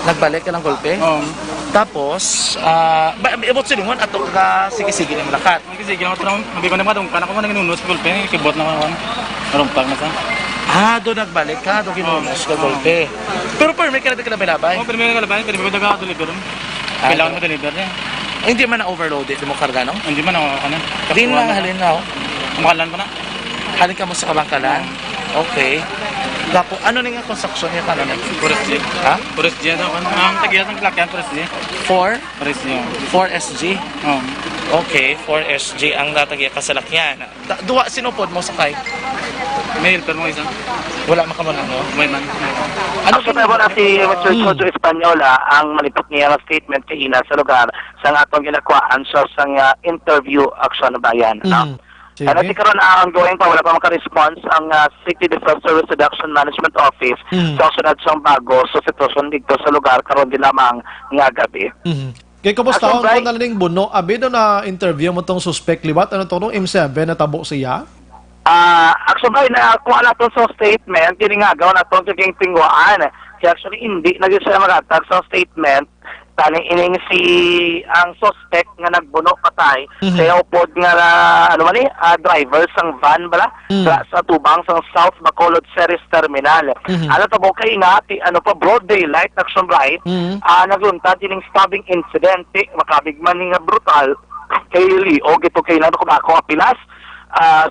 S3: Nagbalik ka ng gulpe?
S19: Oo.
S3: Tapos, ibot silingon ato ka sige-sige ng lakat.
S19: Sige lang ako nang mabi ko na madong kana ko man naginunos gulpe kibot na ako. Narumpag na sa.
S3: Doon nagbalik ka, doon ginunos ka gulpe. Pero permit ka na kalabay?
S19: Oo, permit ka kalabay, permit ko daga-deliver. Kailangan mo deliver niya.
S3: Hindi man na-overloaded, di mo karga, no?
S19: Hindi man ako,
S3: Hindi na, halin na,
S19: Kumakalan pa na.
S3: Halin ka mo sa Kabangkalan? Okay. Gapo, ano na nga construction niya ka na?
S19: Forest G.
S3: Ha?
S19: Forest G daw. Ang tagiyas ng klakyan, Forest G.
S3: 4SG?
S19: Oo.
S3: Okay, 4SG ang natagya ka sa lakyan. Duwa, sinupod mo sakay?
S19: May helper mo isa.
S3: Wala makamunan, no?
S19: May man.
S18: Ano sa tayo na si Mr. Jojo Espanyola ang malipot niya ng statement kay Ina sa lugar sa atong ginakuhaan sa interview Action Bayan. Ano si karon ang ongoing pa wala pa maka-response ang City Disaster Risk Reduction Management Office sa sunod sang bago sa sitwasyon dito sa lugar karon din lamang nga gabi.
S2: Kay kumusta ang nalaning buno? Abi daw na interview mo tong suspect liwat ano to M7 na tabo siya?
S18: Actually, nakuha na ito sa statement, kiningagaw na ito kaging tingwaan. Kaya actually, hindi na siya magatag sa statement. Tani ining si ang suspect nga nagbuno patay, kaya upod nga driver sang van bala sa tubang sang South Bacolod Ceres Terminal. Ano to bo kay nga broad daylight Action Bray, naglunta dining stabbing incident, makabigman nga brutal kay Leo gito kay na ako apilas.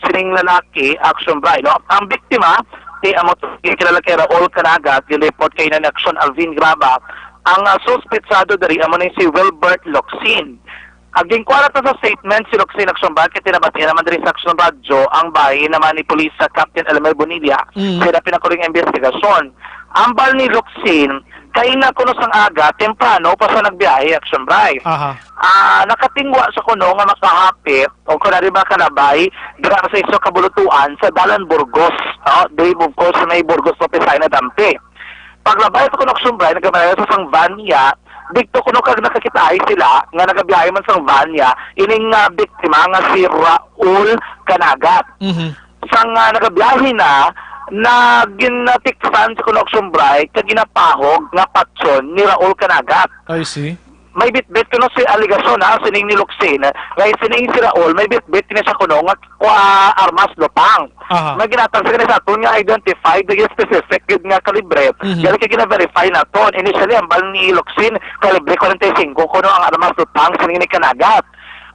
S18: Sining lalaki, Action Bray, no? Ang biktima, kilala kay Raul Canagat, report kay na Action Alvin Graba, ang suspetsado dari amo ni si Wilbert Locsin. Aging kuwara sa statement si Locsin Action Bray, kaya tinabati naman dari sa Action Radyo, ang bahay naman ni Police Captain Elmer Bonilla, sila pinakuring investigasyon. Ang bal ni Locsin, kaya na kuno sang aga, temprano pa sa nagbiyahe Action Bray. Nakatingwa sa kuno nga makahapit o kunwari ba kanabay dira sa iso kabulutuan sa Dalan Burgos. Dave of course may Burgos na Pisay na dampi. Paglabay sa kuno Action Bray, nagkamalayo sa sang van niya, dito kuno kag nakakitaay sila nga nagabiyahe man sang van niya, ining biktima nga si Raul Canagat. Sang nagabiyahe na ginatiksan sa kuno Action Bray kag ginapahog nga patson ni Raul Canagat.
S2: I see.
S18: May bitbit kuno si aligasyon sining ni Locsin, kaya sining si Raul may bitbit kini sa kuno nga armas lupang. May ginatang sa kanila ito nga identified the specific nga kalibre. Dahil kaya gina-verify na ito. Initially, ang bal ni Locsin, kalibre 45 kuno ang armas lupang sining ni Canagat.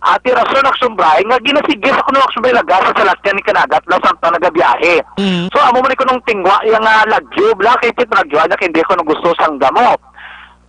S18: At rason Action Bray nga ginasigis ako ng Action Bray lagas sa laskan ni Canagat lang samtang nagabiyahe. So amo man ko nung tingwa yung lagyo, kay tit lagyo na hindi ko gusto sang damo.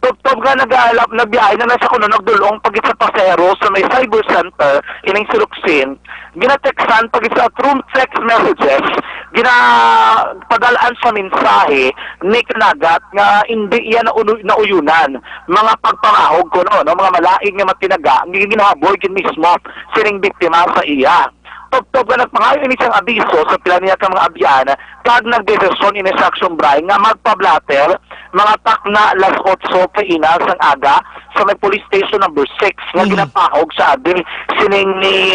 S18: Tubtob nga nag-aalap na biyahe na nasa kuno nagdulong pag sa pasero sa may cyber center ining siluksin. Ginateksan pag sa through text messages, ginapadalaan sa mensahe ni kanagat nga hindi iya nauyunan. Mga pagpangahog ko no, mga malaing nga matinaga, ginahaboy gin mismo sining biktima sa iya. Tubtob nga nagpangayo ini siyang abiso sa pila niya ka mga abyan kag nagdesisyon ini sa action bray nga magpablater mga takna las 8 kaina sang aga sa may police station number 6 nga ginapahog sa adin sining ni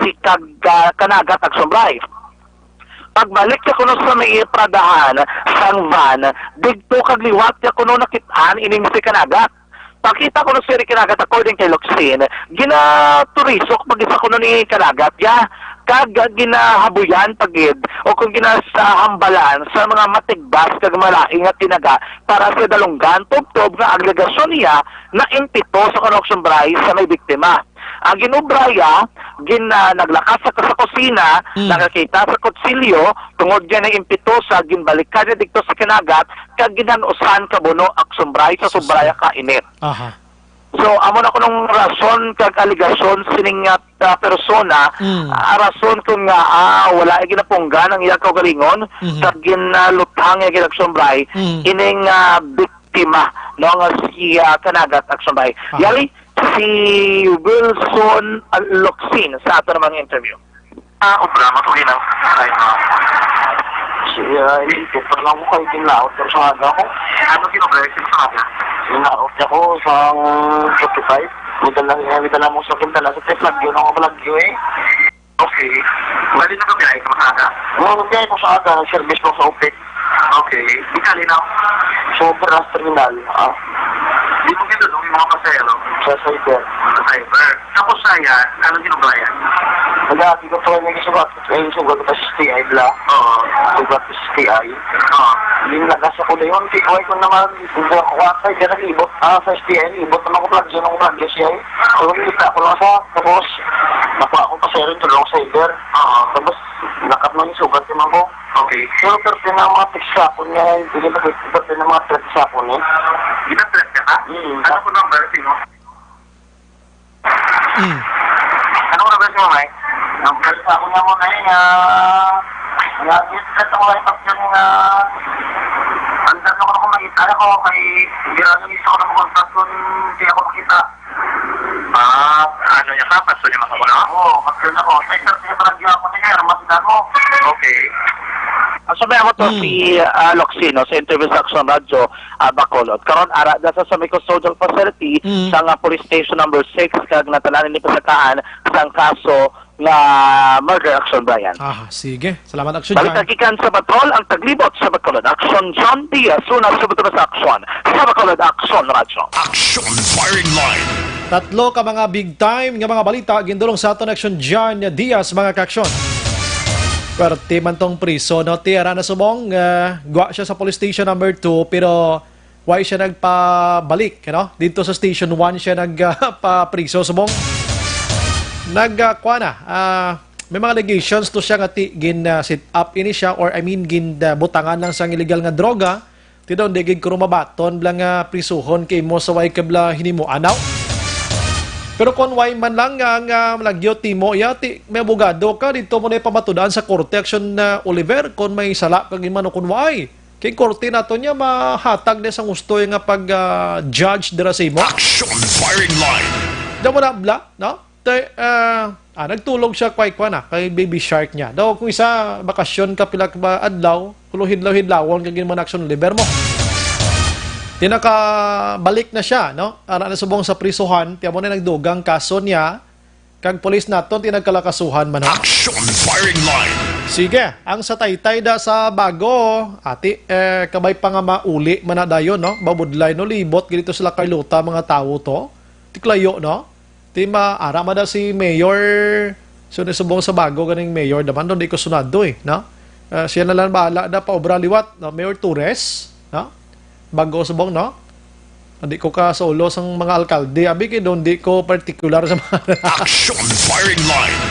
S18: si Kanagat action bray. Pagbalik sa kuno sa may pradahan sang van, digto kag liwat ya kuno nakitaan ining si Kanagat. Pakita ko na si Kanagat according kay Luxin, ginaturisok pag-isa ko ni Kanagat, kag ginahabuyan pagid o kung ginasahambalan sa mga matigbas kag malaing at tinaga para sa dalunggan tubtob nga agregasyon niya na impito sa connection bray sa may biktima. Ang ginubraya, naglakas sa kusina, nakakita sa kutsilyo, tungod niya na impito sa ginbalikan niya dito sa Kanagat, kag ginanusan kabuno aksumbray sa subraya kainit.
S2: Aha.
S18: So, amo na ko nung rason kag aligasyon sining persona, rason kung nga wala ay ginapunggan ang iya kaugalingon, kag ginalutang iya ginagsumbray, ining biktima no nga si Kanagat aksumbray. Yali, si Wilson Luxin sa ato namang interview.
S8: Problema ko ginang. Hindi ko lang mo kayo ginaot pero sa aga ko. Ano ginabrexit sa aga? Ginaot ako sa 45. May dala mo sa kintala sa teflag yun ako malagyo eh. Okay. Bali na kabiyahe ka sa aga? Oo, nagbiyahe ko sa aga. Nag-service ko sa OPEC. Okay. Ikali na? Sa Peras Terminal. Di mo ginulong yung mga pasayero? Sa cyber. Sa cyber. Tapos saya, anong ginubayan? Nag-aati ko pa rin nagisugat. Ayun sugat ko sa STI la. Oo. Sugat ko sa STI. Oo. Yung lagas ako na yun. Tikuhay ko naman. Kung ako wakay, kaya nag-ibot. Sa STI, ibot naman ko plug. Diyan ako plug siya eh. So, kita ko lang sa. Tapos, nakuha ko pasayero yung tulong cyber. Oo. Tapos, nakap na yung sugat naman ko. Okay. Pero perte na mga tiksapon niya. Hindi na perte na mga tiksapon niya. Gina-threat ka? Ano ko number? Sino? Ano ko number sino, Mike? Number sa ako niya muna i-threat ako lang yung nga andan ako na kung makita ako kay birano gusto ko na makontak kung hindi ako makita. Ano niya ka? Pasto niya makabuna? Oo, kapyon ako. Ay, sir, siya parang gila ko niya. Ramasidan mo. Okay.
S18: Ang sabi ako to si Loxino sa interview sa Action Radio Bacolod. Karon ara da sa may custodial facility sa nga police station number 6 kag natalanan ni pasakaan sang kaso nga murder action Brian.
S2: Sige. Salamat Action
S18: John. Balik sa Bacolod ang taglibot sa Bacolod. Action John Diaz una sa Bacolod sa Action. Sa Bacolod Action Radio.
S5: Action Firing Line.
S2: Tatlo ka mga big time nga mga balita gindulong sa aton Action John Diaz mga ka-action. Pwerte man tong priso, no? Tira na subong, gwa siya sa police station number 2, pero why siya nagpabalik, no? Dito sa station 1 siya nagpa-priso subong. Nagkuha na, may mga allegations to siya nga gin-sit up ini siya, or I mean, gin-butangan lang sa illegal nga droga, tidon, di gin kurumabaton, blang prisuhon kay mo sa way kabla hinimo anaw. Pero kung why man lang nga malagyo timo yati may abogado ka dito mo na pamatudan sa korte action na Oliver kung may sala kag imano kun why kay korte nato niya mahatag na sa gusto nga pag judge dira sa imo.
S5: Action Firing Line.
S2: Daw mo na bla, no? Nagtulog siya kwa na kay baby shark niya. Daw kung isa bakasyon ka pila ka adlaw, hidlaw-hidlawon kag man action Oliver mo. Tinakabalik na siya, no? Ara na subong sa prisuhan, tiya mo na nagdugang kaso niya, kag polis naton tinagkalakasuhan man.
S5: Action Firing Line.
S2: Sige, ang sa taytay da sa bago, ati, kabay pa nga mauli man na dayon, no? Babudlay no, libot, ganito sila kailuta mga tao to. Tiklayo, no? Ti maara man da si Mayor, so subong sa bago, ganing Mayor, daman doon di ko sunado no? Siya na lang bahala da pa obra liwat, no? Mayor Torres, no? Bago subong, no? Hindi ko ka solo sa mga alkalde. Abi kay doon, di ko particular sa mga...
S5: Action Firing Line.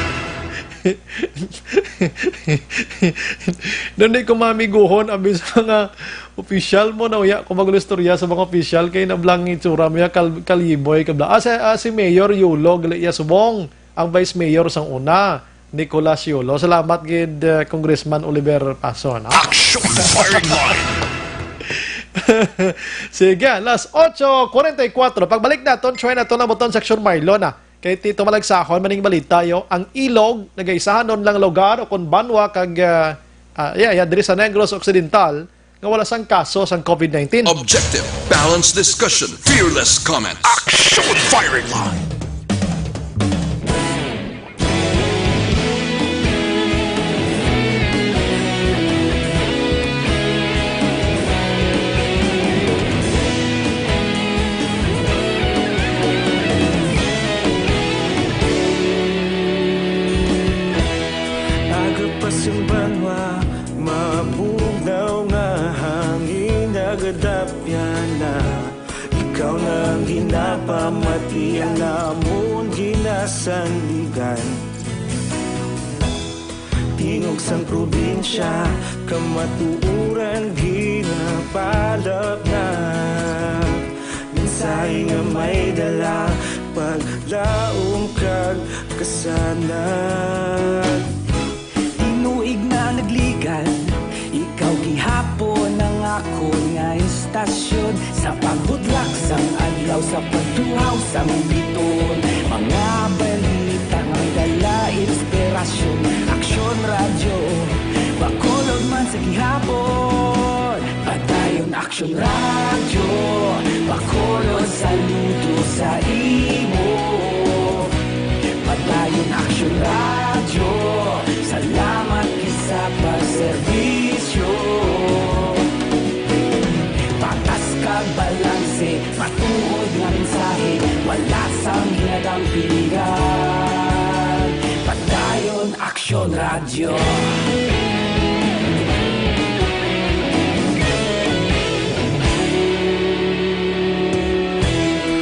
S2: Doon di ko mamiguhon abi sa mga official mo na uya kung magulistorya sa mga official kay nablang itsura mo ya kaliboy kabla. Si Mayor Yulo gali iya subong ang Vice Mayor sang una Nicolas Yulo. Salamat gid Congressman Oliver Pason.
S5: Action Firing Line.
S2: Sige, las 8:44. Pagbalik naton, try na to na buton section Marlo na. Kay Tito Malagsahon maning balita yo, ang Ilog nagaisahan nun lang lugar o kun banwa kag diri sa Negros Occidental nga wala sang kaso sang COVID-19.
S16: Objective, balanced discussion, fearless comments.
S5: Action Firing Line.
S10: Yung banwa, mapugnaw nga hangin nagadapyan na ikaw nang ginapamati ang namon ginasandigan. Tingog sang probinsya, kamatuuran ginapalap na mensahe nga may dala, paglaom kag kasanag.
S11: Inuig na nagligan, ikaw gihapon ang ako nga istasyon sa paghudlak sang adlaw sa pagtuhaw sang biton. Mga balita nga dala inspirasyon, aksyon radyo, bakolog man sa gihapon. Padayon aksyon radyo, bakolog saludo sa imo. Padayon aksyon radyo, salamat kisa pagserbisyo. Patas kag balanse, matuod nga mensahe, wala sang hinagang piligan. Padayon aksyon radyo.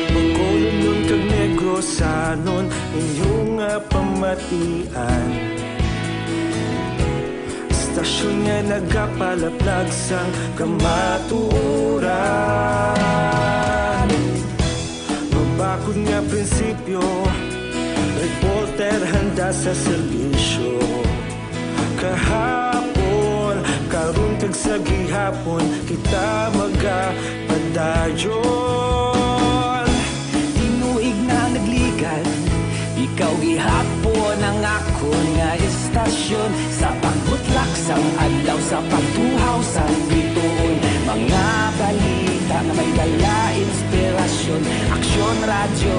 S10: Bacolod nun kag Negros sanon inyong pamatian. Stasyon nga nagapalaplag sang kamaturan. Mabakod nga prinsipyo, reporter handa sa serbisyo. Kahapon, karon kag sa gihapon, kita magapadayon.
S11: Inuig na nagligan, ikaw gihapon ang ako nga istasyon sa pagbutlak sang adlaw sa pagtuhaw sang bituon. Mga balita na may dala inspirasyon, aksyon radyo,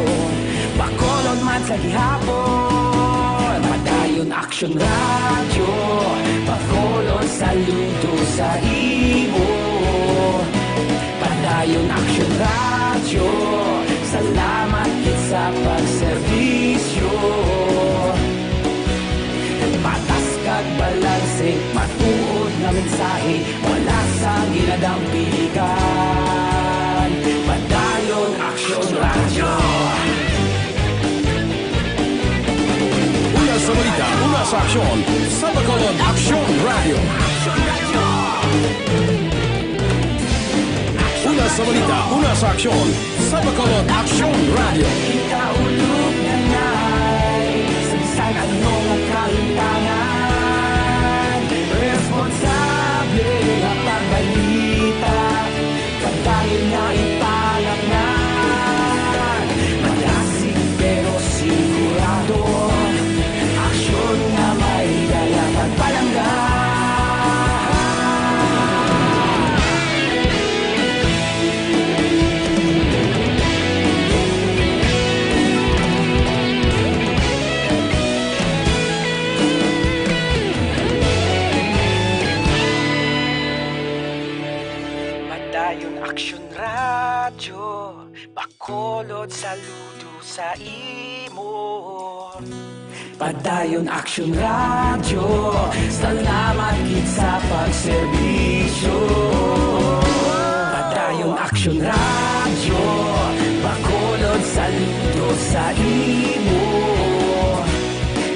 S11: bakolod man sa gihapon. Padayon aksyon radyo, bakolod saludo sa imo. Padayon aksyon radyo, salamat kit sa pagserbisyo. Patas kag balanse, matuod nga mensahe, wala sang ginadang piligan. Padayon aksyon radyo.
S5: Una sa balita, una sa aksyon, sa Bacolod Aksyon Radio. Una sa balita, una sa aksyon, sa Bacolod Aksyon Radio.
S11: Ikaulog na na'y sansan ano nga kahintangan. Responsable nga pagbalita, kadayon nga ipalaknan. Malasig pero sigurado, aksyon nga may dalang pagpalanggan. Padayon aksyon radyo, bakolod saludo sa imo. Padayon aksyon radyo, salamat kit sa pagserbisyo. Padayon aksyon radyo, bakolod saludo sa imo.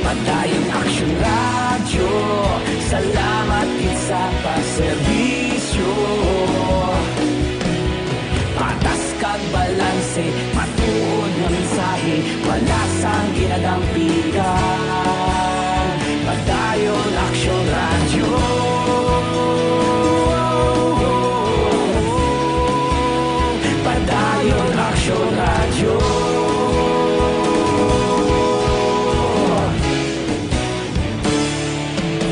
S11: Padayon Padayon Action Radio, salamat din sa pagserbisyo. Patas kag balanse, matuod nga mensahe, wala sang ginadampigan. Padayon Action Radio. Padayon Action Radio.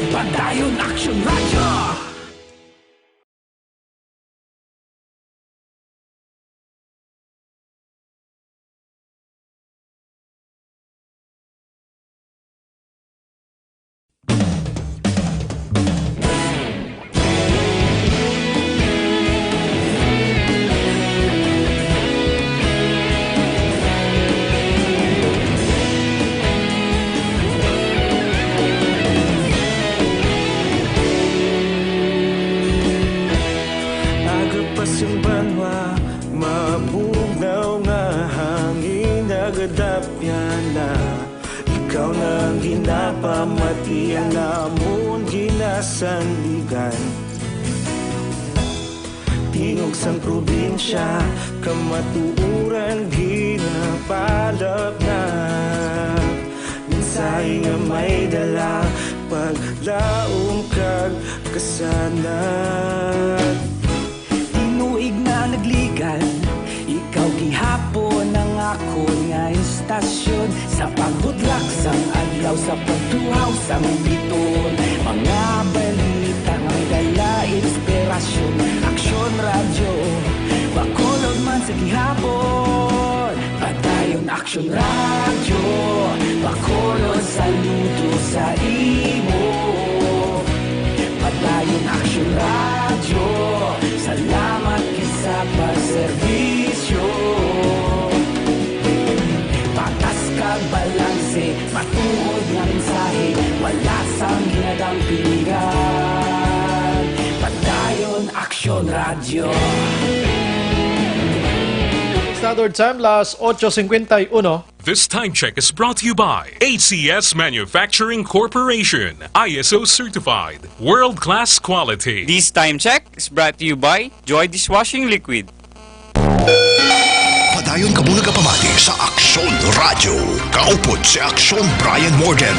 S11: Padayon Action Radio.
S10: Agapas yung banwa, mabugnaw nga hangin nagadapyan na. Ikaw na ang ginapamatian namon ginasandigan. Tingog sang probinsya, kamatuuran ginapalap na. Minsay nga may dala, paglaom kag kasanat.
S11: Tinuig na nagligan, ikaw gihapon ang ako nga istasyon. Sa pagbutlak sang adlaw, sa pagtuhaw sang biton, mga balita nga dala inspirasyon. Action Radio, bakolod man sa gihapon. Padayon Action Radio, bakolod saludo sa imo. Padayon Action Radio, salamat sa pagserbisyo. Patas kag balanse, matuod nga mensahe, wala sang ginadampigan. Padayon Action Radio.
S2: Standard Time, las 8:51.
S5: This time check is brought to you by ACS Manufacturing Corporation, ISO certified, world-class quality.
S4: This time check is brought to you by Joy Dishwashing Liquid.
S5: Padayon ka muna kapamati sa Aksyon Radio. Kaupod si Aksyon Brian Morgan.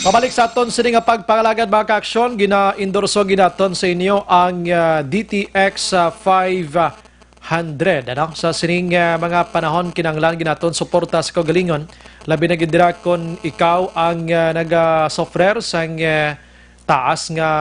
S2: Pabalik sa aton sini nga pagpangalagad mga ka-aksyon, gina-endorso ginaton sa inyo ang DTX 500. Ano? Sa sining mga panahon kinanglan ginaton suporta sa kagalingon, labi na gidira kon ikaw ang naga-suffer sa taas nga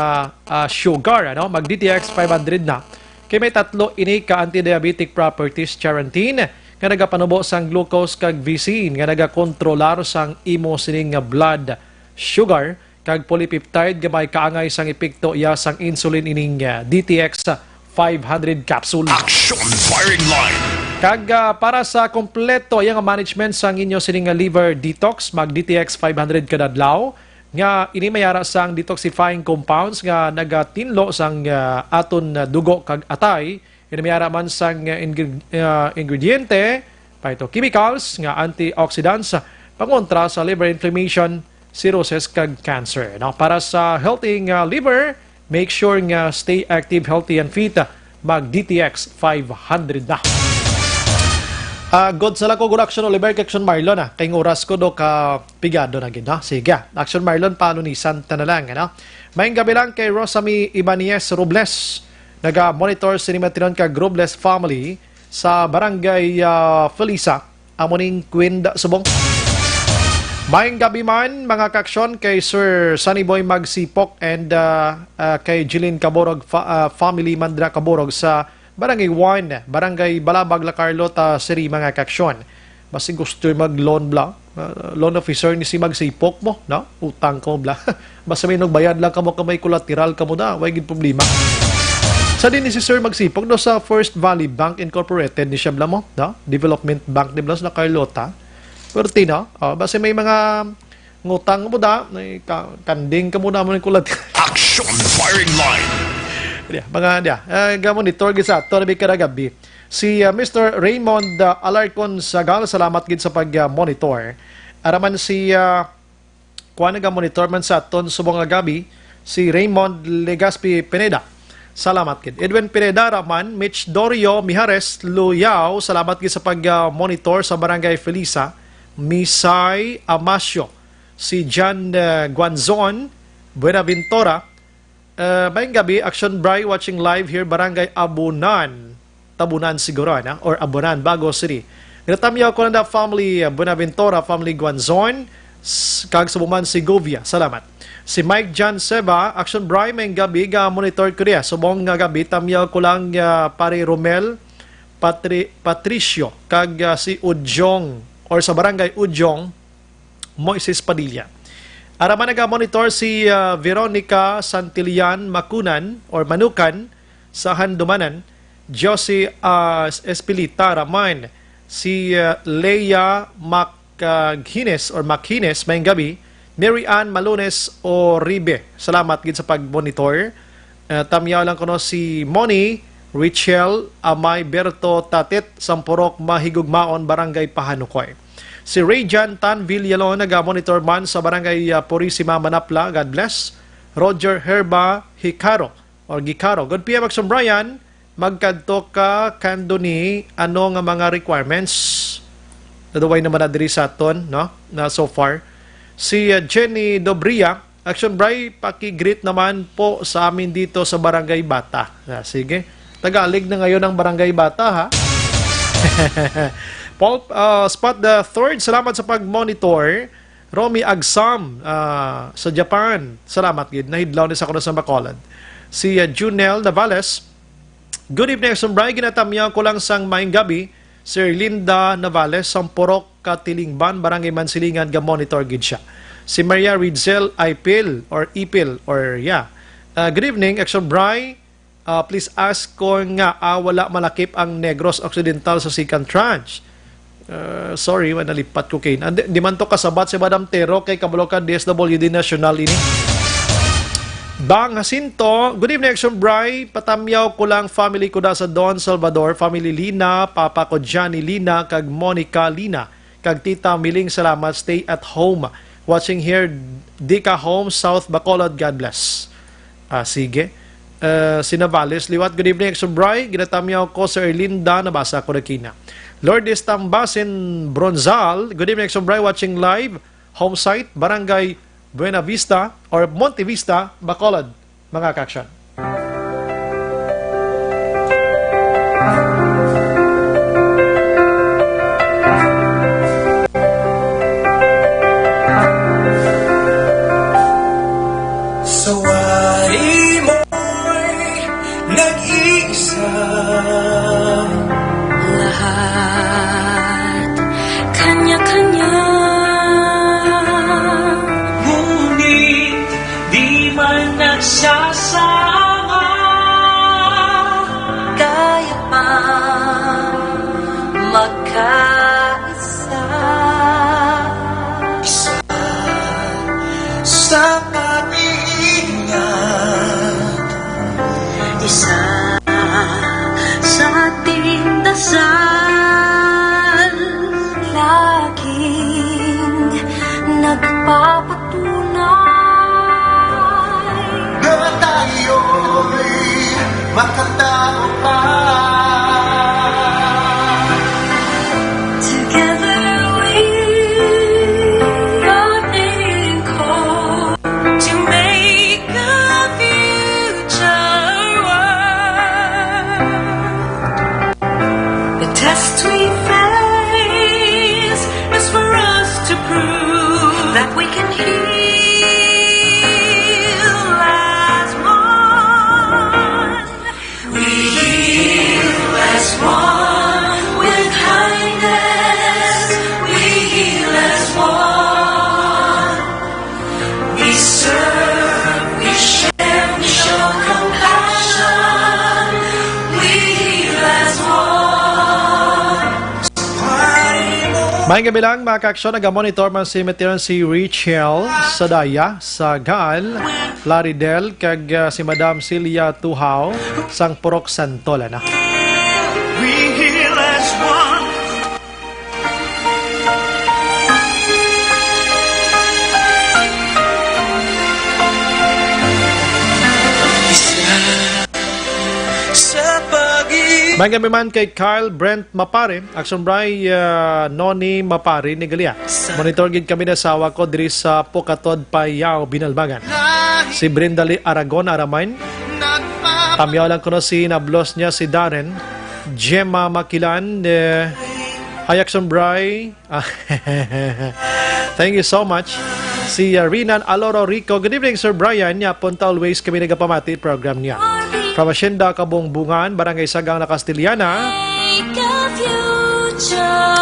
S2: sugar, ano? Mag DTX 500 na. Kay may tatlo ini ka anti-diabetic properties charantin nga nagapanubo sang glucose kag visin nga nagakontrolar sang imo sining blood sugar kag polypeptide nga may kaangay sang epekto iya sang insulin ining DTX 500 capsule.
S5: Action firing line.
S2: Kag para sa kompleto yang management sang inyo sining liver detox, mag DTX 500 kada adlaw nga ini mayara sang detoxifying compounds nga nagatinlo sang aton dugo kag atay. Ini mayara man sang ingrediente, phytochemicals nga antioxidants pangontra sa liver inflammation, cirrhosis kag cancer. No? Para sa healthy liver, make sure nga stay active, healthy and fit, mag DTX 500 na. God sala ko good action Oliver kay Action Marlon kay oras ko do ka pigado na gid, no? Sige, Action Marlon paano ni Santa na lang, ano? Maayong gabi lang kay Rosamy Ibanez Robles. Naga-monitor sinimatinon ka Robles family sa barangay Felisa, amoning Queen Subong. Maayong gabi man mga kaksyon kay Sir Sunny Boy Magsipok and kay Jillian Caborog family Mandra Caborog sa Barangay 1, Barangay Balabag, La Carlota, Siri mga kaksyon. Basi gusto mag-loan bla, loan officer ni si Magsipok mo, no? Utang ko bla. Basta may nagbayad lang ka mo kamay collateral ka mo na, way gid problema. Sa din ni si Sir Magsipok do sa First Valley Bank Incorporated ni siya bla mo, no? Development Bank ni bla sa La Carlota. Pertino, basta may mga ngutang mo da, kanding ka muna mo ng collateral.
S5: Action firing line.
S2: Monitor gid sa ato na karagabi. Si Mr. Raymond Alarcon Sagal, salamat gid sa pag-monitor. Araman si kuha naga-monitor man sa aton subong nga gabi, si Raymond Legaspi Pineda. Salamat kid. Edwin Pineda Raman, Mitch Dorio Mijares Luyao, salamat gid sa pag-monitor sa Barangay Felisa. Misay Amasio, si John Guanzon Buenaventura. Bayang gabi, Action Bry watching live here, Barangay Abunan. Tabunan siguro, or Abunan, Bago City. Ginatamyaw ko na family Buenaventura, family Guanzon, kag Subuman Segovia. Salamat. Si Mike John Seba, Action Bry, may gabi, monitor ko rin. Subong nga gabi, tamyaw ko lang pare Romel Patricio, kag si Ujong, or sa Barangay Ujong, Moises Padilla. Araman naga-monitor si Veronica Santillan Manukan sa Handumanan, Josie Espilita Raman, si Leia Makhines may gabi, Mary Ann Malunes Oribe. Salamat gid sa pag-monitor. Tamyaw lang kuno si Moni Richel Amay Berto Tatit Sampurok Mahigugmaon, Barangay Pahanukoy. Si Rayjan Tan Villalon naga-monitor man sa Barangay Purisima Manapla. God bless. Roger Herba Hicaro. Good PM Action Brian. Magkadto ka kandoni ano nga mga requirements. Naduway naman na diri sa aton, no? Na so far. Si Jenny Dobria, Action Bry, paki-greet naman po sa amin dito sa Barangay Bata. Sige. Tagalig na ngayon ang Barangay Bata, ha? Paul Spot the Third, salamat sa pag-monitor. Romy Agsam sa Japan, salamat gid. Nahidlaw ni sa kuno sa Bacolod. Si Junel Navales, good evening, Sombray. Ginatamyaw ko lang sang maing gabi. Sir Linda Navales, Sampurok, Katilingban, Barangay Mansilingan, ga-monitor gid siya. Si Maria Ridzel Ipil. Good evening, Action Bry. Please ask ko nga wala malakip ang Negros Occidental sa second tranche. Sorry, nalipat ko kayo. Di man to kasabat si Madam Tero kay Kabalokan DSWD National ini. Bang Jacinto, good evening, Action Bry. Patamyaw ko lang family ko da sa Don Salvador, family Lina, papa ko Johnny Lina, kag Monica Lina, kag tita Miling, salamat, stay at home. Watching here, Dika Home, South Bacolod, God bless. Sige. Si Navales, liwat, good evening, Action Bry. Ginatamyaw ko sa Erlinda, nabasa ko na kina. Lourdes Tambasin Bronzal, good evening, Action Bry, watching live, home site, Barangay Buena Vista or Monte Vista, Bacolod, mga kaksyon.
S10: Sawari mo'y nag-iisa,
S21: lahat kanya-kanya,
S10: ngunit di man nagsasama,
S21: kaya pa magkaisa.
S10: isa sa pag-iingat,
S21: Isa sa ating dasal, laging nagpapatunay
S10: na tayo'y makatao pa.
S21: Together we are being called to make a future world. The test we face is for us to prove that we can heal as one. We heal as one with kindness. We heal as one. We serve, we share, we show compassion. We heal as one.
S2: May gabi lang, mga kaksyon, nag-monitor man si Meteoron si Richel Sadaya sa Gal, Laridel, kag si Madam Celia Tuhaw, sang Purok Santola na.
S10: We heal as one.
S2: May gabi man kay Carl Brent Mapare, Action Bray Noni Mapare ni Galia. Monitor gid kami na sawa ko diri sa Pukatod Payao Binalbagan. Si Brindali Aragon Aramain. Tamyaw lang ko na si nablos niya si Darren. Gemma Makilan. Hi Action Bray. Thank you so much. Si Rinan Aloro Rico. Good evening Sir Brian. Punta always kami nagapamati program niya. From Hacienda Kabungbungan, Barangay Sagang na Castiliana.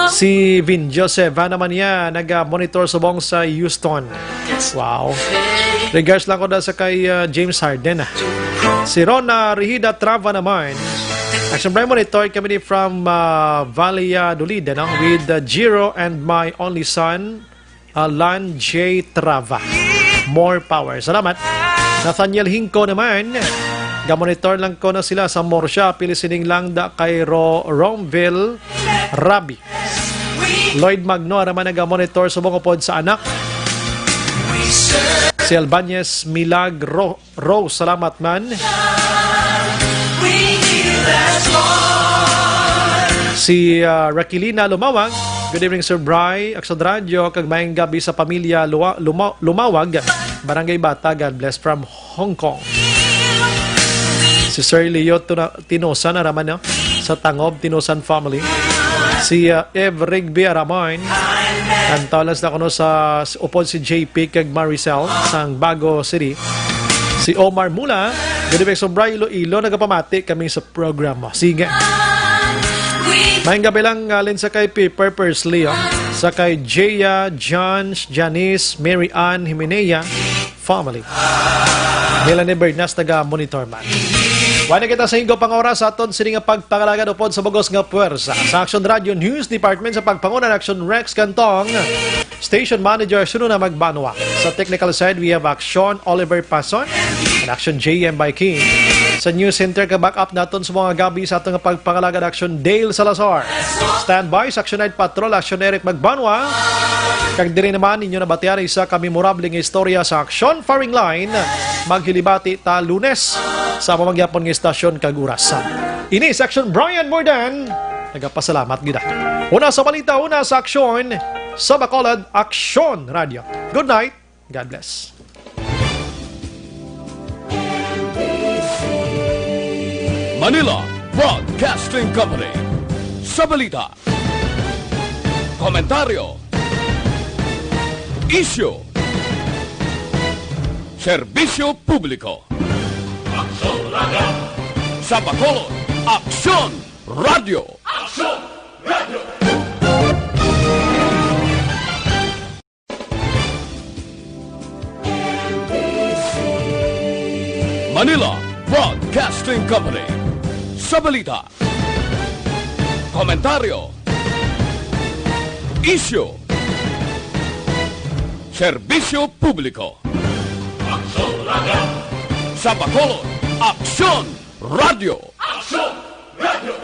S2: Si Vin Joseph naman niya nag-monitor subong sa Houston. Wow. Regards lang ko na sa kay James Harden. Si Rona Rihida Trava naman. Action Prime Monitor kami from Valladolid with Giro and my only son, Alan J. Trava. More power. Salamat. Nathaniel Hinko naman. Ga-monitor lang ko na sila sa Morsha. Pilisining lang da kay Romville Rabi. Lloyd Magno naman nag-monitor sa bungopod sa anak. Si Albanez Milagro Rose. Salamat man. Si Rakilina Lumawag. Good evening Sir Bry. Aksod Radio. Kagmayang gabi sa pamilya Lumawag. Barangay Bata. God bless from Hong Kong. Si Sir Leo Tinosan Araman sa Tangob Tinosan family. Si Ev Rigby Araman. Antalas na kuno sa upod si JP kag Maricel sa Bago City. Si Omar Mula. Good evening Sir Bry Iloilo. Nagapamati kami sa program. Sige. Mayang gabi lang alin sa kay Piper Persley. Sa kay Jaya, John, Janice, Mary Ann, Jimenea family. Melanie Bernas taga-monitor man. Wala kita sa hingo pang oras sa aton sining nga pagpangalagad upod sa bugos nga puwersa. Sa Action Radio News Department sa pagpangunan Action Rex Cantong, Station Manager Suno na Magbanwa. Sa technical side, we have Action Oliver Pason and Action JM by King. Sa News Center, ka-back up naton sa mga gabi sa atong pagpangalagad Action Dale Salazar. Standby sa Action Night Patrol, Action Eric Magbanwa. Kag diri naman ninyo nabatian isa kamemorable nga istorya sa Action Firing Line. Maghilibati ta Lunes sa pamagyapon ng istasyon kagurasan. Ini sa Action Brian Mordan. Nagapasalamat gida. Una sa balita, una sa aksyon sa Bacolod Action Radio. Good night. God bless.
S5: Manila Broadcasting Company. Sa balita, komentaryo, issue, serbisyo publiko. Sa Bacolod, Aksyon Radio. Aksyon Radio. Manila Broadcasting Company. Sa balita, komentaryo, issue, serbisyo publiko. Aksyon Radio. Sa Bacolod, Aksyon Radio. Aksyon Radio.